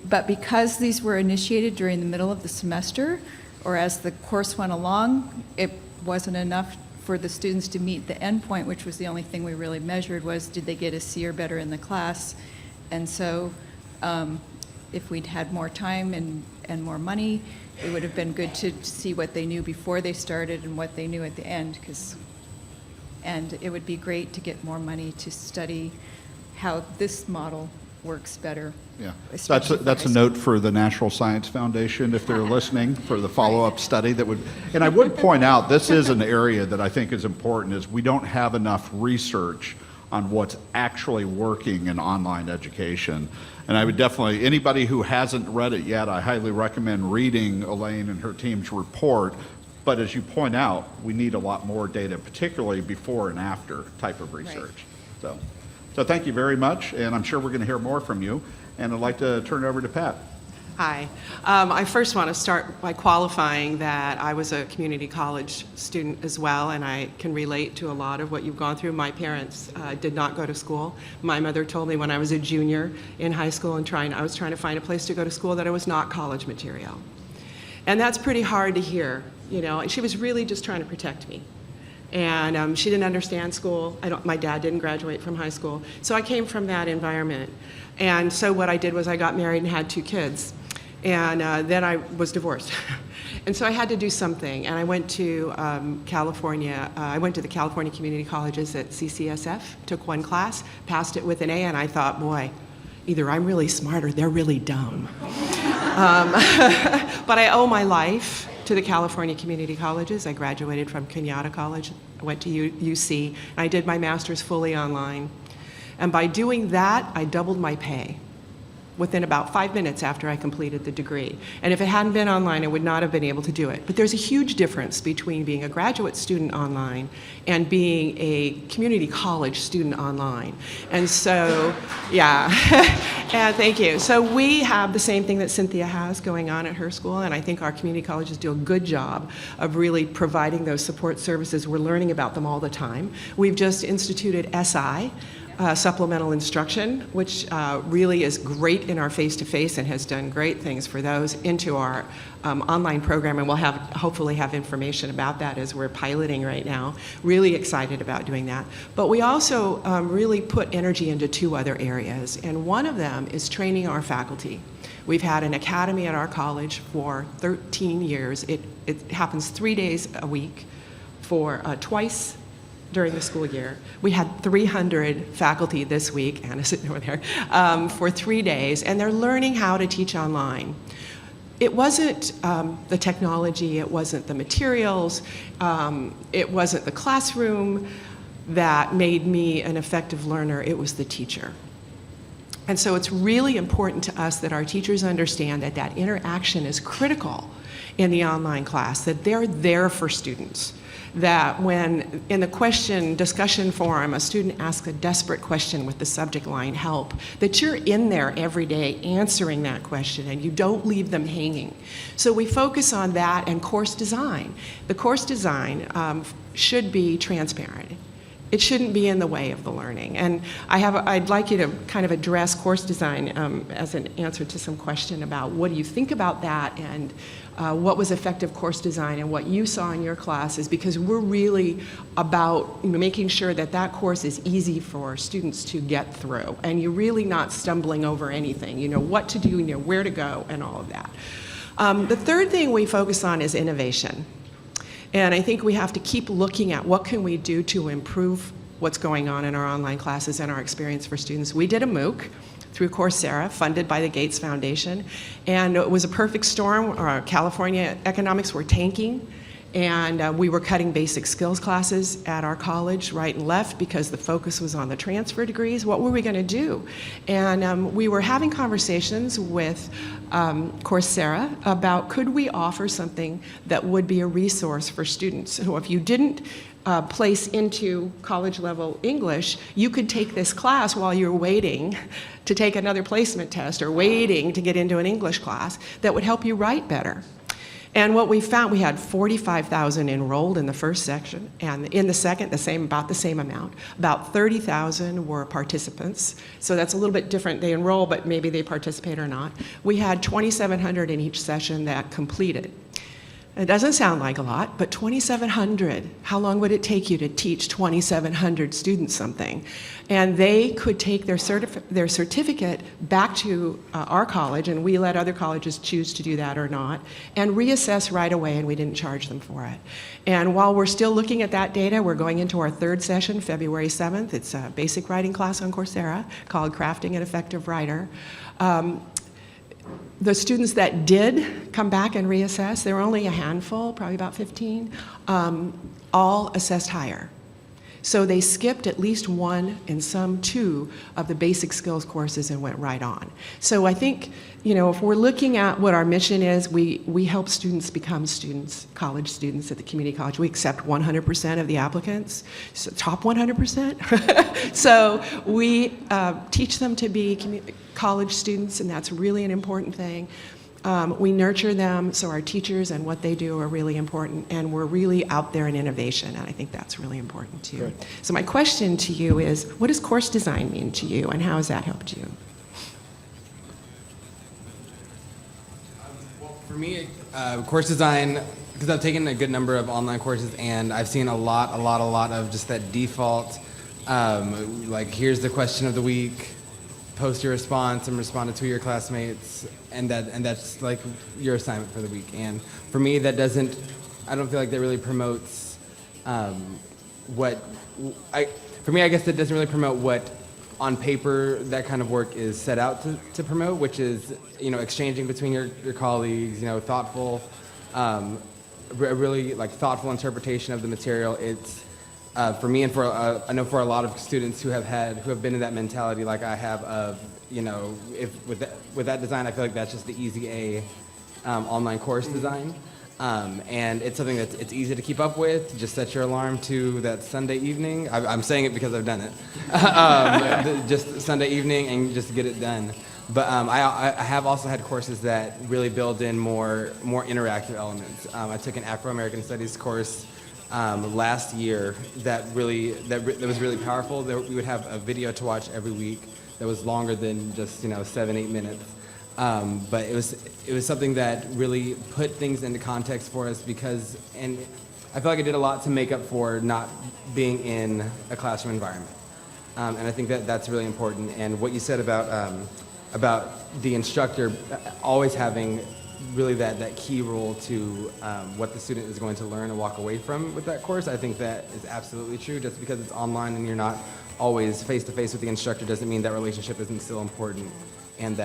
but because these were initiated during the middle of the semester, or as the course went along, it wasn't enough for the students to meet the end point, which was the only thing we really measured, was did they get a C or better in the class. And so if we'd had more time and more money, it would have been good to see what they knew before they started and what they knew at the end, and it would be great to get more money to study how this model works better. Yeah, especially for that's high a note for the National Science Foundation, if they're listening, for the follow-up study that would, and I would point out, this is an area that I think is important, is we don't have enough research on what's actually working in online education. And I would definitely, anybody who hasn't read it yet, I highly recommend reading Elaine and her team's report. But as you point out, we need a lot more data, particularly before and after type of research. So thank you very much, and I'm sure we're going to hear more from you. And I'd like to turn it over to Pat. Hi. I first want to start by qualifying that I was a community college student as well, and I can relate to a lot of what you've gone through. My parents did not go to school. My mother told me when I was a junior in high school and I was trying to find a place to go to school that it was not college material. And that's pretty hard to hear, you know, and she was really just trying to protect me. And she didn't understand school. My dad didn't graduate from high school. So I came from that environment. And so what I did was I got married and had 2 kids. And then I was divorced. And so I had to do something. And I went to California. I went to the California Community Colleges at CCSF, took one class, passed it with an A, and I thought, boy, either I'm really smart or they're really dumb. But I owe my life to the California Community Colleges. I graduated from Kenyatta College. I went to UC, and I did my master's fully online. And by doing that, I doubled my pay within about 5 minutes after I completed the degree. And if it hadn't been online, I would not have been able to do it. But there's a huge difference between being a graduate student online and being a community college student online. And so, yeah, and thank you. So we have the same thing that Cynthia has going on at her school, and I think our community colleges do a good job of really providing those support services. We're learning about them all the time. We've just instituted SI, supplemental instruction, which really is great in our face-to-face and has done great things for those, into our online program, and we'll hopefully have information about that as we're piloting right now. Really excited about doing that. But we also really put energy into 2 other areas, and one of them is training our faculty. We've had an academy at our college for 13 years. It happens 3 days a week for twice during the school year. We had 300 faculty this week, Anna's sitting over there, for 3 days, and they're learning how to teach online. It wasn't the technology, it wasn't the materials, it wasn't the classroom that made me an effective learner, it was the teacher. And so it's really important to us that our teachers understand that that interaction is critical in the online class, that they're there for students. That when in the question discussion forum a student asks a desperate question with the subject line help, that you're in there every day answering that question and you don't leave them hanging. So we focus on that and course design. The course design should be transparent. It shouldn't be in the way of the learning. And I'd like you to kind of address course design as an answer to some question about what do you think about that, and what was effective course design and what you saw in your classes, because we're really about making sure that that course is easy for students to get through, and you're really not stumbling over anything. You know what to do, you know where to go, and all of that. The third thing we focus on is innovation. And I think we have to keep looking at what can we do to improve what's going on in our online classes and our experience for students. We did a MOOC through Coursera, funded by the Gates Foundation, and it was a perfect storm. California economics were tanking, and we were cutting basic skills classes at our college right and left because the focus was on the transfer degrees. What were we going to do? And we were having conversations with Coursera about could we offer something that would be a resource for students who, if you didn't place into college level English, you could take this class while you're waiting to take another placement test or waiting to get into an English class that would help you write better. And what we found, we had 45,000 enrolled in the first section, and in the second, about the same amount. About 30,000 were participants, so that's a little bit different. They enroll, but maybe they participate or not. We had 2,700 in each session that completed. It doesn't sound like a lot, but 2,700, how long would it take you to teach 2,700 students something? And they could take their certificate back to our college, and we let other colleges choose to do that or not, and reassess right away, and we didn't charge them for it. And while we're still looking at that data, we're going into our third session, February 7th. It's a basic writing class on Coursera called Crafting an Effective Writer. The students that did come back and reassess, there were only a handful, probably about 15, all assessed higher. So they skipped at least one and some two of the basic skills courses and went right on. So I think, if we're looking at what our mission is, we help students become students, college students at the community college. We accept 100% of the applicants, so top 100%. So we teach them to be college students, and that's really an important thing. We nurture them, so our teachers and what they do are really important, and we're really out there in innovation, and I think that's really important too. Great. So my question to you is, what does course design mean to you, and how has that helped you? For me, course design, because I've taken a good number of online courses, and I've seen a lot of just that default, like here's the question of the week, post your response and respond to two of your classmates, and that's like your assignment for the week. And for me, I don't feel like that really promotes I guess that doesn't really promote what on paper that kind of work is set out to promote, which is, exchanging between your colleagues, thoughtful, really like thoughtful interpretation of the material. It's for me, and I know for a lot of students who have been in that mentality like I have of, if with that design, I feel like that's just the easy A online course design. And it's something it's easy to keep up with. Just set your alarm to that Sunday evening. I'm saying it because I've done it. Just Sunday evening and just get it done. But I have also had courses that really build in more interactive elements. I took an Afro-American Studies course last year that was really powerful. We would have a video to watch every week that was longer than just 7-8 minutes. But it was something that really put things into context for us and I feel like I did a lot to make up for not being in a classroom environment. And I think that's really important. And what you said about the instructor always having really that key role to what the student is going to learn and walk away from with that course, I think that is absolutely true. Just because it's online and you're not always face-to-face with the instructor doesn't mean that relationship isn't still important, and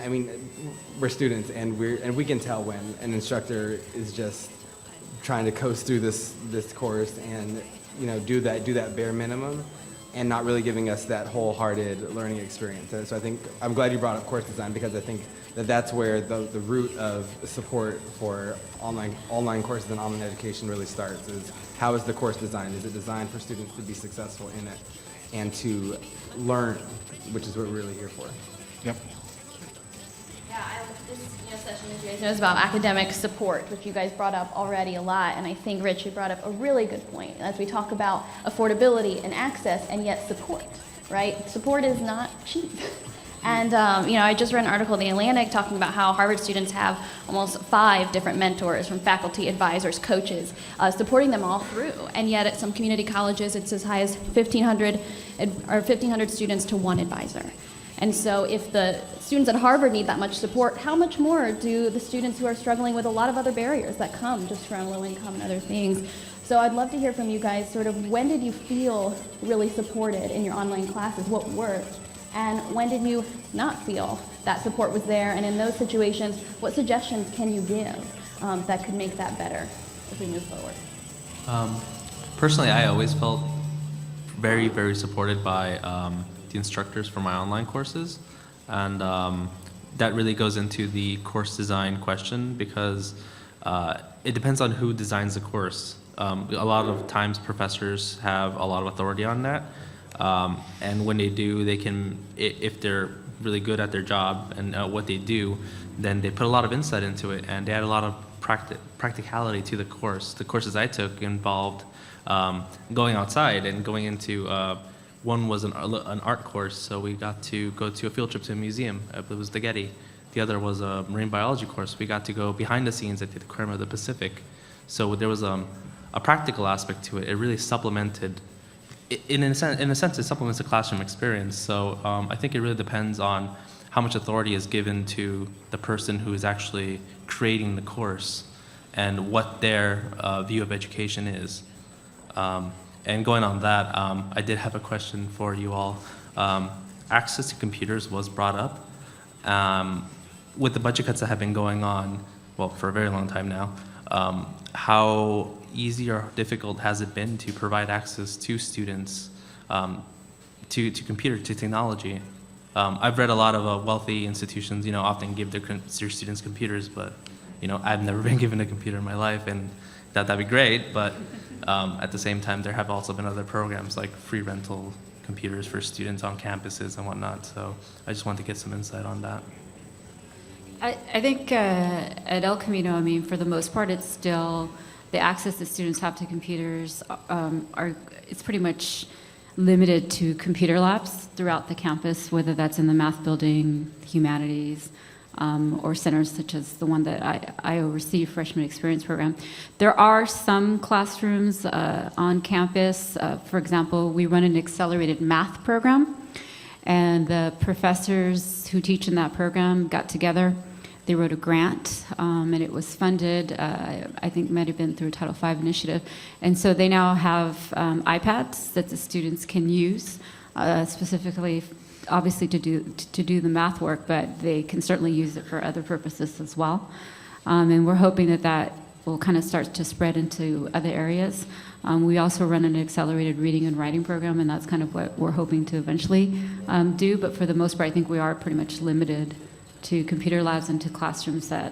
I mean, we're students, and we can tell when an instructor is just trying to coast through this course and do that bare minimum, and not really giving us that wholehearted learning experience. So I think I'm glad you brought up course design, because I think that's where the root of support for online courses and online education really starts. Is how is the course designed? Is it designed for students to be successful in it and to learn, which is what we're really here for. Yep. This session, as you guys know, is about academic support, which you guys brought up already a lot. And I think Rich, you brought up a really good point as we talk about affordability and access, and yet support, right? Support is not cheap. And I just read an article in The Atlantic talking about how Harvard students have almost 5 different mentors, from faculty, advisors, coaches, supporting them all through. And yet at some community colleges, it's as high as 1,500 students to 1 advisor. And so if the students at Harvard need that much support, how much more do the students who are struggling with a lot of other barriers that come just from low income and other things? So I'd love to hear from you guys, sort of, when did you feel really supported in your online classes? What worked? And when did you not feel that support was there? And in those situations, what suggestions can you give that could make that better as we move forward? Personally, I always felt very, very supported by the instructors for my online courses. And that really goes into the course design question, because it depends on who designs the course. A lot of times professors have a lot of authority on that. And when they do, they can, if they're really good at their job and what they do, then they put a lot of insight into it, and they add a lot of practicality to the course. The courses I took involved going outside and going into, one was an art course, so we got to go to a field trip to a museum. It was the Getty. The other was a marine biology course. We got to go behind the scenes at the Aquarium of the Pacific. So there was a practical aspect to it. It really supplemented, in a sense, it supplements the classroom experience. So I think it really depends on how much authority is given to the person who is actually creating the course and what their view of education is. And going on that, I did have a question for you all. Access to computers was brought up. With the budget cuts that have been going on, well, for a very long time now, how easy or difficult has it been to provide access to students to technology? I've read a lot of wealthy institutions, often give their students computers, but I've never been given a computer in my life, and that'd be great. But at the same time, there have also been other programs like free rental computers for students on campuses and whatnot. So I just wanted to get some insight on that. I think at El Camino, for the most part, it's still the access that students have to computers it's pretty much limited to computer labs throughout the campus, whether that's in the math building, humanities, or centers such as the one that I oversee, Freshman Experience Program. There are some classrooms on campus. For example, we run an accelerated math program. And the professors who teach in that program got together. They wrote a grant, and it was funded, I think it might have been through a Title V initiative. And so they now have iPads that the students can use, specifically, obviously, to do the math work, but they can certainly use it for other purposes as well. And we're hoping that that will kind of start to spread into other areas. We also run an accelerated reading and writing program, and that's kind of what we're hoping to eventually do. But for the most part, I think we are pretty much limited to computer labs and to classrooms that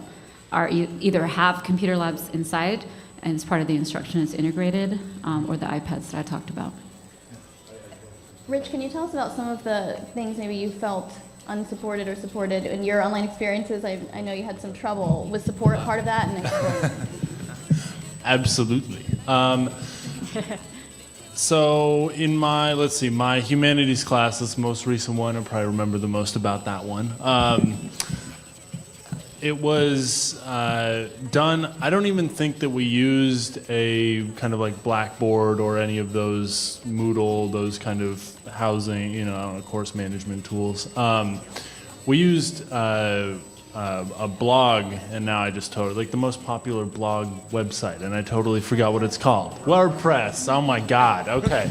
are either have computer labs inside and as part of the instruction is integrated, or the iPads that I talked about. Rich, can you tell us about some of the things maybe you felt unsupported or supported in your online experiences? I know you had some trouble. Was support part of that? And Absolutely. So in my, let's see, my humanities class, this most recent one, I probably remember the most about that one. It was done, I don't even think that we used a kind of like Blackboard or any of those Moodle, those kind of housing, I don't know, course management tools. We used a blog, and now I just totally, like the most popular blog website, and I totally forgot what it's called. WordPress, oh my God, okay.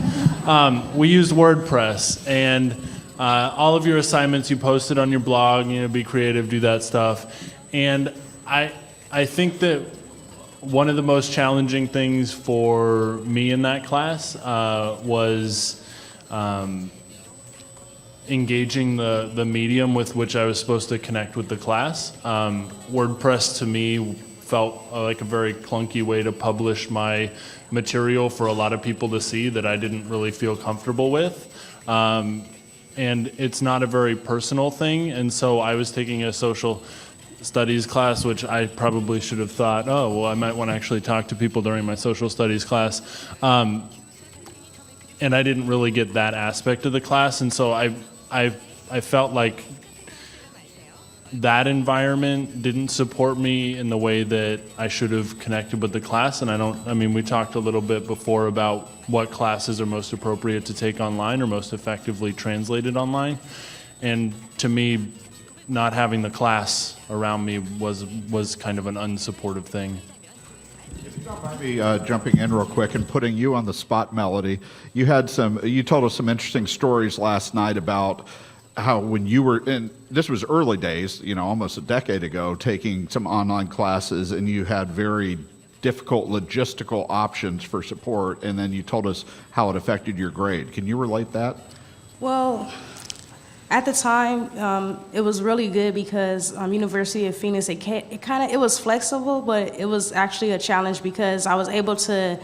We used WordPress, and all of your assignments you posted on your blog, be creative, do that stuff. And I think that one of the most challenging things for me in that class was engaging the medium with which I was supposed to connect with the class. WordPress to me felt like a very clunky way to publish my material for a lot of people to see that I didn't really feel comfortable with. And it's not a very personal thing, and so I was taking a social studies class, which I probably should have thought, oh, well, I might want to actually talk to people during my social studies class. And I didn't really get that aspect of the class, and so I felt like that environment didn't support me in the way that I should have connected with the class. And we talked a little bit before about what classes are most appropriate to take online or most effectively translated online. And to me, not having the class around me was kind of an unsupportive thing. If you don't mind me jumping in real quick and putting you on the spot, Melody, you told us some interesting stories last night about how when you were this was early days, almost a decade ago, taking some online classes, and you had very difficult logistical options for support, and then you told us how it affected your grade. Can you relate that? Well, at the time, it was really good because University of Phoenix, it was flexible, but it was actually a challenge because I was able to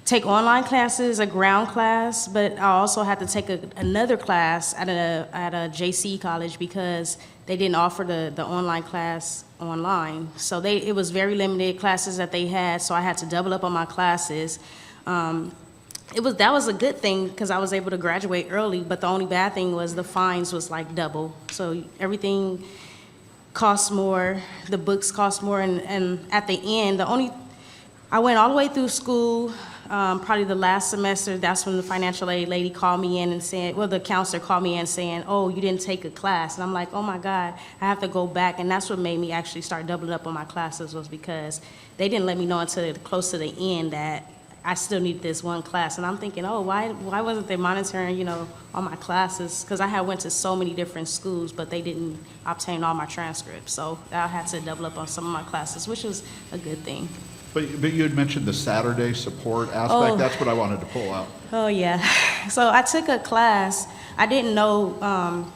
take online classes, a ground class, but I also had to take another class at a JC college because they didn't offer the online class online. So it was very limited classes that they had, so I had to double up on my classes. That was a good thing because I was able to graduate early, but the only bad thing was the fines was like double. So everything costs more, the books cost more, and at the end, I went all the way through school, probably the last semester. That's when the financial aid lady called me in and said, the counselor called me in saying, oh, you didn't take a class. And I'm like, oh my God, I have to go back. And that's what made me actually start doubling up on my classes, was because they didn't let me know until close to the end that I still need this one class. And I'm thinking, oh, why wasn't they monitoring, all my classes? Because I had went to so many different schools, but they didn't obtain all my transcripts. So I had to double up on some of my classes, which was a good thing. But you had mentioned the Saturday support aspect. Oh. That's what I wanted to pull out. Oh, yeah. So I took a class. I didn't know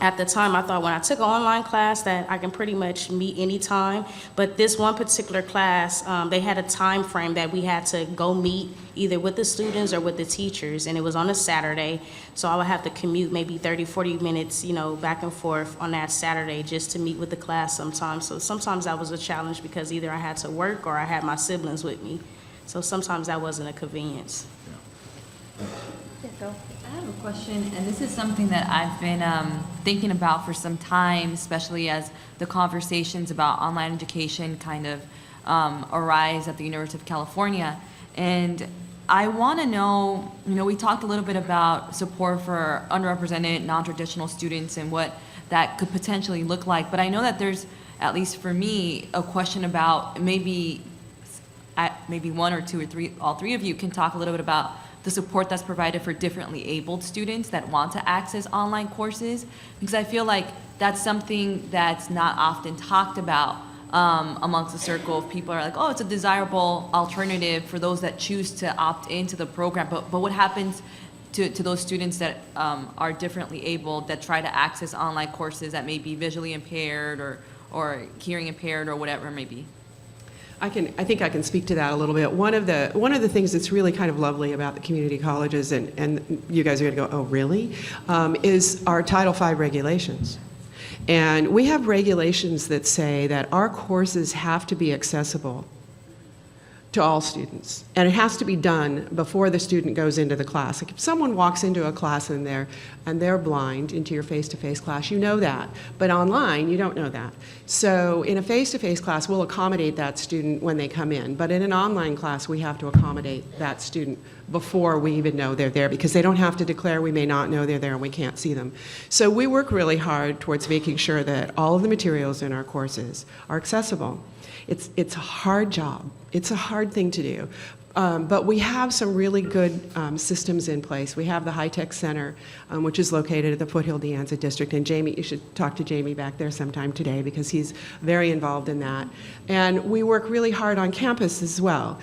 at the time. I thought when I took an online class that I can pretty much meet any time. But this one particular class, they had a time frame that we had to go meet either with the students or with the teachers. And it was on a Saturday. So I would have to commute maybe 30, 40 minutes, back and forth on that Saturday just to meet with the class sometimes. So sometimes that was a challenge because either I had to work or I had my siblings with me. So sometimes that wasn't a convenience. Yeah, go. I have a question, and this is something that I've been thinking about for some time, especially as the conversations about online education kind of arise at the University of California. And I want to know, we talked a little bit about support for underrepresented, non-traditional students and what that could potentially look like, but I know that there's, at least for me, a question about maybe one or two or three, all three of you can talk a little bit about the support that's provided for differently abled students that want to access online courses, because I feel like that's something that's not often talked about amongst a circle of people are like, oh, it's a desirable alternative for those that choose to opt into the program, but what happens to those students that are differently abled that try to access online courses that may be visually impaired or hearing impaired or whatever it may be? I think I can speak to that a little bit. One of the things that's really kind of lovely about the community colleges, and you guys are going to go, oh, really, is our Title V regulations. And we have regulations that say that our courses have to be accessible to all students. And it has to be done before the student goes into the class. Like if someone walks into a class and they're blind into your face-to-face class, you know that. But online, you don't know that. So in a face-to-face class, we'll accommodate that student when they come in. But in an online class, we have to accommodate that student before we even know they're there, because they don't have to declare we may not know they're there and we can't see them. So we work really hard towards making sure that all of the materials in our courses are accessible. It's a hard job. It's a hard thing to do. But we have some really good systems in place. We have the High Tech Center, which is located at the Foothill De Anza District. And Jamie, you should talk to Jamie back there sometime today because he's very involved in that. And we work really hard on campus as well.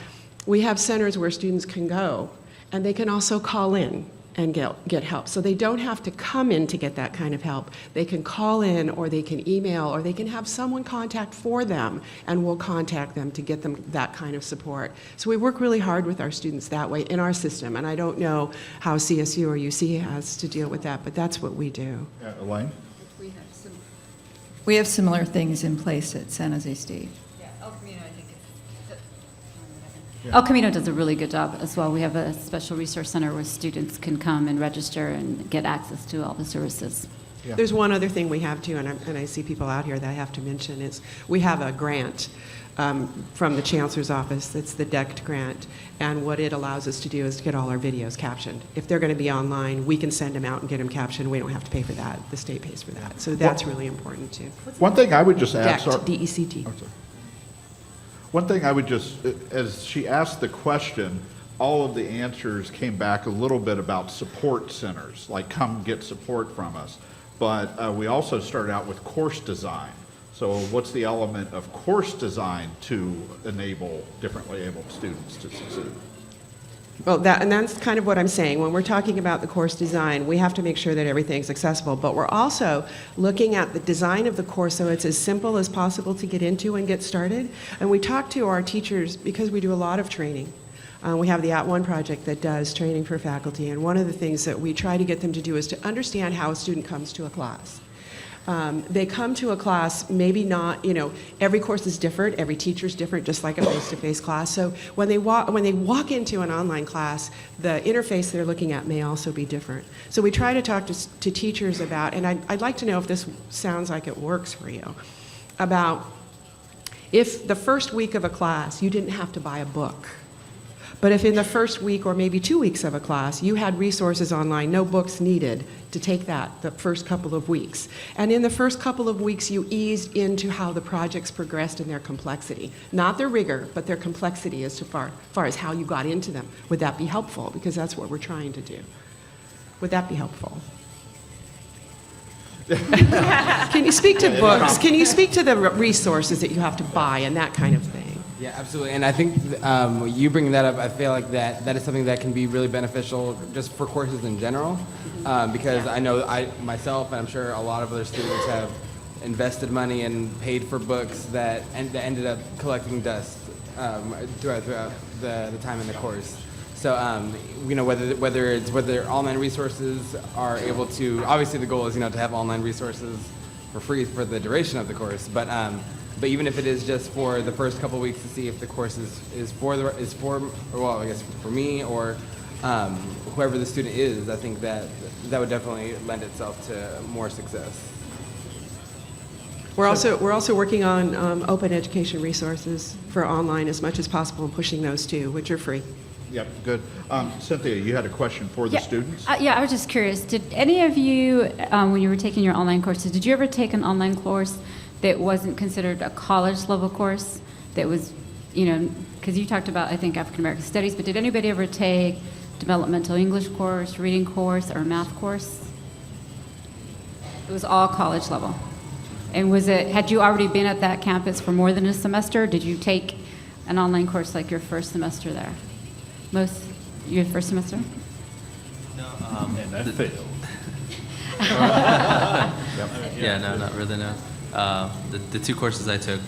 We have centers where students can go, and they can also call in and get help. So they don't have to come in to get that kind of help. They can call in, or they can email, or they can have someone contact for them, and we'll contact them to get them that kind of support. So we work really hard with our students that way in our system, and I don't know how CSU or UC has to deal with that, but that's what we do. Elaine? We have similar things in place at San Jose State. El Camino does a really good job as well. We have a special resource center where students can come and register and get access to all the services. Yeah. There's one other thing we have too, and I see people out here that I have to mention, is we have a grant from the Chancellor's Office. It's the DECT grant, and what it allows us to do is to get all our videos captioned. If they're going to be online, we can send them out and get them captioned. We don't have to pay for that. The state pays for that. So that's really important too. One thing I would just add, DECT, D-E-C-T. One thing I would just, as she asked the question, all of the answers came back a little bit about support centers, like come get support from us. But we also started out with course design. So what's the element of course design to enable differently abled students to succeed? Well, that's kind of what I'm saying. When we're talking about the course design, we have to make sure that everything's accessible, but we're also looking at the design of the course so it's as simple as possible to get into and get started. And we talk to our teachers because we do a lot of training. We have the @ONE project that does training for faculty, and one of the things that we try to get them to do is to understand how a student comes to a class. They come to a class, maybe not, every course is different, every teacher's different, just like a face-to-face class. So when they walk into an online class, the interface they're looking at may also be different. So we try to talk to teachers about, and I'd like to know if this sounds like it works for you, about if the first week of a class you didn't have to buy a book. But if in the first week or maybe 2 weeks of a class, you had resources online, no books needed to take that the first couple of weeks. And in the first couple of weeks, you eased into how the projects progressed in their complexity. Not their rigor, but their complexity as far as how you got into them. Would that be helpful? Because that's what we're trying to do. Would that be helpful? Can you speak to books? Can you speak to the resources that you have to buy and that kind of thing? Yeah, absolutely. And I think you bringing that up, I feel like that is something that can be really beneficial just for courses in general, because I know I myself, and I'm sure a lot of other students have invested money and paid for books that ended up collecting dust throughout the time in the course. So whether online resources are able to, obviously the goal is to have online resources for free for the duration of the course, but even if it is just for the first couple of weeks to see if the course is for I guess for me or whoever the student is, I think that would definitely lend itself to more success. We're also working on open education resources for online as much as possible and pushing those too, which are free. Yep, good. Cynthia, you had a question for the students? Yeah, I was just curious. Did any of you, when you were taking your online courses, did you ever take an online course that wasn't considered a college level course? That was, because you talked about, I think, African American studies, but did anybody ever take developmental English course, reading course, or math course? It was all college level. And had you already been at that campus for more than a semester? Did you take an online course like your first semester there? Your first semester? No. And I failed. Yeah, no, not really, no. The two courses I took,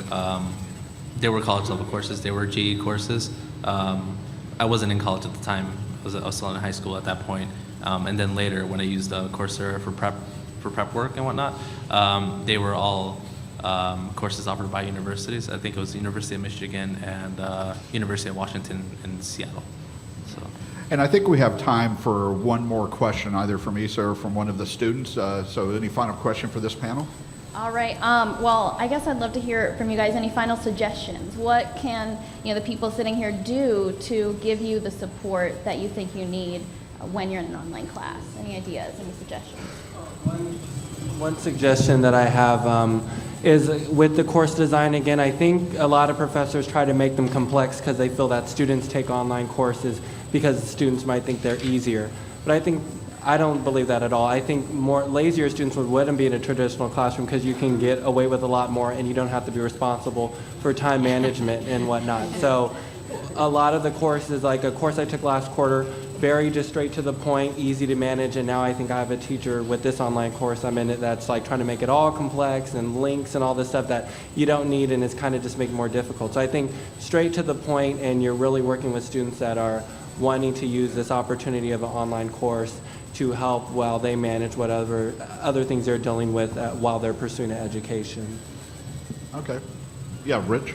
they were college level courses. They were GE courses. I wasn't in college at the time. I was still in high school at that point. And then later, when I used Coursera for prep work and whatnot, they were all courses offered by universities. I think it was the University of Michigan and University of Washington in Seattle. So. And I think we have time for one more question, either from Isa or from one of the students. So any final question for this panel? All right. Well, I guess I'd love to hear from you guys any final suggestions. What can the people sitting here do to give you the support that you think you need when you're in an online class? Any ideas? Any suggestions? One suggestion that I have is with the course design, again, I think a lot of professors try to make them complex because they feel that students take online courses because students might think they're easier. But I don't believe that at all. I think more lazier students wouldn't be in a traditional classroom because you can get away with a lot more and you don't have to be responsible for time management and whatnot. So a lot of the courses, like a course I took last quarter, very just straight to the point, easy to manage, and now I think I have a teacher with this online course I'm in it that's like trying to make it all complex and links and all this stuff that you don't need and it's kind of just making it more difficult. So I think straight to the point, and you're really working with students that are wanting to use this opportunity of an online course to help while they manage whatever other things they're dealing with while they're pursuing an education. Okay. Yeah, Rich?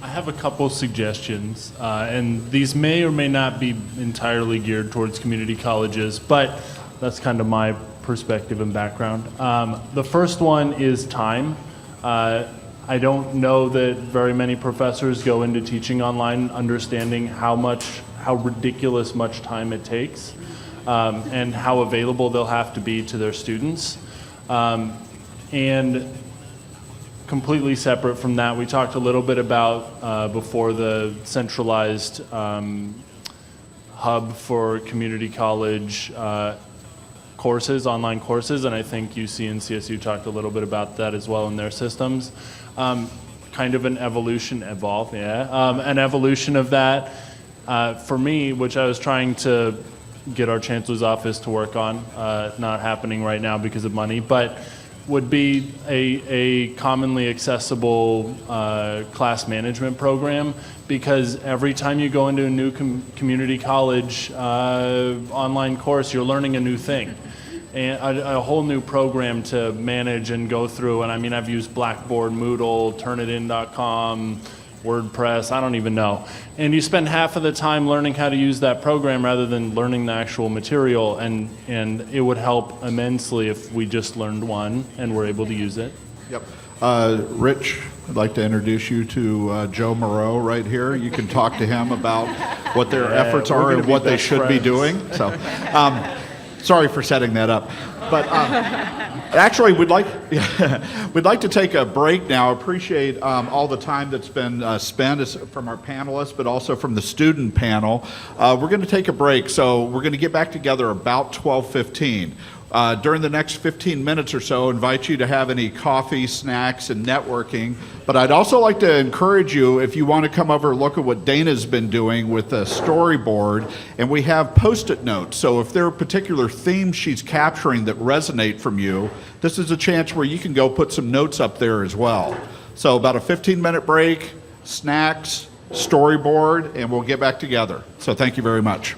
I have a couple suggestions, and these may or may not be entirely geared towards community colleges, but that's kind of my perspective and background. The first one is time. I don't know that very many professors go into teaching online understanding how ridiculous much time it takes, and how available they'll have to be to their students. And completely separate from that, we talked a little bit about before the centralized hub for community college courses, online courses, and I think UC and CSU talked a little bit about that as well in their systems. Kind of an evolution of that for me, which I was trying to get our chancellor's office to work on, not happening right now because of money, but would be a commonly accessible class management program, because every time you go into a new community college online course, you're learning a new thing. And a whole new program to manage and go through. And I mean, I've used Blackboard, Moodle, Turnitin.com, WordPress, I don't even know. And you spend half of the time learning how to use that program rather than learning the actual material, and it would help immensely if we just learned one and were able to use it. Yep. Rich, I'd like to introduce you to Joe Moreau right here. You can talk to him about what their efforts are and what they should be doing. So, sorry for setting that up. But actually, we'd like to take a break now. Appreciate all the time that's been spent from our panelists, but also from the student panel. We're going to take a break, so we're going to get back together about 12:15. During the next 15 minutes or so, invite you to have any coffee, snacks, and networking. But I'd also like to encourage you, if you want to come over and look at what Dana's been doing with the storyboard, and we have Post-it notes. So if there are particular themes she's capturing that resonate from you, this is a chance where you can go put some notes up there as well. So about a 15-minute break, snacks, storyboard, and we'll get back together. So thank you very much.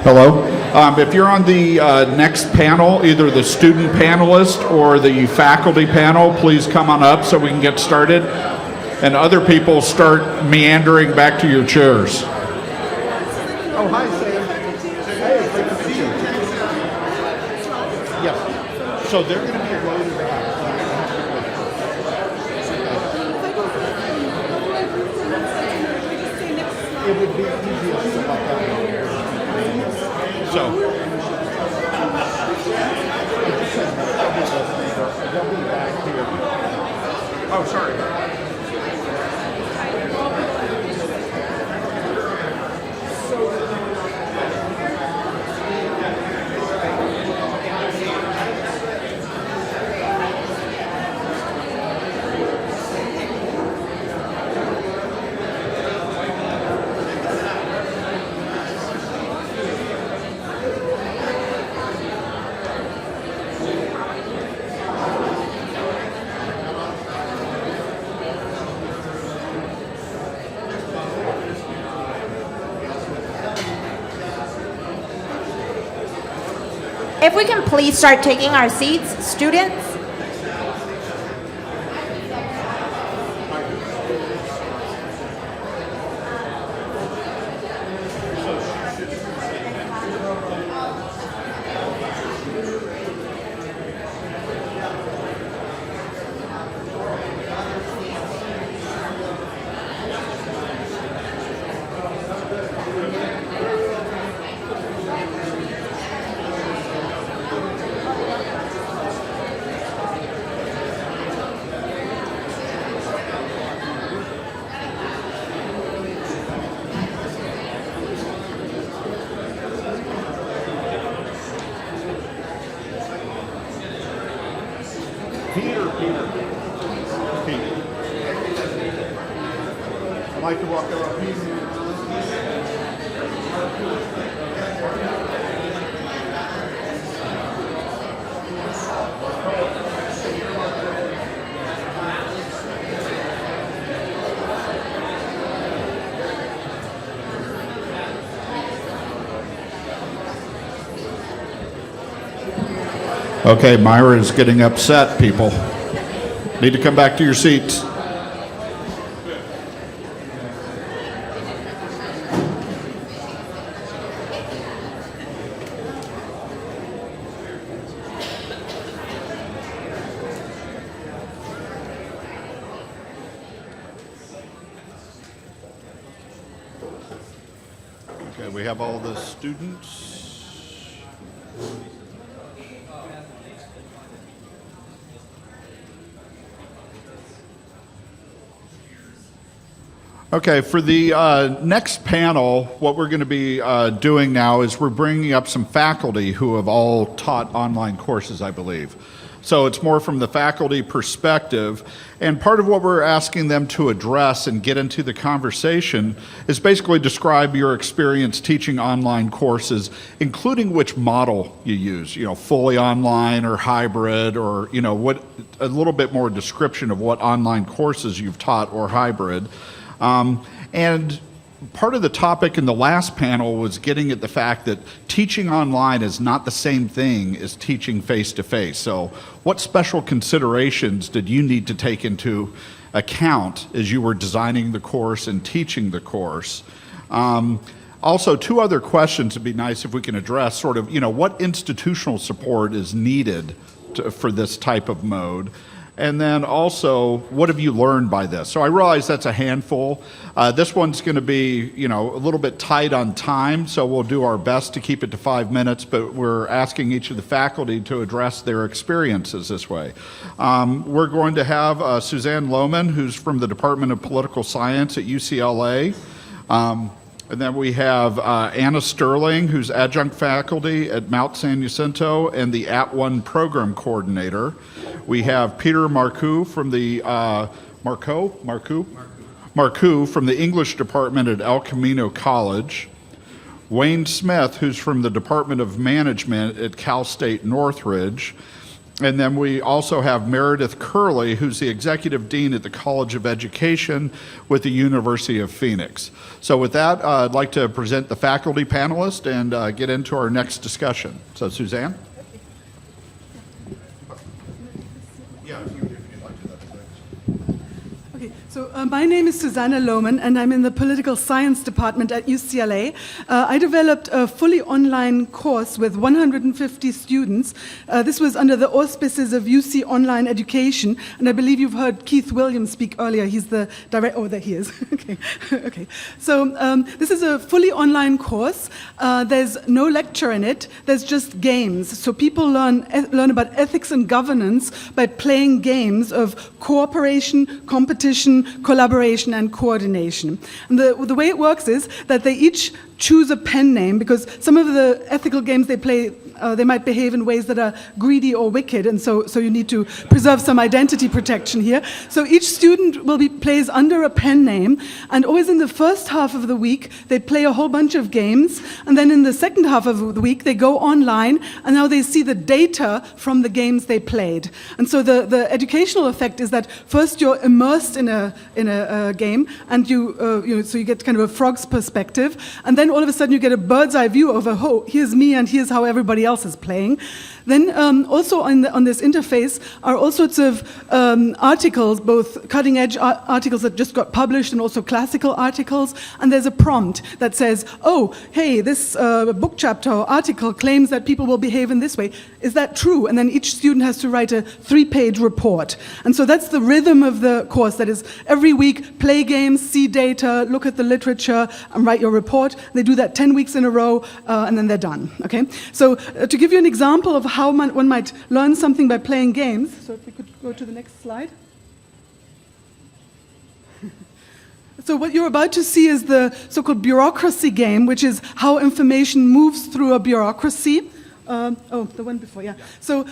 Hello. If you're on the next panel, either the student panelist or the faculty panel, please come on up so we can get started. And other people start meandering back to your chairs. Oh, hi, Sam. Hey, great to see you. Yes. So they're going to be loaded up. It would be easiest to look up. So, they'll be back here. Oh, sorry. If we can please start taking our seats, students. I'd like to walk over. Okay, Myra is getting upset, people. Need to come back to your seats. Okay, we have all the students. Okay, for the next panel, what we're going to be doing now is we're bringing up some faculty who have all taught online courses, I believe. So it's more from the faculty perspective. And part of what we're asking them to address and get into the conversation is basically describe your experience teaching online courses, including which model you use, fully online or hybrid, or, what a little bit more description of what online courses you've taught or hybrid. And part of the topic in the last panel was getting at the fact that teaching online is not the same thing as teaching face-to-face. So what special considerations did you need to take into account as you were designing the course and teaching the course? Also, two other questions would be nice if we can address, sort of, what institutional support is needed for this type of mode? And then also, what have you learned by this? So I realize that's a handful. This one's going to be, a little bit tight on time, so we'll do our best to keep it to 5 minutes, but we're asking each of the faculty to address their experiences this way. We're going to have Suzanne Lohman, who's from the Department of Political Science at UCLA. And then we have Anna Sterling, who's adjunct faculty at Mount San Jacinto and the @ONE program coordinator. We have Peter Marcoux from the Marcoux from the English department at El Camino College. Wayne Smith, who's from the Department of Management at Cal State Northridge. And then we also have Meredith Curley, who's the Executive Dean at the College of Education with the University of Phoenix. So with that, I'd like to present the faculty panelist and get into our next discussion. So Suzanne? Yeah, if you'd like to, that'd be great. Okay, so my name is Susanna Lohman, and I'm in the Political Science Department at UCLA. I developed a fully online course with 150 students. This was under the auspices of UC Online Education, and I believe you've heard Keith Williams speak earlier. He's the director. Oh, there he is. Okay, okay. So this is a fully online course. There's no lecture in it. There's just games. So people learn about ethics and governance by playing games of cooperation, competition, collaboration, and coordination. And the way it works is that they each choose a pen name, because some of the ethical games they play, they might behave in ways that are greedy or wicked, and so you need to preserve some identity protection here. So each student plays under a pen name, and always in the first half of the week, they play a whole bunch of games, and then in the second half of the week, they go online, and now they see the data from the games they played. And so the educational effect is that first you're immersed in a game, and so you get kind of a frog's perspective, and then all of a sudden you get a bird's eye view of here's me and here's how everybody else is playing. Then also on this interface are all sorts of articles, both cutting edge articles that just got published and also classical articles. And there's a prompt that says, oh, hey, this book chapter or article claims that people will behave in this way. Is that true? And then each student has to write a 3-page report. And so that's the rhythm of the course. That is, every week, play games, see data, look at the literature, and write your report. They do that 10 weeks in a row, and then they're done. Okay? So to give you an example of how one might learn something by playing games, so if we could go to the next slide. So what you're about to see is the so-called bureaucracy game, which is how information moves through a bureaucracy. The one before, yeah. So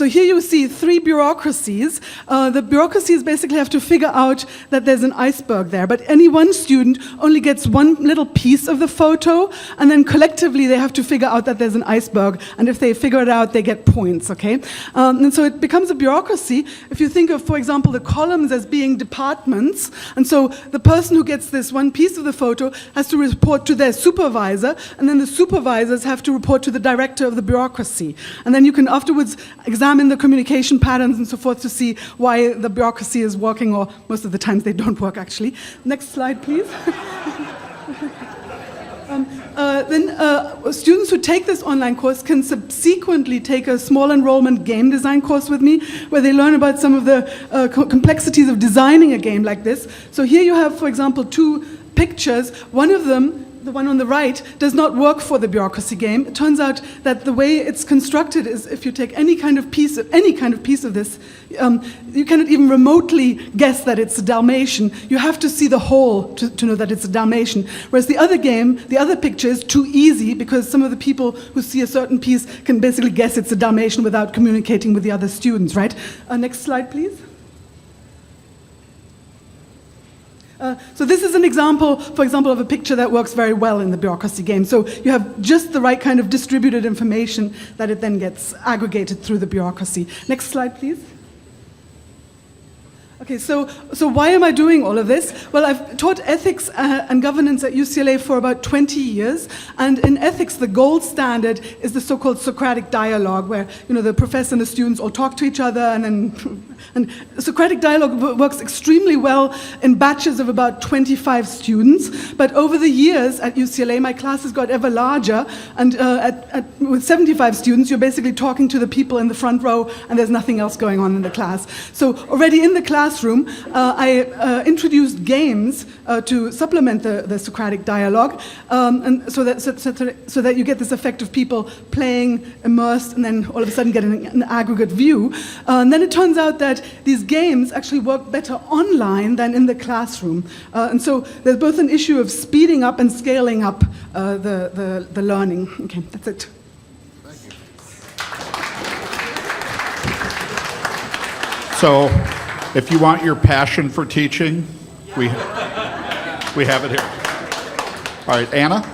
here you see 3 bureaucracies. The bureaucracies basically have to figure out that there's an iceberg there, but any one student only gets one little piece of the photo, and then collectively they have to figure out that there's an iceberg, and if they figure it out, they get points, okay? And so it becomes a bureaucracy. If you think of, for example, the columns as being departments, and so the person who gets this one piece of the photo has to report to their supervisor, and then the supervisors have to report to the director of the bureaucracy. And then you can afterwards examine the communication patterns and so forth to see why the bureaucracy is working, or most of the times they don't work, actually. Next slide, please. Then students who take this online course can subsequently take a small enrollment game design course with me, where they learn about some of the complexities of designing a game like this. So here you have, for example, 2 pictures. One of them, the one on the right, does not work for the bureaucracy game. It turns out that the way it's constructed is, if you take any kind of piece of this, you cannot even remotely guess that it's a Dalmatian. You have to see the whole to know that it's a Dalmatian. Whereas the other game, the other picture is too easy, because some of the people who see a certain piece can basically guess it's a Dalmatian without communicating with the other students, right? Next slide, please. So this is an example, for example, of a picture that works very well in the bureaucracy game. So you have just the right kind of distributed information that it then gets aggregated through the bureaucracy. Next slide, please. Okay, so why am I doing all of this? Well, I've taught ethics and governance at UCLA for about 20 years, and in ethics, the gold standard is the so-called Socratic dialogue, where the professor and the students all talk to each other, and Socratic dialogue works extremely well in batches of about 25 students. But over the years at UCLA, my classes got ever larger, and with 75 students, you're basically talking to the people in the front row, and there's nothing else going on in the class. So already in the classroom, I introduced games to supplement the Socratic dialogue, and so that you get this effect of people playing, immersed, and then all of a sudden getting an aggregate view. And then it turns out that these games actually work better online than in the classroom. And so there's both an issue of speeding up and scaling up the learning. Okay, that's it. So, if you want your passion for teaching, we have it here. All right, Anna?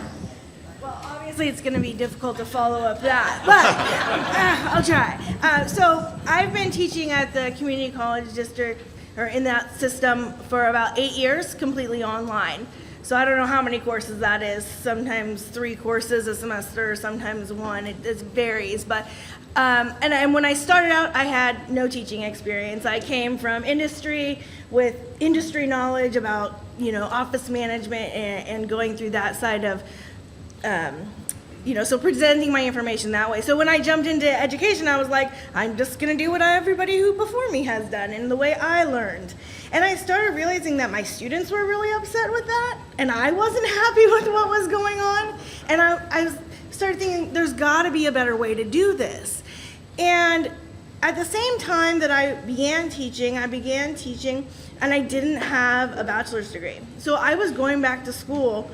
obviously it's going to be difficult to follow up that, but I'll try. So I've been teaching at the community college district, or in that system, for about 8 years, completely online. So I don't know how many courses that is. Sometimes 3 courses a semester, sometimes 1. It varies. But and when I started out, I had no teaching experience. I came from industry with industry knowledge about office management and going through that side of so presenting my information that way. So when I jumped into education, I was like, I'm just going to do what everybody who before me has done and the way I learned. And I started realizing that my students were really upset with that, and I wasn't happy with what was going on. And I started thinking, there's got to be a better way to do this. And at the same time that I began teaching, and I didn't have a bachelor's degree. So I was going back to school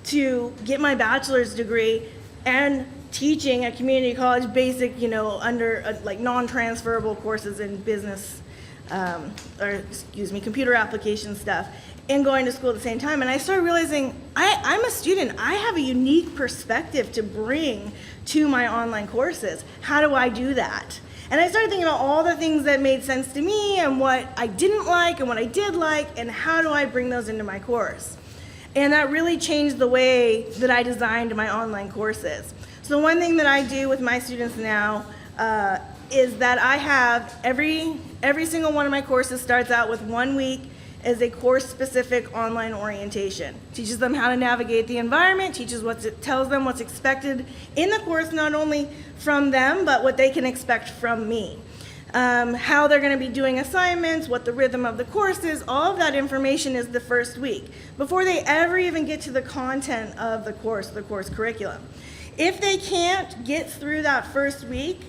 to get my bachelor's degree and teaching at community college basic, under like non-transferable courses in business, computer application stuff, and going to school at the same time. And I started realizing I'm a student. I have a unique perspective to bring to my online courses. How do I do that? And I started thinking about all the things that made sense to me and what I didn't like and what I did like, and how do I bring those into my course? And that really changed the way that I designed my online courses. So one thing that I do with my students now is that I have every single one of my courses starts out with 1 week as a course-specific online orientation. Teaches them how to navigate the environment, tells them what's expected in the course, not only from them, but what they can expect from me. How they're going to be doing assignments, what the rhythm of the course is, all of that information is the first week, before they ever even get to the content of the course curriculum. If they can't get through that first week,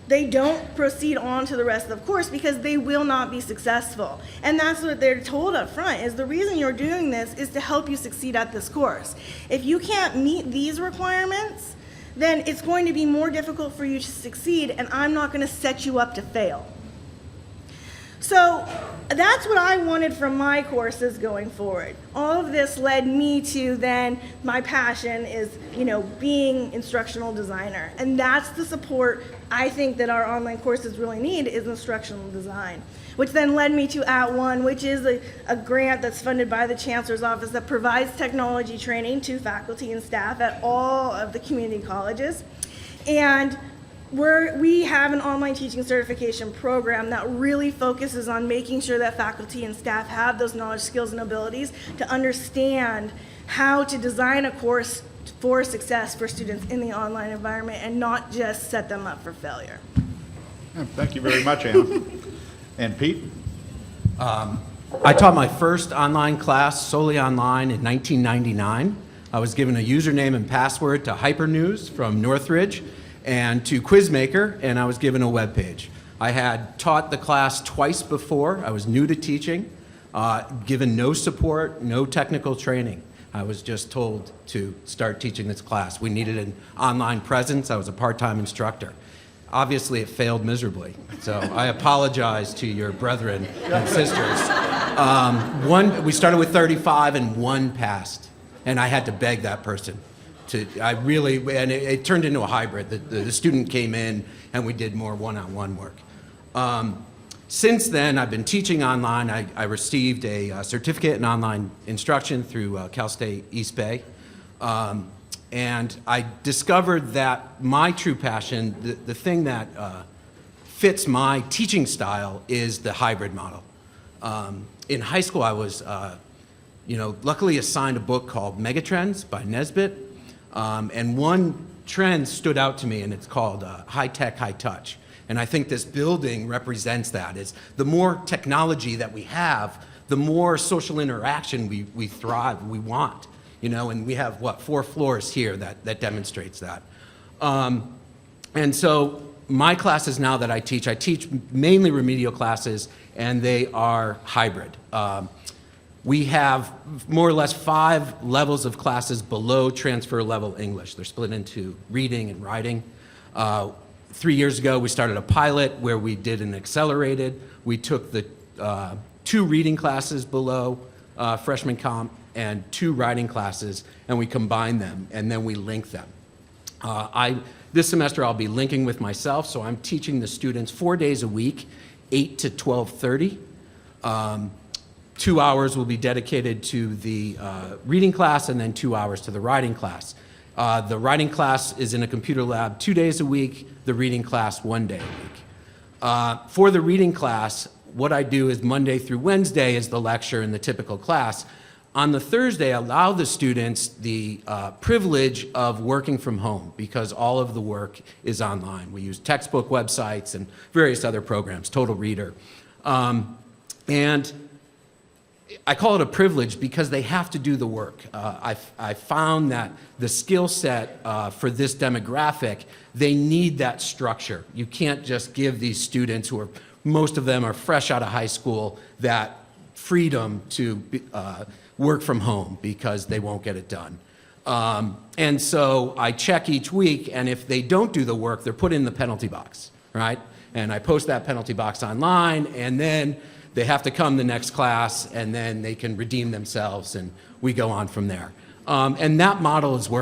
they don't proceed on to the rest of the course because they will not be successful. And that's what they're told up front, is the reason you're doing this is to help you succeed at this course. If you can't meet these requirements, then it's going to be more difficult for you to succeed, and I'm not going to set you up to fail. So that's what I wanted from my courses going forward. All of this led me to then my passion is, being instructional designer. And that's the support I think that our online courses really need, is instructional design, which then led me to @ONE, which is a grant that's funded by the Chancellor's Office that provides technology training to faculty and staff at all of the community colleges. And we have an online teaching certification program that really focuses on making sure that faculty and staff have those knowledge, skills, and abilities to understand how to design a course for success for students in the online environment and not just set them up for failure. Thank you very much, Anna. And Pete? I taught my first online class solely online in 1999. I was given a username and password to Hypernews from Northridge and to Quizmaker, and I was given a web page. I had taught the class twice before. I was new to teaching, given no support, no technical training. I was just told to start teaching this class. We needed an online presence. I was a part-time instructor. Obviously, it failed miserably, so I apologize to your brethren and sisters. We started with 35 and 1 passed, and I had to beg that person. And it turned into a hybrid. The student came in and we did more one-on-one work. Since then, I've been teaching online. I received a certificate in online instruction through Cal State East Bay. And I discovered that my true passion, the thing that fits my teaching style, is the hybrid model. In high school, I was luckily assigned a book called Megatrends by Nesbitt. And one trend stood out to me, and it's called high tech, high touch. And I think this building represents that. Is the more technology that we have, the more social interaction we thrive, we want. And we have, 4 floors here that demonstrates that. And so my classes now that I teach mainly remedial classes, and they are hybrid. We have more or less 5 levels of classes below transfer level English. They're split into reading and writing. 3 years ago, we started a pilot where we did an accelerated. We took the 2 reading classes below freshman comp and 2 writing classes, and we combined them, and then we linked them. This semester I'll be linking with myself, so I'm teaching the students 4 days a week, 8 to 12:30. 2 hours will be dedicated to the reading class and then 2 hours to the writing class. The writing class is in a computer lab 2 days a week, the reading class 1 day a week. For the reading class, what I do is Monday through Wednesday is the lecture in the typical class. On the Thursday, I allow the students the privilege of working from home because all of the work is online. We use textbook websites and various other programs, Total Reader. And I call it a privilege because they have to do the work. I found that the skill set for this demographic, they need that structure. You can't just give these students who are, most of them are fresh out of high school, that freedom to work from home because they won't get it done. And so I check each week, and if they don't do the work, they're put in the penalty box, right? And I post that penalty box online, and then they have to come the next class, and then they can redeem themselves, and we go on from there. And that model is working.